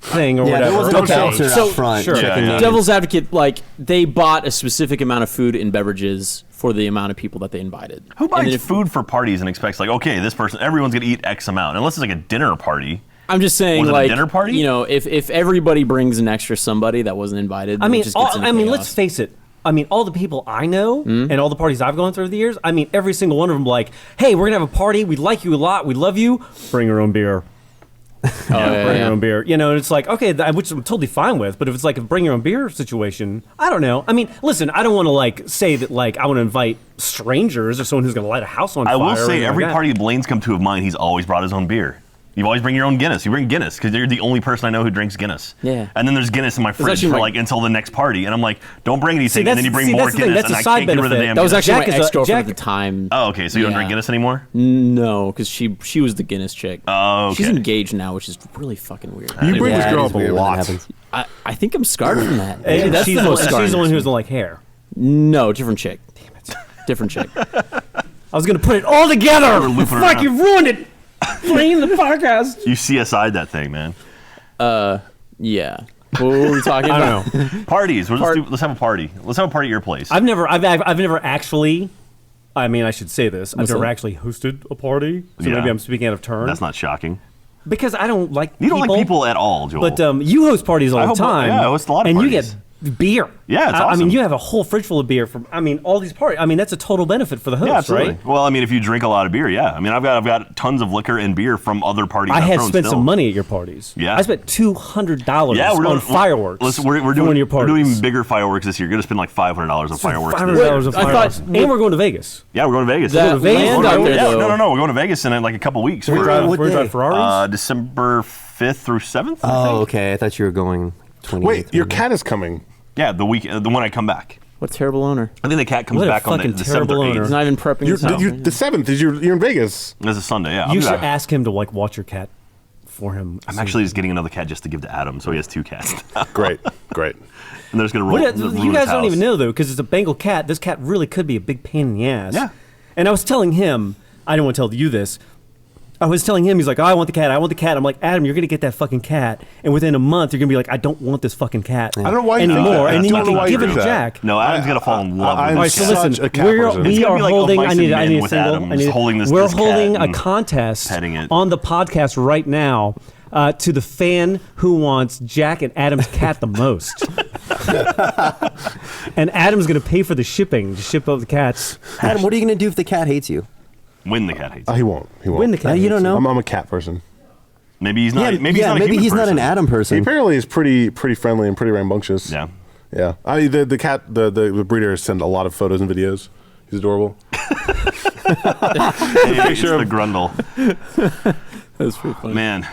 Speaker 2: thing or
Speaker 1: Yeah, there
Speaker 2: whatever.
Speaker 1: was an
Speaker 3: Okay,
Speaker 1: announcer
Speaker 3: so-
Speaker 1: out front.
Speaker 2: sure.
Speaker 1: checking
Speaker 7: Yeah, yeah.
Speaker 1: names.
Speaker 3: Devil's advocate, like they bought a specific amount of food and beverages for the amount of people that they invited.
Speaker 7: Who
Speaker 3: And
Speaker 7: buys
Speaker 3: then if-
Speaker 7: food for parties and expects like, okay, this person, everyone's gonna eat X amount, unless it's like a dinner party.
Speaker 3: I'm just saying,
Speaker 7: Was it a
Speaker 3: like
Speaker 7: dinner party?
Speaker 3: you know, if everybody brings an extra somebody that wasn't invited,
Speaker 2: I
Speaker 3: then it
Speaker 2: mean,
Speaker 3: just gets into
Speaker 2: let's
Speaker 3: chaos.
Speaker 2: face it. I mean, all the people I know and all the parties I've gone through the years. I mean, every single one of them like, hey, we're gonna have a party. We like you a lot. We love you. Bring your own beer. Bring your own beer. You know, and it's like, okay, which I'm totally fine with. But if it's like a bring your own beer situation, I don't know. I mean, listen, I don't want to like say that like I want to invite strangers or someone who's gonna light a house on fire.
Speaker 7: I will
Speaker 2: or
Speaker 7: say
Speaker 2: anything
Speaker 7: every
Speaker 2: like that.
Speaker 7: party Blaine's come to of mine, he's always brought his own beer. You always bring your own Guinness. You bring Guinness because you're the only person I know who drinks Guinness.
Speaker 3: Yeah.
Speaker 7: And then there's Guinness in my fridge
Speaker 3: actually
Speaker 7: for
Speaker 3: my-
Speaker 7: like until the next party, and I'm like, don't bring anything, and
Speaker 2: that's-
Speaker 7: then you bring
Speaker 2: see,
Speaker 7: more
Speaker 2: that's the thing.
Speaker 7: Guinness,
Speaker 2: That's
Speaker 7: and
Speaker 2: a
Speaker 7: I
Speaker 2: side
Speaker 7: can't get rid of the
Speaker 2: benefit.
Speaker 7: damn.
Speaker 3: That was
Speaker 7: Guinness.
Speaker 3: actually
Speaker 2: Jack
Speaker 3: my
Speaker 2: is a-
Speaker 3: ex-girlfriend at
Speaker 2: Jack-
Speaker 3: the time.
Speaker 7: Oh, okay. So you don't drink
Speaker 3: Yeah.
Speaker 7: Guinness anymore?
Speaker 3: No, because she was the Guinness chick.
Speaker 7: Oh, okay.
Speaker 3: She's engaged now, which is really fucking weird.
Speaker 4: You bring
Speaker 1: Yeah,
Speaker 4: this
Speaker 1: it
Speaker 4: girl
Speaker 1: is
Speaker 4: up a
Speaker 1: weird when that
Speaker 4: lot.
Speaker 1: happens.
Speaker 3: I think I'm scarred from that.
Speaker 2: Hey,
Speaker 3: Maybe that's
Speaker 2: she's
Speaker 3: the most
Speaker 2: she's
Speaker 3: scarring.
Speaker 2: the one who doesn't like hair.
Speaker 3: No, different chick. Different chick.
Speaker 2: I was going to put it all together.
Speaker 7: We're looping
Speaker 2: Fuck,
Speaker 7: around.
Speaker 2: you ruined it. Playing the podcast.
Speaker 7: You CSI'd that thing, man.
Speaker 3: Yeah. What were we talking
Speaker 2: I
Speaker 3: about?
Speaker 2: don't know.
Speaker 7: Parties. Let's have a party. Let's have a party at your place.
Speaker 2: I've never actually. I mean, I should say this. I've
Speaker 3: What's
Speaker 2: never
Speaker 3: that?
Speaker 2: actually hosted a party, so
Speaker 7: Yeah.
Speaker 2: maybe I'm speaking out of turn.
Speaker 7: That's not shocking.
Speaker 2: Because I don't like
Speaker 7: You don't like people at all, Joel.
Speaker 2: But you host parties all
Speaker 7: I
Speaker 2: the
Speaker 7: hope-
Speaker 2: time.
Speaker 7: yeah, I host a lot of
Speaker 2: and
Speaker 7: parties.
Speaker 2: you get beer.
Speaker 7: Yeah, it's
Speaker 2: I
Speaker 7: awesome.
Speaker 2: mean, you have a whole fridge full of beer from. I mean, all these parties. I mean, that's a total benefit for the host,
Speaker 7: Yeah, absolutely.
Speaker 2: right?
Speaker 7: Well, I mean, if you drink a lot of beer, yeah. I mean, I've got tons of liquor and beer from other parties.
Speaker 2: I
Speaker 7: I've
Speaker 2: had
Speaker 7: thrown
Speaker 2: spent
Speaker 7: still.
Speaker 2: some money at your parties.
Speaker 7: Yeah.
Speaker 2: I spent $200
Speaker 7: Yeah, we're
Speaker 2: on
Speaker 7: doing
Speaker 2: fireworks.
Speaker 7: Listen, we're
Speaker 2: for
Speaker 7: doing
Speaker 2: one of your
Speaker 7: we're
Speaker 2: parties.
Speaker 7: doing even bigger fireworks this year. You're gonna spend like $500 on fireworks. this year.
Speaker 2: $500 on
Speaker 3: I
Speaker 2: fireworks.
Speaker 3: thought-
Speaker 2: And we're going to Vegas.
Speaker 7: Yeah, we're going to Vegas.
Speaker 3: That
Speaker 2: to Vegas?
Speaker 3: land
Speaker 2: We're
Speaker 3: out
Speaker 2: going-
Speaker 3: there,
Speaker 7: Yeah,
Speaker 3: though.
Speaker 7: no. We're going to Vegas in like a couple weeks.
Speaker 1: What
Speaker 2: We're
Speaker 1: day?
Speaker 2: driving Ferraris.
Speaker 7: December 5th through 7th. I
Speaker 1: Oh,
Speaker 7: think.
Speaker 1: okay. I thought you were going 28th.
Speaker 4: Wait, your cat is coming.
Speaker 7: Yeah, the when I come back.
Speaker 3: What terrible owner.
Speaker 7: I think the cat comes
Speaker 2: What a
Speaker 7: back on the
Speaker 2: fucking
Speaker 7: 7th
Speaker 2: terrible
Speaker 7: or
Speaker 2: owner.
Speaker 7: 8th.
Speaker 3: He's not even prepping his house.
Speaker 4: The 7th is you're in Vegas.
Speaker 7: That's a Sunday. Yeah, I'll
Speaker 2: You
Speaker 7: be
Speaker 2: should
Speaker 7: back.
Speaker 2: ask him to like watch your cat for him.
Speaker 7: I'm actually just getting another cat just to give to Adam, so he has 2 cats.
Speaker 4: Great.
Speaker 7: And they're just gonna roll.
Speaker 2: What,
Speaker 7: ruin
Speaker 2: you
Speaker 7: his
Speaker 2: guys don't
Speaker 7: house.
Speaker 2: even know though, because it's a Bengal cat. This cat really could be a big pain in the ass.
Speaker 7: Yeah.
Speaker 2: And I was telling him, I don't want to tell you this. I was telling him, he's like, oh, I want the cat. I'm like, Adam, you're gonna get that fucking cat, and within a month, you're gonna be like, I don't want this fucking cat
Speaker 4: I don't know why you think
Speaker 2: anymore,
Speaker 4: that.
Speaker 2: and then
Speaker 4: I
Speaker 2: you
Speaker 4: don't know why
Speaker 2: can
Speaker 4: you
Speaker 2: give it
Speaker 4: think
Speaker 2: to
Speaker 4: that.
Speaker 2: Jack.
Speaker 7: No, Adam's gonna fall in love.
Speaker 4: I'm
Speaker 7: with
Speaker 2: All right,
Speaker 7: this
Speaker 2: so
Speaker 7: cat.
Speaker 4: such
Speaker 2: listen,
Speaker 4: a cat
Speaker 2: we
Speaker 4: person.
Speaker 7: It's
Speaker 2: are
Speaker 7: gonna be like a
Speaker 2: holding.
Speaker 7: mice
Speaker 2: I
Speaker 7: and
Speaker 2: need
Speaker 7: men
Speaker 2: a
Speaker 7: with
Speaker 2: single.
Speaker 7: Adam,
Speaker 2: I
Speaker 7: just
Speaker 2: need,
Speaker 7: holding this
Speaker 2: we're
Speaker 7: cat
Speaker 2: holding a
Speaker 7: and
Speaker 2: contest
Speaker 7: petting it.
Speaker 2: on the podcast right now to the fan who wants Jack and Adam's cat the most. And Adam's gonna pay for the shipping to ship up the cats.
Speaker 1: Adam, what are you going to do if the cat hates you?
Speaker 7: When the cat hates.
Speaker 4: He won't. He won't.
Speaker 2: When the cat
Speaker 1: you don't
Speaker 2: hates
Speaker 1: know?
Speaker 4: I'm a cat person.
Speaker 7: Maybe he's not.
Speaker 1: Yeah,
Speaker 7: maybe he's not. A
Speaker 1: maybe
Speaker 7: human
Speaker 1: he's not an
Speaker 7: person.
Speaker 1: Adam
Speaker 4: He
Speaker 1: person.
Speaker 4: apparently is pretty friendly and pretty rambunctious.
Speaker 7: Yeah.
Speaker 4: Yeah. The cat, the breeder sent a lot of photos and videos. He's adorable.
Speaker 7: Hey, it's the Grundle.
Speaker 3: That's pretty funny.
Speaker 7: Man,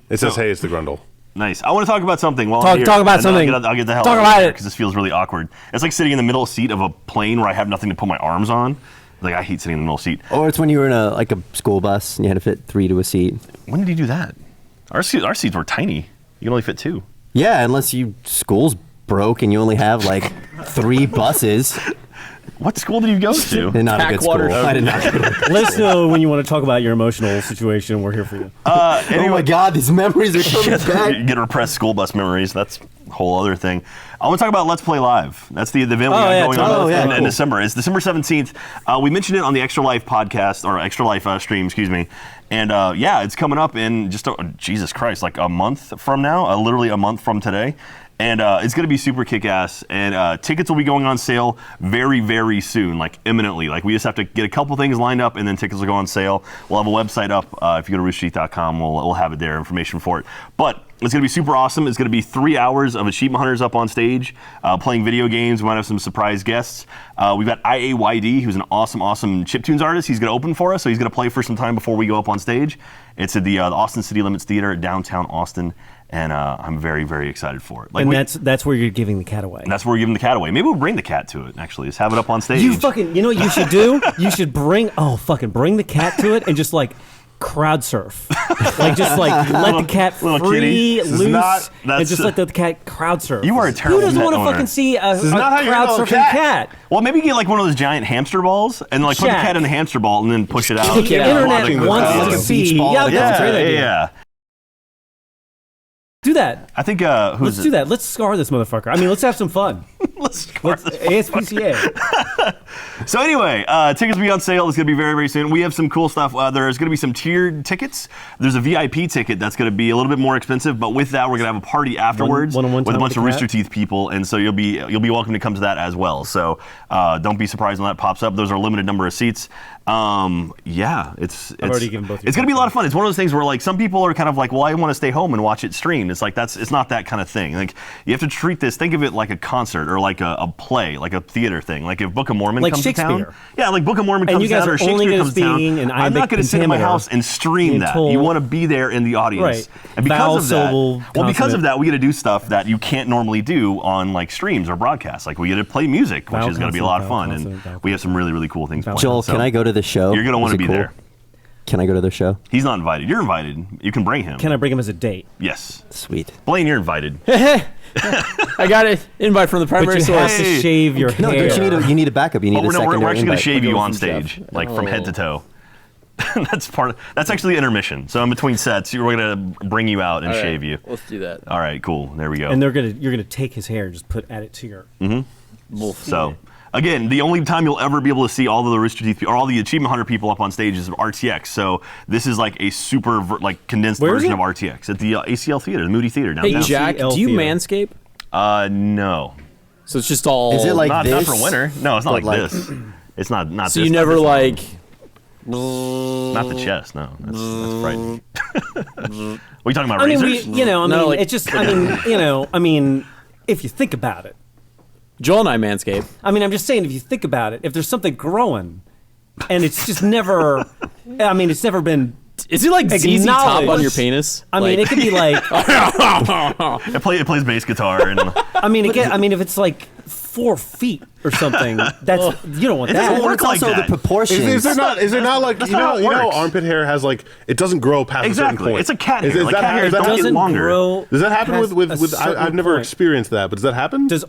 Speaker 4: It says, "Hey, it's the Grundle."
Speaker 7: nice. I want to talk about something. While
Speaker 2: Talk-
Speaker 7: I'm here,
Speaker 2: talk about
Speaker 7: and then
Speaker 2: something.
Speaker 7: I'll get the hell
Speaker 2: Talk
Speaker 7: out
Speaker 2: about it.
Speaker 7: because this feels really awkward. It's like sitting in the middle seat of a plane where I have nothing to put my arms on. Like I hate sitting in the middle seat.
Speaker 1: Or it's when you were in a school bus and you had to fit 3 to a seat.
Speaker 7: When did you do that? Our seats were tiny. You can only fit 2.
Speaker 1: Yeah, unless school's broke and you only have like 3 buses.
Speaker 7: What school did you go to?
Speaker 1: And not a good school.
Speaker 3: Packwater.
Speaker 1: I did not.
Speaker 2: Let us know when you want to talk about your emotional situation. We're here for you.
Speaker 1: Oh my God, these memories are coming back.
Speaker 7: You get repressed school bus memories. That's a whole other thing. I want to talk about Let's Play Live. That's the event we got
Speaker 2: yeah,
Speaker 7: going
Speaker 2: talk
Speaker 7: on
Speaker 2: about
Speaker 1: that.
Speaker 7: in
Speaker 1: Cool.
Speaker 7: December. It's December 17th. We mentioned it on the Extra Life podcast, or Extra Life stream, excuse me. And yeah, it's coming up in just, Jesus Christ, like a month from now, literally a month from today. And it's going to be super kick-ass. And tickets will be going on sale very, very soon, like imminently. Like we just have to get a couple things lined up, and then tickets will go on sale. We'll have a website up. If you go to roosterteeth.com, we'll have it there, information for it. But it's going to be super awesome. It's going to be 3 hours of Achievement Hunters up on stage, playing video games. We might have some surprise guests. We've got IAYD, who's an awesome chiptunes artist. He's going to open for us, so he's going to play for some time before we go up on stage. It's at the Austin City Limits Theater at downtown Austin. And I'm very, very excited for it. Like
Speaker 2: And that's where you're giving the cat away.
Speaker 7: that's where we're giving the cat away. Maybe we'll bring the cat to it, actually. Just have it up on stage.
Speaker 2: You know what you should do? You should bring the cat to it and just like crowd surf. Like just like let the cat
Speaker 7: little
Speaker 2: free,
Speaker 7: kitty. This is
Speaker 2: loose,
Speaker 7: not-
Speaker 2: and
Speaker 7: that's-
Speaker 2: just let the cat crowd surf.
Speaker 7: You are a terrible
Speaker 2: Who doesn't
Speaker 7: pet
Speaker 2: want to
Speaker 7: owner.
Speaker 2: fucking see a
Speaker 7: is not how you
Speaker 2: crowd
Speaker 7: handle a
Speaker 2: surfing cat?
Speaker 7: Well, maybe get like one of those giant hamster balls and like put the
Speaker 2: Shaq.
Speaker 7: cat in the hamster ball and then push it out.
Speaker 2: The internet
Speaker 4: Watching the
Speaker 2: wants
Speaker 4: crowd.
Speaker 2: to see.
Speaker 1: Beach ball
Speaker 2: Yeah,
Speaker 1: at a
Speaker 2: that's a
Speaker 1: concert.
Speaker 2: great idea.
Speaker 7: Yeah.
Speaker 2: Do that.
Speaker 7: I think
Speaker 2: Let's do that. Let's scar this motherfucker. I mean, let's have some fun.
Speaker 7: Let's score this.
Speaker 2: ASPCA.
Speaker 7: So anyway, tickets will be on sale. It's going to be very, very soon. We have some cool stuff. There's going to be some tiered tickets. There's a VIP ticket that's going to be a little bit more expensive, but with that, we're going to have a party afterwards
Speaker 2: One-on-one
Speaker 7: with a
Speaker 2: time
Speaker 7: bunch
Speaker 2: with
Speaker 7: of
Speaker 2: the
Speaker 7: Rooster
Speaker 2: cat?
Speaker 7: Teeth people, and so you'll be welcome to come to that as well. So don't be surprised when that pops up. Those are a limited number of seats. Yeah, it's
Speaker 2: already given both your
Speaker 7: it's going to be a lot of fun. It's one of those things where like some people are kind of like, well, I want to stay home and watch it streamed. It's like it's not that kind of thing. Like you have to treat this. Think of it like a concert or like a play, like a theater thing. Like if Book of Mormon
Speaker 2: Like
Speaker 7: comes to town,
Speaker 2: Shakespeare.
Speaker 7: yeah, like Book of Mormon
Speaker 2: And
Speaker 7: comes
Speaker 2: you
Speaker 7: to
Speaker 2: guys
Speaker 7: town, or
Speaker 2: are only
Speaker 7: Shakespeare
Speaker 2: gonna
Speaker 7: comes to town.
Speaker 2: be an
Speaker 7: I'm not
Speaker 2: iambic
Speaker 7: going to sit in my
Speaker 2: pentameter
Speaker 7: house and stream that.
Speaker 2: until-
Speaker 7: You want to be there in the audience,
Speaker 2: Right.
Speaker 7: and
Speaker 2: Vowel,
Speaker 7: because of that,
Speaker 2: syllable,
Speaker 7: well, because
Speaker 2: consonant.
Speaker 7: of that, we get to do stuff that you can't normally do on like streams or broadcasts. Like we get to play music, which
Speaker 2: Vowel,
Speaker 7: is going to be a lot of
Speaker 2: consonant,
Speaker 7: fun,
Speaker 2: vowel,
Speaker 7: and
Speaker 2: consonant,
Speaker 7: we have some really, really cool things planned.
Speaker 1: Joel,
Speaker 7: So
Speaker 1: can I go to the show?
Speaker 7: You're going to want
Speaker 1: Is
Speaker 7: to
Speaker 1: it
Speaker 7: be
Speaker 1: cool?
Speaker 7: there.
Speaker 1: Can I go to their show?
Speaker 7: He's not invited. You're invited. You can bring him.
Speaker 2: Can I bring him as a date?
Speaker 7: Yes.
Speaker 1: Sweet.
Speaker 7: Blaine, you're invited.
Speaker 3: I got an invite from the
Speaker 2: But
Speaker 3: primary
Speaker 2: you
Speaker 3: source.
Speaker 2: have to shave your
Speaker 1: No,
Speaker 2: hair.
Speaker 1: you need a backup. You need a secondary
Speaker 7: we're actually going to
Speaker 1: invite.
Speaker 7: shave you
Speaker 3: Go
Speaker 7: on
Speaker 3: from
Speaker 7: stage,
Speaker 3: Jeff.
Speaker 7: like from head to toe. That's actually intermission. So in between sets, we're going to bring you out and
Speaker 3: All right,
Speaker 7: shave you.
Speaker 3: Let's do that.
Speaker 7: All right, cool. There we go.
Speaker 2: And you're gonna take his hair and just add it to your.
Speaker 7: So, again, the only time you'll ever be able to see all of the Rooster Teeth or all the Achievement Hunter people up on stage is RTX. So this is like a super condensed
Speaker 2: Where is
Speaker 7: version
Speaker 2: it?
Speaker 7: of RTX at the ACL Theater, the Moody Theater
Speaker 3: Hey,
Speaker 7: downtown.
Speaker 3: Jack,
Speaker 2: LCL
Speaker 3: do you
Speaker 2: theater.
Speaker 3: manscape?
Speaker 7: No,
Speaker 3: So it's just all.
Speaker 1: Is it like
Speaker 7: not
Speaker 1: this?
Speaker 7: for winter. No, it's not
Speaker 1: But
Speaker 7: like
Speaker 1: like-
Speaker 7: this. It's not.
Speaker 3: So
Speaker 7: this,
Speaker 3: you
Speaker 7: not
Speaker 3: never
Speaker 7: this.
Speaker 3: like.
Speaker 7: Not the chest. No, that's frightening. What are you talking about?
Speaker 2: I mean,
Speaker 7: razors?
Speaker 3: No, like-
Speaker 2: it's just. I mean, if you think about it.
Speaker 3: Joel and I manscape.
Speaker 2: I mean, I'm just saying, if you think about it, if there's something growing, and it's just never. I mean, it's never been.
Speaker 3: Is it like ZZ Top on
Speaker 2: Acknowledge.
Speaker 3: your penis?
Speaker 2: I mean, it could be like.
Speaker 7: It plays bass guitar and
Speaker 2: I mean, again, if it's like 4 feet or something, that's you don't want
Speaker 7: doesn't
Speaker 2: that.
Speaker 7: work
Speaker 1: It's
Speaker 7: like
Speaker 1: also
Speaker 7: that.
Speaker 1: the proportions.
Speaker 4: Is there not like
Speaker 7: That's
Speaker 4: you
Speaker 7: not how
Speaker 4: know
Speaker 7: it
Speaker 4: how
Speaker 7: works.
Speaker 4: armpit hair has like it doesn't grow past a certain
Speaker 7: exactly.
Speaker 4: point.
Speaker 7: It's a cat hair.
Speaker 4: Is
Speaker 7: Like
Speaker 4: that
Speaker 7: cat
Speaker 4: how-
Speaker 7: hair
Speaker 4: is that
Speaker 7: don't
Speaker 4: how-
Speaker 7: get
Speaker 2: doesn't
Speaker 7: longer.
Speaker 2: grow.
Speaker 4: Does that happen
Speaker 2: past
Speaker 4: with
Speaker 2: a certain
Speaker 4: I've never
Speaker 2: point.
Speaker 4: experienced that, but does that happen?
Speaker 2: Does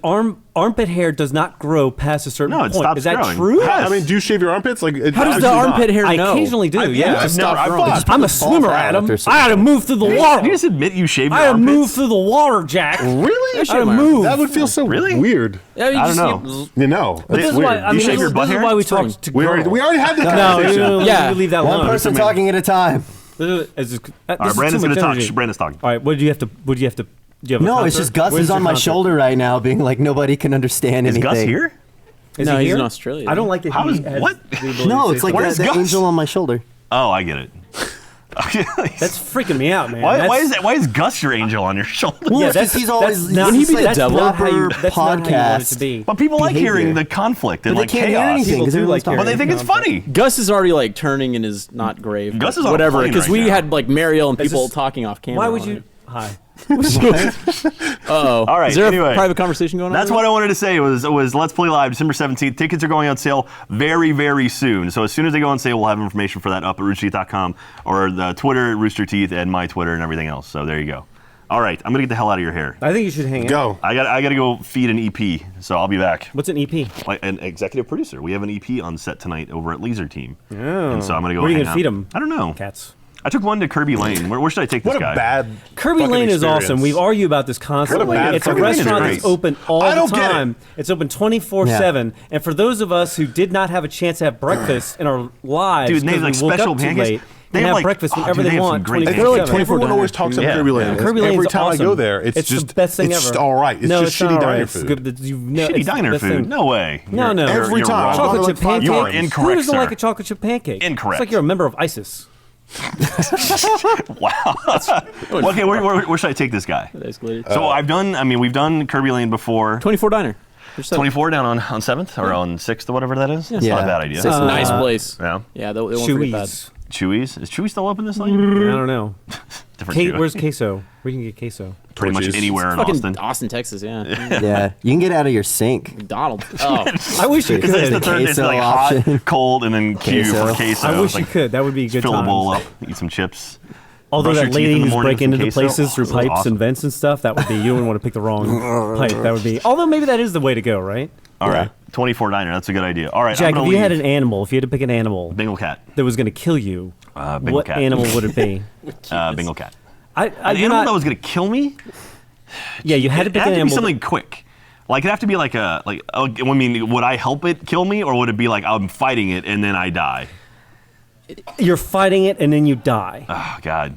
Speaker 2: armpit hair does not grow past a certain
Speaker 7: No, it
Speaker 2: point?
Speaker 7: stops
Speaker 2: Is that
Speaker 7: growing.
Speaker 2: true?
Speaker 7: Yes.
Speaker 4: I mean, do you shave your armpits? Like,
Speaker 3: How does the armpit hair
Speaker 2: I
Speaker 3: know?
Speaker 2: occasionally do. Yeah,
Speaker 7: I've never- I've
Speaker 4: thought-
Speaker 2: I'm a swimmer,
Speaker 1: out
Speaker 2: Adam.
Speaker 1: after a certain
Speaker 2: I had to move through the water.
Speaker 7: You just admit you shaved your
Speaker 2: I had to
Speaker 7: armpits?
Speaker 2: move through the water, Jack.
Speaker 4: Really?
Speaker 2: I had to move.
Speaker 4: That would feel so
Speaker 7: Really?
Speaker 4: weird.
Speaker 3: Yeah, you
Speaker 7: I
Speaker 3: just
Speaker 7: don't
Speaker 3: get-
Speaker 7: know.
Speaker 4: You know,
Speaker 2: But
Speaker 4: it's
Speaker 2: this is
Speaker 4: weird.
Speaker 2: why. I mean,
Speaker 7: shave
Speaker 2: this
Speaker 7: your
Speaker 2: is-
Speaker 7: butt
Speaker 2: this is
Speaker 7: hair?
Speaker 2: why we
Speaker 3: Spring.
Speaker 2: talked to
Speaker 4: we already have this
Speaker 2: No,
Speaker 4: conversation.
Speaker 3: Yeah.
Speaker 2: we leave that
Speaker 1: One
Speaker 2: alone.
Speaker 1: person talking at a time.
Speaker 7: All right, Brandon's going to talk. Brandon's talking.
Speaker 2: All right, what do you have to? Do you have a
Speaker 1: No,
Speaker 2: concert?
Speaker 1: it's just Gus
Speaker 2: Where's
Speaker 1: is
Speaker 2: your
Speaker 1: on my
Speaker 2: concert?
Speaker 1: shoulder right now, being like nobody can understand
Speaker 7: Is
Speaker 1: anything.
Speaker 7: Gus here?
Speaker 2: Is
Speaker 3: No,
Speaker 2: he
Speaker 3: he's
Speaker 2: here?
Speaker 3: in Australia.
Speaker 2: I don't like it.
Speaker 7: How is- what?
Speaker 1: No, it's like
Speaker 7: Where's
Speaker 1: the
Speaker 7: Gus?
Speaker 1: angel on my shoulder.
Speaker 7: Oh, I get it.
Speaker 2: That's freaking me out, man.
Speaker 7: Why is Gus your angel on your shoulder?
Speaker 1: Well,
Speaker 2: Yeah,
Speaker 1: it's 'cause he's always
Speaker 2: not,
Speaker 1: wouldn't he be the
Speaker 2: that's
Speaker 1: devil?
Speaker 2: Not how you,
Speaker 1: Proper
Speaker 2: that's not how you want it
Speaker 1: podcast.
Speaker 2: to be.
Speaker 7: But people like
Speaker 1: Behavior.
Speaker 7: hearing the conflict and
Speaker 1: But they
Speaker 7: like
Speaker 1: can't hear
Speaker 7: chaos.
Speaker 1: anything because
Speaker 2: People do
Speaker 1: everyone's
Speaker 2: like
Speaker 1: talking.
Speaker 7: But they think it's funny.
Speaker 3: Gus is already like turning in his not grave.
Speaker 7: Gus
Speaker 3: but
Speaker 7: is on a
Speaker 3: whatever
Speaker 7: plane
Speaker 3: because
Speaker 7: right
Speaker 3: we
Speaker 7: now.
Speaker 3: had like Mariel and people
Speaker 2: this-
Speaker 3: talking off camera.
Speaker 2: Why would
Speaker 3: on
Speaker 2: you?
Speaker 3: it.
Speaker 2: Hi.
Speaker 3: Uh-oh.
Speaker 7: All right,
Speaker 3: Is there
Speaker 7: anyway.
Speaker 3: a private conversation going on?
Speaker 7: That's what I wanted to say was Let's Play Live, December 17th. Tickets are going on sale very, very soon. So as soon as they go on sale, we'll have information for that up at roosterteeth.com or the Twitter at Rooster Teeth and my Twitter and everything else. So there you go. All right, I'm going to get the hell out of your hair.
Speaker 2: I think you should hang out.
Speaker 4: Go.
Speaker 7: I got to go feed an EP, so I'll be back.
Speaker 2: What's an EP?
Speaker 7: Like an executive producer. We have an EP on set tonight over at Laser Team. And so I'm going to go
Speaker 2: Where are you
Speaker 7: hang
Speaker 2: gonna
Speaker 7: out.
Speaker 2: feed 'em?
Speaker 7: I don't know.
Speaker 2: Cats.
Speaker 7: I took one to Kirby Lane. Where should I take this
Speaker 4: What a
Speaker 7: guy?
Speaker 4: bad.
Speaker 2: Kirby
Speaker 4: fucking
Speaker 2: Lane is
Speaker 4: experience.
Speaker 2: awesome. We've argued about this constantly.
Speaker 4: bad
Speaker 2: It's a
Speaker 4: Kirby Lane is
Speaker 2: restaurant
Speaker 7: great.
Speaker 2: that's open all
Speaker 4: I
Speaker 2: the
Speaker 4: don't get it.
Speaker 2: time. It's open 24/7. And for those of us who did not have a chance to have breakfast in our lives,
Speaker 7: Dude, they have,
Speaker 2: because
Speaker 7: like,
Speaker 2: we woke
Speaker 7: special
Speaker 2: up too
Speaker 7: pancakes.
Speaker 2: late,
Speaker 7: They
Speaker 2: and
Speaker 7: have,
Speaker 2: have
Speaker 7: like-
Speaker 2: breakfast
Speaker 7: oh,
Speaker 2: whenever
Speaker 7: dude,
Speaker 2: they
Speaker 7: they have some
Speaker 2: want.
Speaker 7: great
Speaker 4: I feel like
Speaker 2: 24/7.
Speaker 4: everyone always talks about
Speaker 7: Yeah.
Speaker 4: Kirby Lane.
Speaker 2: Kirby Lane's
Speaker 4: Every time
Speaker 2: awesome.
Speaker 4: I go there, it's
Speaker 2: the
Speaker 4: just
Speaker 2: best thing
Speaker 4: it's
Speaker 2: ever.
Speaker 4: all right. It's
Speaker 2: no,
Speaker 4: just
Speaker 2: it's
Speaker 4: shitty
Speaker 2: not all
Speaker 4: diner
Speaker 2: right. It's
Speaker 4: food.
Speaker 2: good, but you know,
Speaker 7: Shitty
Speaker 2: it's the
Speaker 7: diner
Speaker 2: best
Speaker 7: food.
Speaker 2: thing.
Speaker 7: No way.
Speaker 2: No, no.
Speaker 4: Every
Speaker 7: You're
Speaker 4: time.
Speaker 7: wrong.
Speaker 2: Chocolate chip
Speaker 4: Like five
Speaker 2: pancake.
Speaker 7: You are
Speaker 4: times.
Speaker 7: incorrect,
Speaker 2: Who doesn't
Speaker 7: sir.
Speaker 2: like a chocolate chip pancake?
Speaker 7: Incorrect.
Speaker 2: It's like you're a member of ISIS.
Speaker 7: Okay, where should I take this guy? So we've done Kirby Lane before.
Speaker 3: 24 diner. There's seven.
Speaker 7: 24 down on 7th or on 6th or whatever that is. It's
Speaker 1: Yeah.
Speaker 7: not a bad idea.
Speaker 3: It's a nice place.
Speaker 7: Yeah.
Speaker 3: Yeah, they won't forget that.
Speaker 2: Chewy's.
Speaker 7: Chewy's. Is Chewy still open this night?
Speaker 2: I don't know.
Speaker 7: Different Chewy.
Speaker 2: Where's queso? Where you can get queso?
Speaker 7: Pretty much
Speaker 4: Torchies.
Speaker 7: anywhere in
Speaker 3: Fucking
Speaker 7: Austin.
Speaker 3: Austin, Texas, yeah.
Speaker 1: Yeah, you can get out of your sink.
Speaker 3: McDonald's. Oh,
Speaker 2: I wish you
Speaker 7: Because it's the
Speaker 2: could.
Speaker 7: third, it's
Speaker 1: Queso
Speaker 7: like
Speaker 1: option.
Speaker 7: hot, cold, and then Q
Speaker 1: Queso.
Speaker 7: for queso.
Speaker 2: I wish
Speaker 7: It's
Speaker 2: you
Speaker 7: like,
Speaker 2: could. That would be a good
Speaker 7: fill a
Speaker 2: time.
Speaker 7: bowl up, eat some chips.
Speaker 2: Although
Speaker 7: brush your
Speaker 2: that
Speaker 7: teeth in
Speaker 2: lady
Speaker 7: the
Speaker 2: who's
Speaker 7: morning
Speaker 2: breaking
Speaker 7: with
Speaker 2: into
Speaker 7: some queso.
Speaker 2: places through
Speaker 7: Oh,
Speaker 2: pipes
Speaker 7: awesome.
Speaker 2: and vents and stuff, that would be, you wouldn't want to pick the wrong pipe. That would be, although maybe that is the way to go, right?
Speaker 7: All right, 24 diner. That's a good idea. All right,
Speaker 2: Jack,
Speaker 7: I'm
Speaker 2: if
Speaker 7: gonna
Speaker 2: you had
Speaker 7: leave.
Speaker 2: an animal, if you had to pick an animal
Speaker 7: Bengal cat.
Speaker 2: that was going to kill you,
Speaker 7: Bengal
Speaker 2: what
Speaker 7: cat.
Speaker 2: animal would it be?
Speaker 7: Bengal cat.
Speaker 2: I
Speaker 7: An
Speaker 2: you're
Speaker 7: animal
Speaker 2: not-
Speaker 7: that was going to kill me?
Speaker 2: yeah, you had to
Speaker 7: It
Speaker 2: pick
Speaker 7: had
Speaker 2: an
Speaker 7: to be
Speaker 2: animal.
Speaker 7: something quick. Like it'd have to be I mean, would I help it kill me, or would it be like I'm fighting it and then I die?
Speaker 2: You're fighting it and then you die.
Speaker 7: Oh God,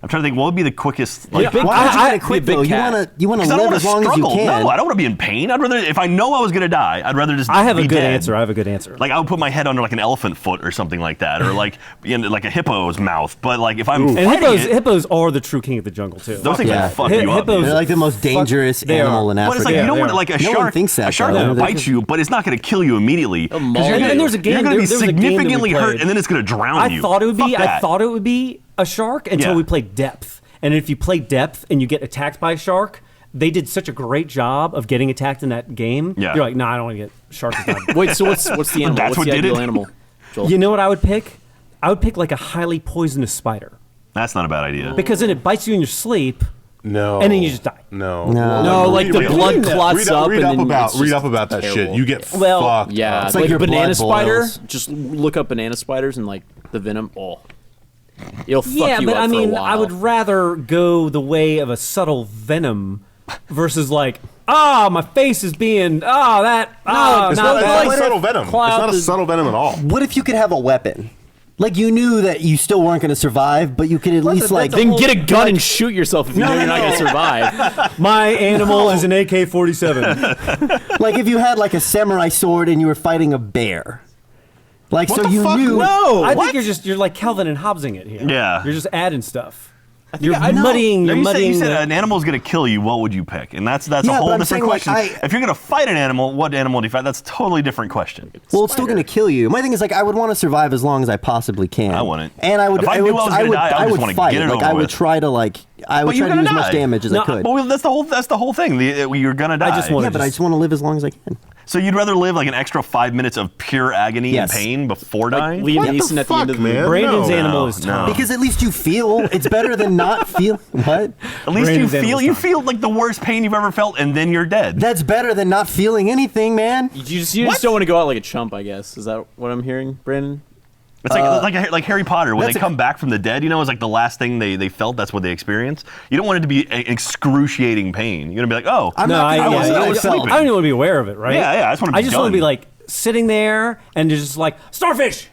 Speaker 7: I'm trying to think. What would be the quickest? Like,
Speaker 3: big-
Speaker 1: Why would you
Speaker 3: I-
Speaker 1: want to quit
Speaker 3: big
Speaker 1: though? You
Speaker 3: cat.
Speaker 1: want to
Speaker 7: Because I don't
Speaker 1: live
Speaker 7: want
Speaker 1: as
Speaker 7: to
Speaker 1: long as you
Speaker 7: struggle.
Speaker 1: can.
Speaker 7: No, I don't want to be in pain. I'd rather, if I know I was going to die, I'd rather just.
Speaker 2: I have a
Speaker 7: be
Speaker 2: good
Speaker 7: dead.
Speaker 2: answer. I have a good answer.
Speaker 7: Like I would put my head under like an elephant foot or something like that, or like like a hippo's mouth. But like if I'm
Speaker 2: and
Speaker 7: fighting it,
Speaker 2: hippos are the true king of the jungle too.
Speaker 7: those things
Speaker 1: Yeah.
Speaker 7: will fuck
Speaker 2: Hi-
Speaker 7: you up.
Speaker 2: hippos-
Speaker 7: dude.
Speaker 1: They're like the most dangerous
Speaker 2: they
Speaker 1: animal
Speaker 2: are.
Speaker 1: in
Speaker 7: But
Speaker 1: Africa.
Speaker 7: it's like you don't want to, like a
Speaker 1: No one
Speaker 7: shark.
Speaker 1: thinks that,
Speaker 7: a shark
Speaker 1: though.
Speaker 7: will
Speaker 1: They're
Speaker 7: bite you, but it's not going to kill you immediately.
Speaker 3: maul
Speaker 7: Because
Speaker 3: you.
Speaker 2: And there's a game-
Speaker 7: You're going to be
Speaker 2: there was a game that we
Speaker 7: significantly hurt,
Speaker 2: played.
Speaker 7: and then it's going to drown
Speaker 2: I
Speaker 7: you.
Speaker 2: thought it would be.
Speaker 7: Fuck
Speaker 2: I
Speaker 7: that.
Speaker 2: thought it would be a shark until
Speaker 7: Yeah.
Speaker 2: we played depth. And if you play depth and you get attacked by a shark, they did such a great job of getting attacked in that game.
Speaker 7: Yeah.
Speaker 2: You're like, nah, I don't want to get shark attacked.
Speaker 3: Wait, so what's the animal?
Speaker 7: That's
Speaker 3: What's
Speaker 7: what
Speaker 3: the
Speaker 7: did
Speaker 3: ideal
Speaker 7: it?
Speaker 3: animal? Joel?
Speaker 2: You know what I would pick? I would pick like a highly poisonous spider
Speaker 7: That's not a bad idea.
Speaker 2: because then it bites you in your sleep,
Speaker 4: No.
Speaker 2: and then you just die.
Speaker 4: No.
Speaker 3: No, like the blood clots
Speaker 4: read
Speaker 3: up.
Speaker 4: Read
Speaker 3: and
Speaker 4: up
Speaker 3: then
Speaker 4: about
Speaker 3: it's just
Speaker 4: that shit.
Speaker 3: terrible.
Speaker 4: You get
Speaker 2: Well,
Speaker 4: fucked.
Speaker 3: Yeah,
Speaker 4: up.
Speaker 1: It's like
Speaker 3: like
Speaker 1: your
Speaker 3: banana
Speaker 1: blood
Speaker 3: spider.
Speaker 1: boils.
Speaker 3: Just look up banana spiders and like the venom. Oh, it'll fuck
Speaker 2: Yeah,
Speaker 3: you
Speaker 2: but
Speaker 3: up
Speaker 2: I
Speaker 3: for a
Speaker 2: mean,
Speaker 3: while.
Speaker 2: I would rather go the way of a subtle venom versus like, my face is being, that,
Speaker 4: It's not
Speaker 2: that.
Speaker 4: a subtle venom. It's not a subtle venom at all.
Speaker 1: What if you could have a weapon? Like you knew that you still weren't going to survive, but you could at least like.
Speaker 3: Then get a gun and shoot yourself if you know you're not going to survive.
Speaker 2: My animal is an AK-47.
Speaker 1: Like if you had like a samurai sword and you were fighting a bear. Like
Speaker 4: What
Speaker 1: so
Speaker 4: the
Speaker 1: you
Speaker 4: fuck?
Speaker 1: knew.
Speaker 4: No.
Speaker 2: I think you're like Calvin and Hobbesing it here.
Speaker 7: Yeah.
Speaker 2: You're just adding stuff.
Speaker 7: You're
Speaker 2: muddying.
Speaker 7: No,
Speaker 2: You're
Speaker 7: you
Speaker 2: muddying.
Speaker 7: said
Speaker 2: the-
Speaker 7: an animal's going to kill you. What would you pick? And that's
Speaker 1: Yeah,
Speaker 7: a
Speaker 1: but
Speaker 7: whole
Speaker 1: I'm
Speaker 7: different
Speaker 1: saying, like,
Speaker 7: question. If you're going to fight an animal, what animal do you fight? That's a totally different question.
Speaker 1: Well, it's still going to kill you. My thing is like I would want to survive as long as I possibly can.
Speaker 7: I wouldn't.
Speaker 1: And I would.
Speaker 7: If I knew I was gonna die, I would just
Speaker 1: would
Speaker 7: wanna
Speaker 1: fight.
Speaker 7: get it
Speaker 1: Like
Speaker 7: over
Speaker 1: I would
Speaker 7: with.
Speaker 1: try to like. I would
Speaker 7: But you're
Speaker 1: try to
Speaker 7: gonna
Speaker 1: use as much
Speaker 7: die.
Speaker 1: damage as I could.
Speaker 7: Well, that's the whole thing. You're going to die.
Speaker 2: I just wanna
Speaker 1: Yeah, but I just want to live as long as I can.
Speaker 7: So you'd rather live like an extra 5 minutes of pure agony
Speaker 1: Yes.
Speaker 7: and pain before dying?
Speaker 3: Liam
Speaker 4: What the
Speaker 3: Neeson at the end of
Speaker 4: fuck,
Speaker 3: the
Speaker 4: man?
Speaker 2: Brandon's
Speaker 4: No.
Speaker 2: animal is
Speaker 7: No.
Speaker 2: Tom.
Speaker 1: Because at least you feel. It's better than not feel. What?
Speaker 7: At least
Speaker 2: Brandon's
Speaker 7: you
Speaker 2: animal's
Speaker 7: feel
Speaker 2: time.
Speaker 7: like the worst pain you've ever felt, and then you're dead.
Speaker 1: That's better than not feeling anything, man.
Speaker 3: You just don't want to go out like a chump, I guess. Is that what I'm hearing, Brandon?
Speaker 7: It's like Harry Potter when they
Speaker 1: that's a-
Speaker 7: come back from the dead. You know, it's like the last thing they felt. That's what they experienced. You don't want it to be excruciating pain. You're gonna be like, oh,
Speaker 1: I'm
Speaker 2: No,
Speaker 1: not
Speaker 2: I
Speaker 1: gonna
Speaker 7: wasn't
Speaker 1: lie,
Speaker 7: really
Speaker 1: I felt-
Speaker 7: sleeping.
Speaker 2: I don't even want to be aware of it, right?
Speaker 7: Yeah, I just wanna be
Speaker 2: I just want to
Speaker 7: done.
Speaker 2: be like sitting there and you're just like starfish,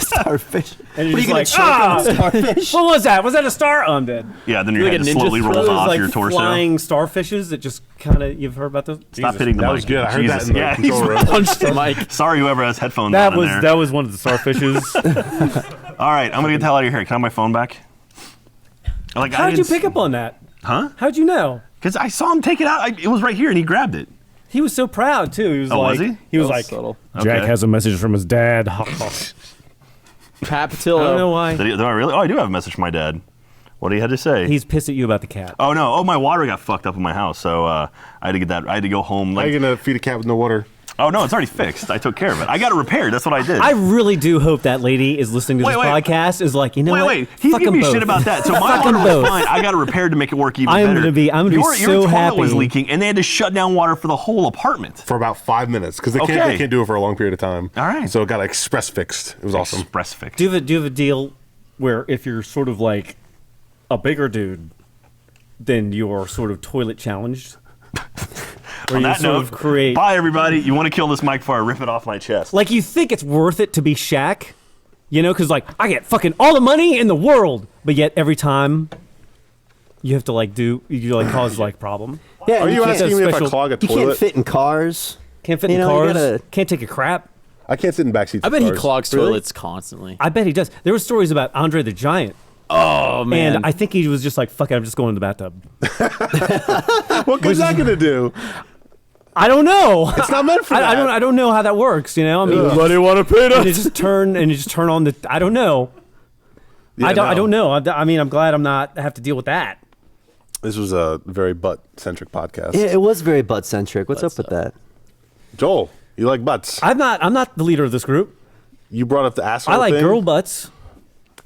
Speaker 1: Starfish.
Speaker 2: and you're
Speaker 1: What are you
Speaker 2: just
Speaker 1: gonna
Speaker 2: like,
Speaker 1: choke on a starfish?
Speaker 2: what was that? Was that a star? Oh, I'm dead.
Speaker 7: yeah. Then your
Speaker 3: Like
Speaker 7: head
Speaker 3: a
Speaker 7: just
Speaker 3: ninja
Speaker 7: slowly
Speaker 3: throw?
Speaker 7: rolls
Speaker 3: Those,
Speaker 7: off
Speaker 2: Like
Speaker 7: your torso.
Speaker 2: flying starfishes that just kind of you've heard about those.
Speaker 7: Stop hitting the
Speaker 4: That
Speaker 7: mic.
Speaker 4: was good. I heard that
Speaker 7: Jesus.
Speaker 4: in the
Speaker 7: Yeah,
Speaker 4: control
Speaker 7: he's
Speaker 4: room.
Speaker 3: Punch the mic.
Speaker 7: Sorry, whoever has headphones
Speaker 2: That
Speaker 7: on
Speaker 2: was
Speaker 7: in there.
Speaker 2: one of the starfishes.
Speaker 7: All right, I'm gonna get the hell out of here. Can I have my phone back? Like,
Speaker 2: How'd you pick up on that?
Speaker 7: Huh?
Speaker 2: How'd you know?
Speaker 7: Because I saw him take it out. It was right here, and he grabbed it.
Speaker 2: He was so proud too. He was
Speaker 7: Oh,
Speaker 2: like,
Speaker 7: was he?
Speaker 2: He was
Speaker 3: That
Speaker 2: like,
Speaker 3: subtle.
Speaker 2: Jack
Speaker 7: Okay.
Speaker 2: has a message from his dad. I
Speaker 3: Pat
Speaker 2: don't
Speaker 3: Patillo.
Speaker 2: know why.
Speaker 7: Did I really? Oh, I do have a message from my dad. What did he had to say?
Speaker 2: He's pissed at you about the cat.
Speaker 7: Oh no! Oh, my water got fucked up in my house, so I had to get that. I had to go home.
Speaker 4: How
Speaker 7: Like,
Speaker 4: you gonna feed a cat with no water?
Speaker 7: oh no, it's already fixed. I took care of it. I got it repaired. That's what I did.
Speaker 2: I really do hope that lady is listening to
Speaker 7: Wait,
Speaker 2: this
Speaker 7: wait.
Speaker 2: podcast. Is like, you know what?
Speaker 7: Wait. He's
Speaker 2: Fuck
Speaker 7: giving
Speaker 2: 'em
Speaker 7: me shit
Speaker 2: both.
Speaker 7: about that. So my
Speaker 2: Fuck 'em
Speaker 7: water was
Speaker 2: both.
Speaker 7: fine. I got it repaired to make it work even
Speaker 2: I'm
Speaker 7: better.
Speaker 2: gonna be
Speaker 7: your
Speaker 2: so
Speaker 7: toilet was
Speaker 2: happy.
Speaker 7: leaking, and they had to shut down water for the whole apartment.
Speaker 4: For about 5 minutes because they
Speaker 7: Okay.
Speaker 4: can't do it for a long period of time.
Speaker 7: All right.
Speaker 4: So it got express fixed. It was awesome.
Speaker 7: Express fix.
Speaker 2: Do you have a deal where if you're sort of like a bigger dude, then you're sort of toilet challenged? Or
Speaker 7: On
Speaker 2: you
Speaker 7: that
Speaker 2: sort
Speaker 7: note,
Speaker 2: of create
Speaker 7: bye everybody. You want to kill this mic before I rip it off my chest?
Speaker 2: like you think it's worth it to be Shaq, you know? Because like I get fucking all the money in the world, but yet every time you have to like cause like problem.
Speaker 1: Yeah,
Speaker 4: Are
Speaker 1: and
Speaker 4: you
Speaker 1: can't-
Speaker 4: asking me if I
Speaker 2: special-
Speaker 4: clog a
Speaker 1: You can't
Speaker 4: toilet?
Speaker 1: fit in cars.
Speaker 2: Can't fit
Speaker 1: You
Speaker 2: in
Speaker 1: know, you
Speaker 2: cars.
Speaker 1: gotta-
Speaker 2: Can't take a crap.
Speaker 4: I can't sit in backseats.
Speaker 3: I bet he
Speaker 4: cars.
Speaker 3: clogs
Speaker 1: Really?
Speaker 3: toilets constantly.
Speaker 2: I bet he does. There were stories about Andre the Giant.
Speaker 3: Oh man.
Speaker 2: And I think he was just like, fuck it, I'm just going to the bathtub.
Speaker 4: What good's that gonna do?
Speaker 2: I don't know.
Speaker 4: It's not meant for that.
Speaker 2: I don't know how that works, you know? I mean,
Speaker 4: Everybody want a
Speaker 2: and
Speaker 4: peanut?
Speaker 2: you just turn on the I don't know.
Speaker 4: Yeah,
Speaker 2: I don't
Speaker 4: no.
Speaker 2: know. I mean, I'm glad I'm not have to deal with that.
Speaker 4: This was a very butt-centric podcast.
Speaker 1: Yeah, it was very butt centric. What's up with that?
Speaker 4: Joel, you like butts?
Speaker 2: I'm not the leader of this group.
Speaker 4: You brought up the asshole
Speaker 2: I like
Speaker 4: thing?
Speaker 2: girl butts.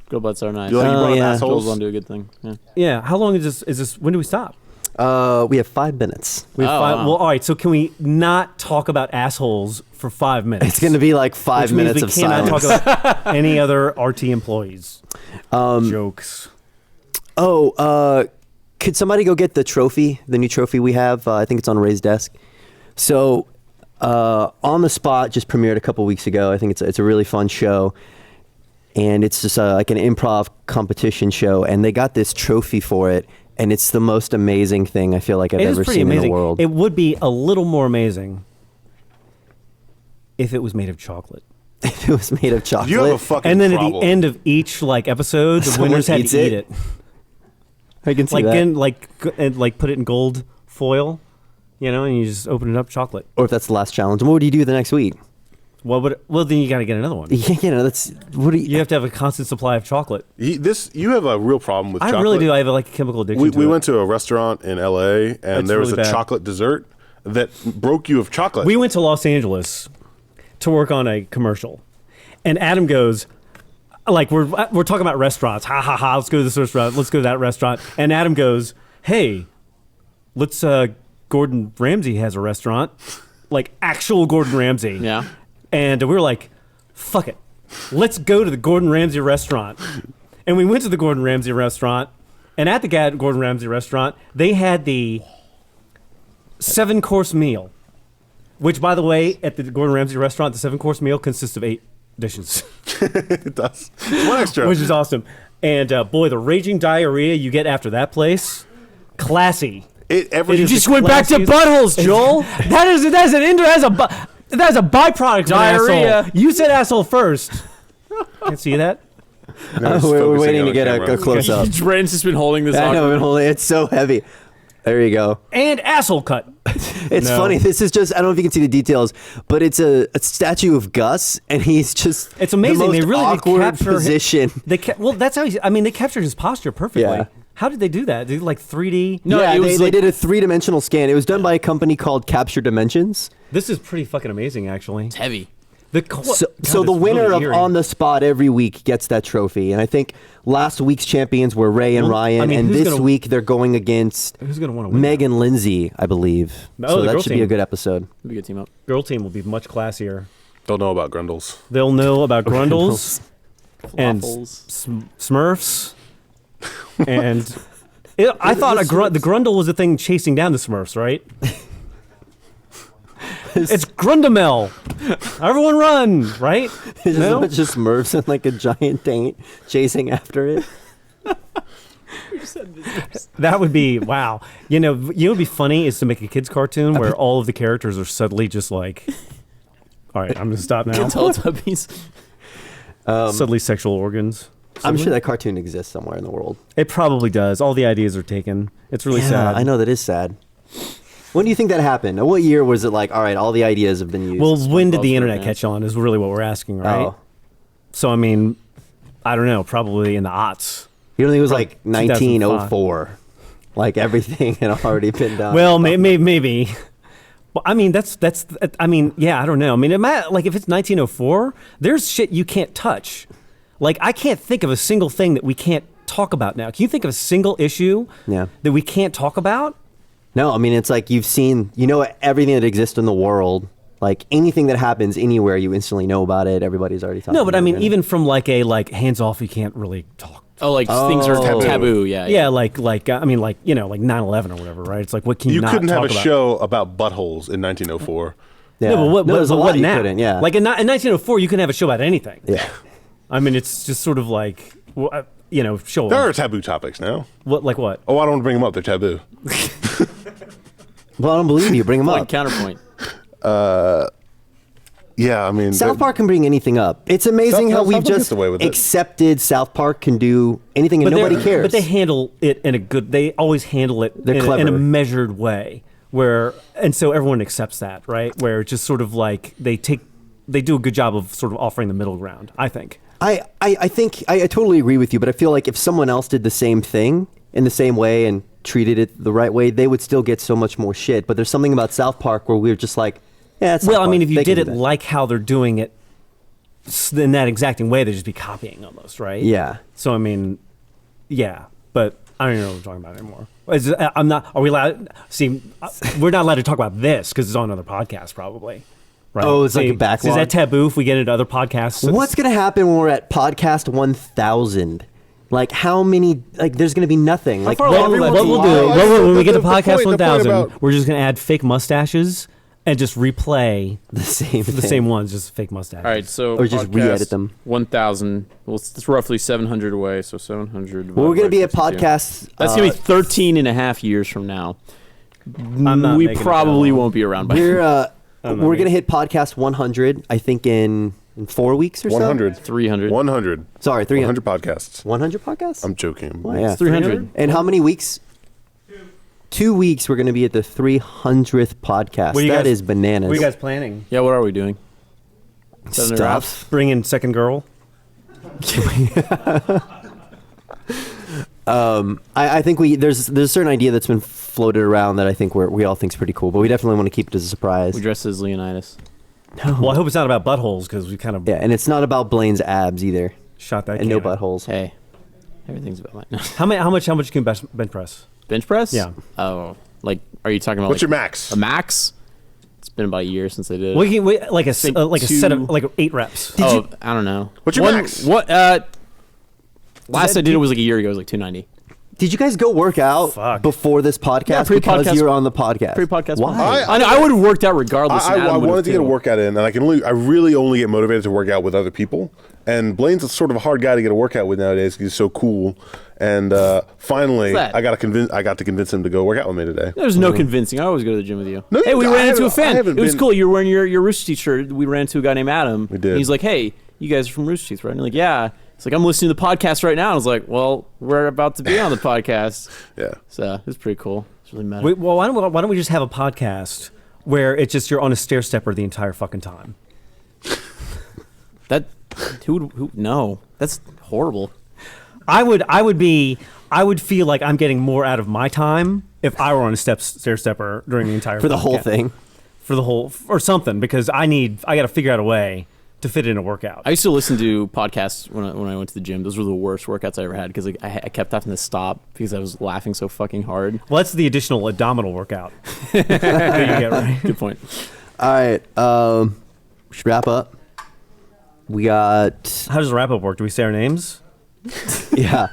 Speaker 3: Girl butts are nice.
Speaker 4: You brought up
Speaker 1: yeah.
Speaker 3: Girls
Speaker 4: assholes?
Speaker 3: want to do a good thing. Yeah.
Speaker 2: Yeah. How long is this? When do we stop?
Speaker 1: We have 5 minutes.
Speaker 2: We have
Speaker 3: Oh,
Speaker 2: five,
Speaker 3: wow.
Speaker 2: Well, all right. So can we not talk about assholes for 5 minutes?
Speaker 1: It's going to be like 5
Speaker 2: Which means
Speaker 1: minutes
Speaker 2: we
Speaker 1: of
Speaker 2: cannot
Speaker 1: silence.
Speaker 2: talk about any other RT employees. Jokes.
Speaker 1: Could somebody go get the trophy, the new trophy we have? I think it's on Ray's desk. So, On the Spot just premiered a couple weeks ago. I think it's a really fun show. And it's just like an improv competition show. And they got this trophy for it. And it's the most amazing thing I feel like I've
Speaker 2: It is
Speaker 1: ever
Speaker 2: pretty
Speaker 1: seen
Speaker 2: amazing.
Speaker 1: in the world.
Speaker 2: It would be a little more amazing if it was made of chocolate.
Speaker 1: It was made of chocolate.
Speaker 4: You have a fucking
Speaker 2: And then
Speaker 4: problem.
Speaker 2: at the end of each like episode, the
Speaker 1: Someone
Speaker 2: winners had
Speaker 1: eats
Speaker 2: to
Speaker 1: it?
Speaker 2: eat it.
Speaker 1: I can see
Speaker 2: Like
Speaker 1: that.
Speaker 2: then like put it in gold foil, you know, and you just open it up chocolate.
Speaker 1: Or if that's the last challenge. And what would you do the next week?
Speaker 2: Well, then you got to get another one.
Speaker 1: You know, that's what do
Speaker 2: You have to have a constant supply of chocolate.
Speaker 4: You have a real problem with
Speaker 2: I
Speaker 4: chocolate.
Speaker 2: really do. I have like a chemical addiction.
Speaker 4: We
Speaker 2: to it.
Speaker 4: went to a restaurant in L.A. and
Speaker 2: That's
Speaker 4: there was
Speaker 2: really
Speaker 4: a
Speaker 2: bad.
Speaker 4: chocolate dessert that broke you of chocolate.
Speaker 2: We went to Los Angeles to work on a commercial, and Adam goes, like we're talking about restaurants. Ha ha ha. Let's go to this restaurant. Let's go to that restaurant. And Adam goes, "Hey, let's. Gordon Ramsay has a restaurant, like actual Gordon Ramsay."
Speaker 3: Yeah.
Speaker 2: And we were like, "Fuck it, let's go to the Gordon Ramsay restaurant." And we went to the Gordon Ramsay restaurant. And at the Gordon Ramsay restaurant, they had the 7-course meal, which, by the way, at the Gordon Ramsay restaurant, the 7-course meal consists of 8 dishes.
Speaker 4: It does. One extra.
Speaker 2: Which is awesome. And boy, the raging diarrhea you get after that place, classy.
Speaker 4: You
Speaker 2: is
Speaker 3: just
Speaker 2: the
Speaker 3: went back to
Speaker 2: classiest-
Speaker 3: buttholes, Joel.
Speaker 2: That's a byproduct
Speaker 3: Diarrhea.
Speaker 2: of asshole. You said asshole first. Can't see that.
Speaker 1: We're waiting to get a close up.
Speaker 3: Brandon's just been holding this.
Speaker 1: I know, I've been holding it. It's so heavy. There you go.
Speaker 2: And asshole cut.
Speaker 1: It's funny. This is just, I don't know if you can see the details, but it's a statue of Gus, and he's just
Speaker 2: It's amazing.
Speaker 1: the most
Speaker 2: They really did
Speaker 1: awkward
Speaker 2: capture
Speaker 1: position.
Speaker 2: Well, that's how they captured his posture perfectly.
Speaker 1: Yeah.
Speaker 2: How did they do that? Did they like 3D?
Speaker 3: No,
Speaker 1: yeah,
Speaker 3: it was
Speaker 1: they
Speaker 3: like-
Speaker 1: did a 3-dimensional scan. It was done by a company called Capture Dimensions.
Speaker 2: This is pretty fucking amazing, actually.
Speaker 3: It's heavy.
Speaker 1: So the winner of On the Spot every week gets that trophy. And I think last week's champions were Ray and
Speaker 2: Well,
Speaker 1: Ryan,
Speaker 2: I mean,
Speaker 1: and
Speaker 2: who's
Speaker 1: this
Speaker 2: gonna-
Speaker 1: week they're going against
Speaker 2: Who's going to want to win?
Speaker 1: Meg and Lindsay, I believe.
Speaker 2: Oh,
Speaker 1: So
Speaker 2: the
Speaker 1: that
Speaker 2: girl
Speaker 1: should be a
Speaker 2: team.
Speaker 1: good episode.
Speaker 3: It'll be a good team up.
Speaker 2: Girl team will be much classier.
Speaker 4: Don't know about Grundles.
Speaker 2: They'll know about Grundles and
Speaker 3: Waffles.
Speaker 2: Smurfs. And I thought the Grundle was the thing chasing down the Smurfs, right? It's Grundamel. Everyone run, right?
Speaker 1: There's
Speaker 2: No?
Speaker 1: a bunch of Smurfs and like a giant taint chasing after it.
Speaker 2: That would be, wow. You know what would be funny is to make a kid's cartoon where all of the characters are suddenly just like, all right, I'm going to stop now.
Speaker 3: Teletubbies.
Speaker 2: Suddenly sexual organs.
Speaker 1: I'm sure that cartoon exists somewhere in the world.
Speaker 2: It probably does. All the ideas are taken. It's really sad.
Speaker 1: I know, that is sad. When do you think that happened? What year was it like, all right, all the ideas have been used?
Speaker 2: Well, when did
Speaker 3: SpongeBob's
Speaker 2: the internet
Speaker 3: Birdman.
Speaker 2: catch on is really what we're asking, right?
Speaker 1: Oh.
Speaker 2: So, I mean, I don't know, probably in the aughts.
Speaker 1: You don't think it was like
Speaker 2: 2005.
Speaker 1: 1904? Like everything had already been done.
Speaker 2: Well, maybe. Well, I mean, yeah, I don't know. I mean, like if it's 1904, there's shit you can't touch. Like, I can't think of a single thing that we can't talk about now. Can you think of a single issue that we can't talk about?
Speaker 1: No, I mean, it's like you've seen, everything that exists in the world. Like anything that happens anywhere, you instantly know about it. Everybody's already talking
Speaker 2: No, but I
Speaker 1: about
Speaker 2: mean,
Speaker 1: it.
Speaker 2: even from like hands off, you can't really talk.
Speaker 3: Oh, like things are taboo. Yeah.
Speaker 2: Yeah, like 9/11 or whatever, right? It's like, what can you
Speaker 4: You
Speaker 2: not
Speaker 4: couldn't have
Speaker 2: talk
Speaker 4: a
Speaker 2: about?
Speaker 4: show about buttholes in 1904.
Speaker 1: Yeah.
Speaker 2: No, but
Speaker 1: there's a lot
Speaker 2: what
Speaker 1: you
Speaker 2: now?
Speaker 1: couldn't, yeah.
Speaker 2: Like in 1904, you couldn't have a show about anything.
Speaker 1: Yeah.
Speaker 2: I mean, it's just sort of like, show
Speaker 4: There are taboo topics now.
Speaker 2: what, like what?
Speaker 4: Oh, I don't want to bring them up. They're taboo.
Speaker 1: Well, I don't believe you. Bring them
Speaker 3: Like
Speaker 1: up.
Speaker 3: counterpoint.
Speaker 4: Yeah, I mean,
Speaker 1: South Park can bring anything up. It's amazing how
Speaker 4: South
Speaker 1: we've
Speaker 4: Park gets
Speaker 1: just
Speaker 4: away with it.
Speaker 1: accepted South Park can do anything and nobody cares.
Speaker 2: But they handle it in a good. They always handle it
Speaker 1: They're
Speaker 2: in a
Speaker 1: clever.
Speaker 2: measured way, and so everyone accepts that, right? Where it's just sort of like they do a good job of sort of offering the middle ground. I think.
Speaker 1: I think I totally agree with you, but I feel like if someone else did the same thing in the same way and treated it the right way, they would still get so much more shit. But there's something about South Park where we're just like, yeah, it's South
Speaker 2: Well, I mean,
Speaker 1: Park.
Speaker 2: if you
Speaker 1: They can
Speaker 2: did
Speaker 1: do
Speaker 2: it
Speaker 1: that.
Speaker 2: like how they're doing it in that exacting way, they'd just be copying almost, right?
Speaker 1: Yeah.
Speaker 2: So I mean, yeah, but I don't even know what we're talking about anymore. I'm not. Are we allowed? See, we're not allowed to talk about this because it's on another podcast, probably. Right?
Speaker 1: Oh, it's like a
Speaker 2: See,
Speaker 1: backlog?
Speaker 2: Is that taboo if we get into other podcasts?
Speaker 1: What's going to happen when we're at podcast 1000? Like, how many, like, there's going to be nothing. Like,
Speaker 2: What we'll
Speaker 1: everyone's
Speaker 2: do,
Speaker 1: live.
Speaker 2: when we get to
Speaker 4: the
Speaker 2: podcast
Speaker 4: point
Speaker 2: 1000,
Speaker 4: about-
Speaker 2: we're just going to add fake mustaches and just replay
Speaker 1: the same
Speaker 2: the
Speaker 1: thing.
Speaker 2: same ones, just fake mustaches.
Speaker 3: All right, so
Speaker 1: Or just
Speaker 3: podcast
Speaker 1: re-edit them.
Speaker 3: 1,000. Well, it's roughly 700 away, so 700.
Speaker 1: Well, we're going to be at
Speaker 3: 52.
Speaker 1: podcast.
Speaker 3: That's gonna be 13 and a half years from now.
Speaker 2: I'm not
Speaker 3: We
Speaker 2: making it
Speaker 3: probably
Speaker 2: that long.
Speaker 3: won't be around by
Speaker 1: We're going to hit podcast 100, I think, in 4 weeks or so.
Speaker 4: 100.
Speaker 3: 300.
Speaker 4: 100.
Speaker 1: Sorry, 300.
Speaker 4: 100 podcasts.
Speaker 1: 100 podcasts?
Speaker 4: I'm joking.
Speaker 1: Well, yeah.
Speaker 3: 300.
Speaker 1: And how many weeks? 2 weeks, we're going to be at the 300th podcast.
Speaker 2: What are you
Speaker 1: That
Speaker 2: guys-
Speaker 1: is bananas.
Speaker 2: What are you guys planning?
Speaker 3: Yeah, what are we doing? Setting it up?
Speaker 1: Stuff.
Speaker 2: Bring in second girl?
Speaker 1: I think there's a certain idea that's been floated around that I think we all think is pretty cool, but we definitely want to keep it as a surprise.
Speaker 3: We dress as Leonidas.
Speaker 2: Well, I hope it's not about buttholes because we kind of.
Speaker 1: Yeah, and it's not about Blaine's abs either.
Speaker 2: Shot that
Speaker 1: and no
Speaker 2: cannon.
Speaker 1: buttholes.
Speaker 3: Hey, everything's about mine.
Speaker 2: How much can you bench press?
Speaker 3: Bench press?
Speaker 2: Yeah.
Speaker 3: Oh, like, are you talking about
Speaker 4: What's
Speaker 3: like,
Speaker 4: your max?
Speaker 3: a max? It's been about a year since I did it.
Speaker 2: Like a set of like 8 reps.
Speaker 3: I don't know.
Speaker 4: What's your max?
Speaker 3: What? Last I did it was like a year ago. It was like 290.
Speaker 1: Did you guys go work out
Speaker 2: Fuck.
Speaker 1: before this podcast
Speaker 3: pre-podcast.
Speaker 1: because you're on the podcast?
Speaker 3: Pre-podcast.
Speaker 1: Why?
Speaker 3: I would have worked out regardless. and
Speaker 4: I
Speaker 3: Adam would've
Speaker 4: wanted to get a
Speaker 3: too.
Speaker 4: workout in, and I really only get motivated to work out with other people. And Blaine's a sort of a hard guy to get a workout with nowadays because he's so cool. And finally,
Speaker 3: What's that?
Speaker 4: I got to convince him to go work out with me today.
Speaker 3: There's no convincing. I always go to the gym with you.
Speaker 4: No,
Speaker 3: Hey, we
Speaker 4: I
Speaker 3: ran into a
Speaker 4: haven't- I
Speaker 3: fan.
Speaker 4: haven't
Speaker 3: It was
Speaker 4: been-
Speaker 3: cool. You were wearing your Rooster Teeth shirt. We ran into a guy named Adam.
Speaker 4: We did.
Speaker 3: And he's like, hey, you guys are from Rooster Teeth, right? And you're like, yeah. It's like, I'm listening to the podcast right now. And I was like, well, we're about to be on the podcast.
Speaker 4: Yeah.
Speaker 3: So it's pretty cool. It's really meta.
Speaker 2: Well, why don't we just have a podcast where it's just you're on a stair stepper the entire fucking time?
Speaker 3: No, that's horrible.
Speaker 2: I would feel like I'm getting more out of my time if I were on a stair stepper during the entire
Speaker 1: For the whole
Speaker 2: podcast.
Speaker 1: thing.
Speaker 2: For the whole or something because I got to figure out a way to fit in a workout.
Speaker 3: I used to listen to podcasts when I went to the gym. Those were the worst workouts I ever had because I kept having to stop because I was laughing so fucking hard.
Speaker 2: Well, that's the additional abdominal workout. that you get, right?
Speaker 3: Good point.
Speaker 1: All right. We should wrap up. We got
Speaker 2: How does the wrap up work? Do we say our names?
Speaker 1: yeah.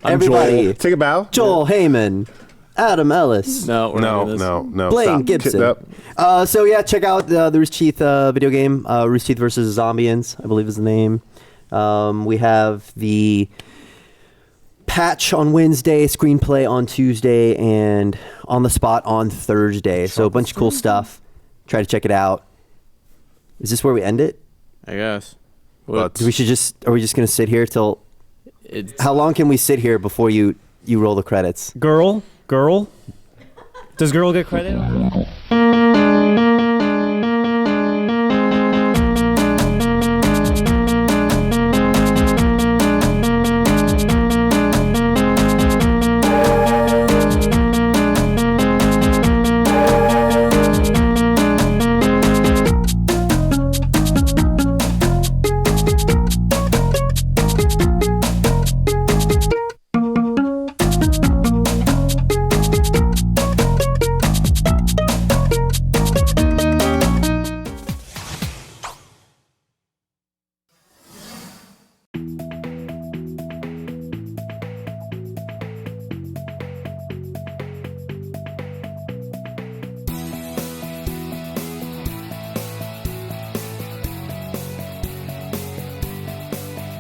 Speaker 3: I'm
Speaker 1: Everybody.
Speaker 3: Joel.
Speaker 4: Take a bow.
Speaker 1: Joel Heyman, Adam Ellis,
Speaker 3: No, we're not doing this.
Speaker 4: No.
Speaker 1: Blaine
Speaker 4: Stop.
Speaker 1: Gibson.
Speaker 4: Yep.
Speaker 1: So yeah, check out the Rooster Teeth video game. Rooster Teeth versus Zombians, I believe is the name. We have the patch on Wednesday, screenplay on Tuesday, and on the spot on Thursday. So a bunch of cool stuff. Try to check it out. Is this where we end it?
Speaker 3: I guess.
Speaker 4: But-
Speaker 1: Are we just gonna sit here till?
Speaker 3: It's,
Speaker 1: How long can we sit here before you roll the credits?
Speaker 2: Girl. Does girl get credit?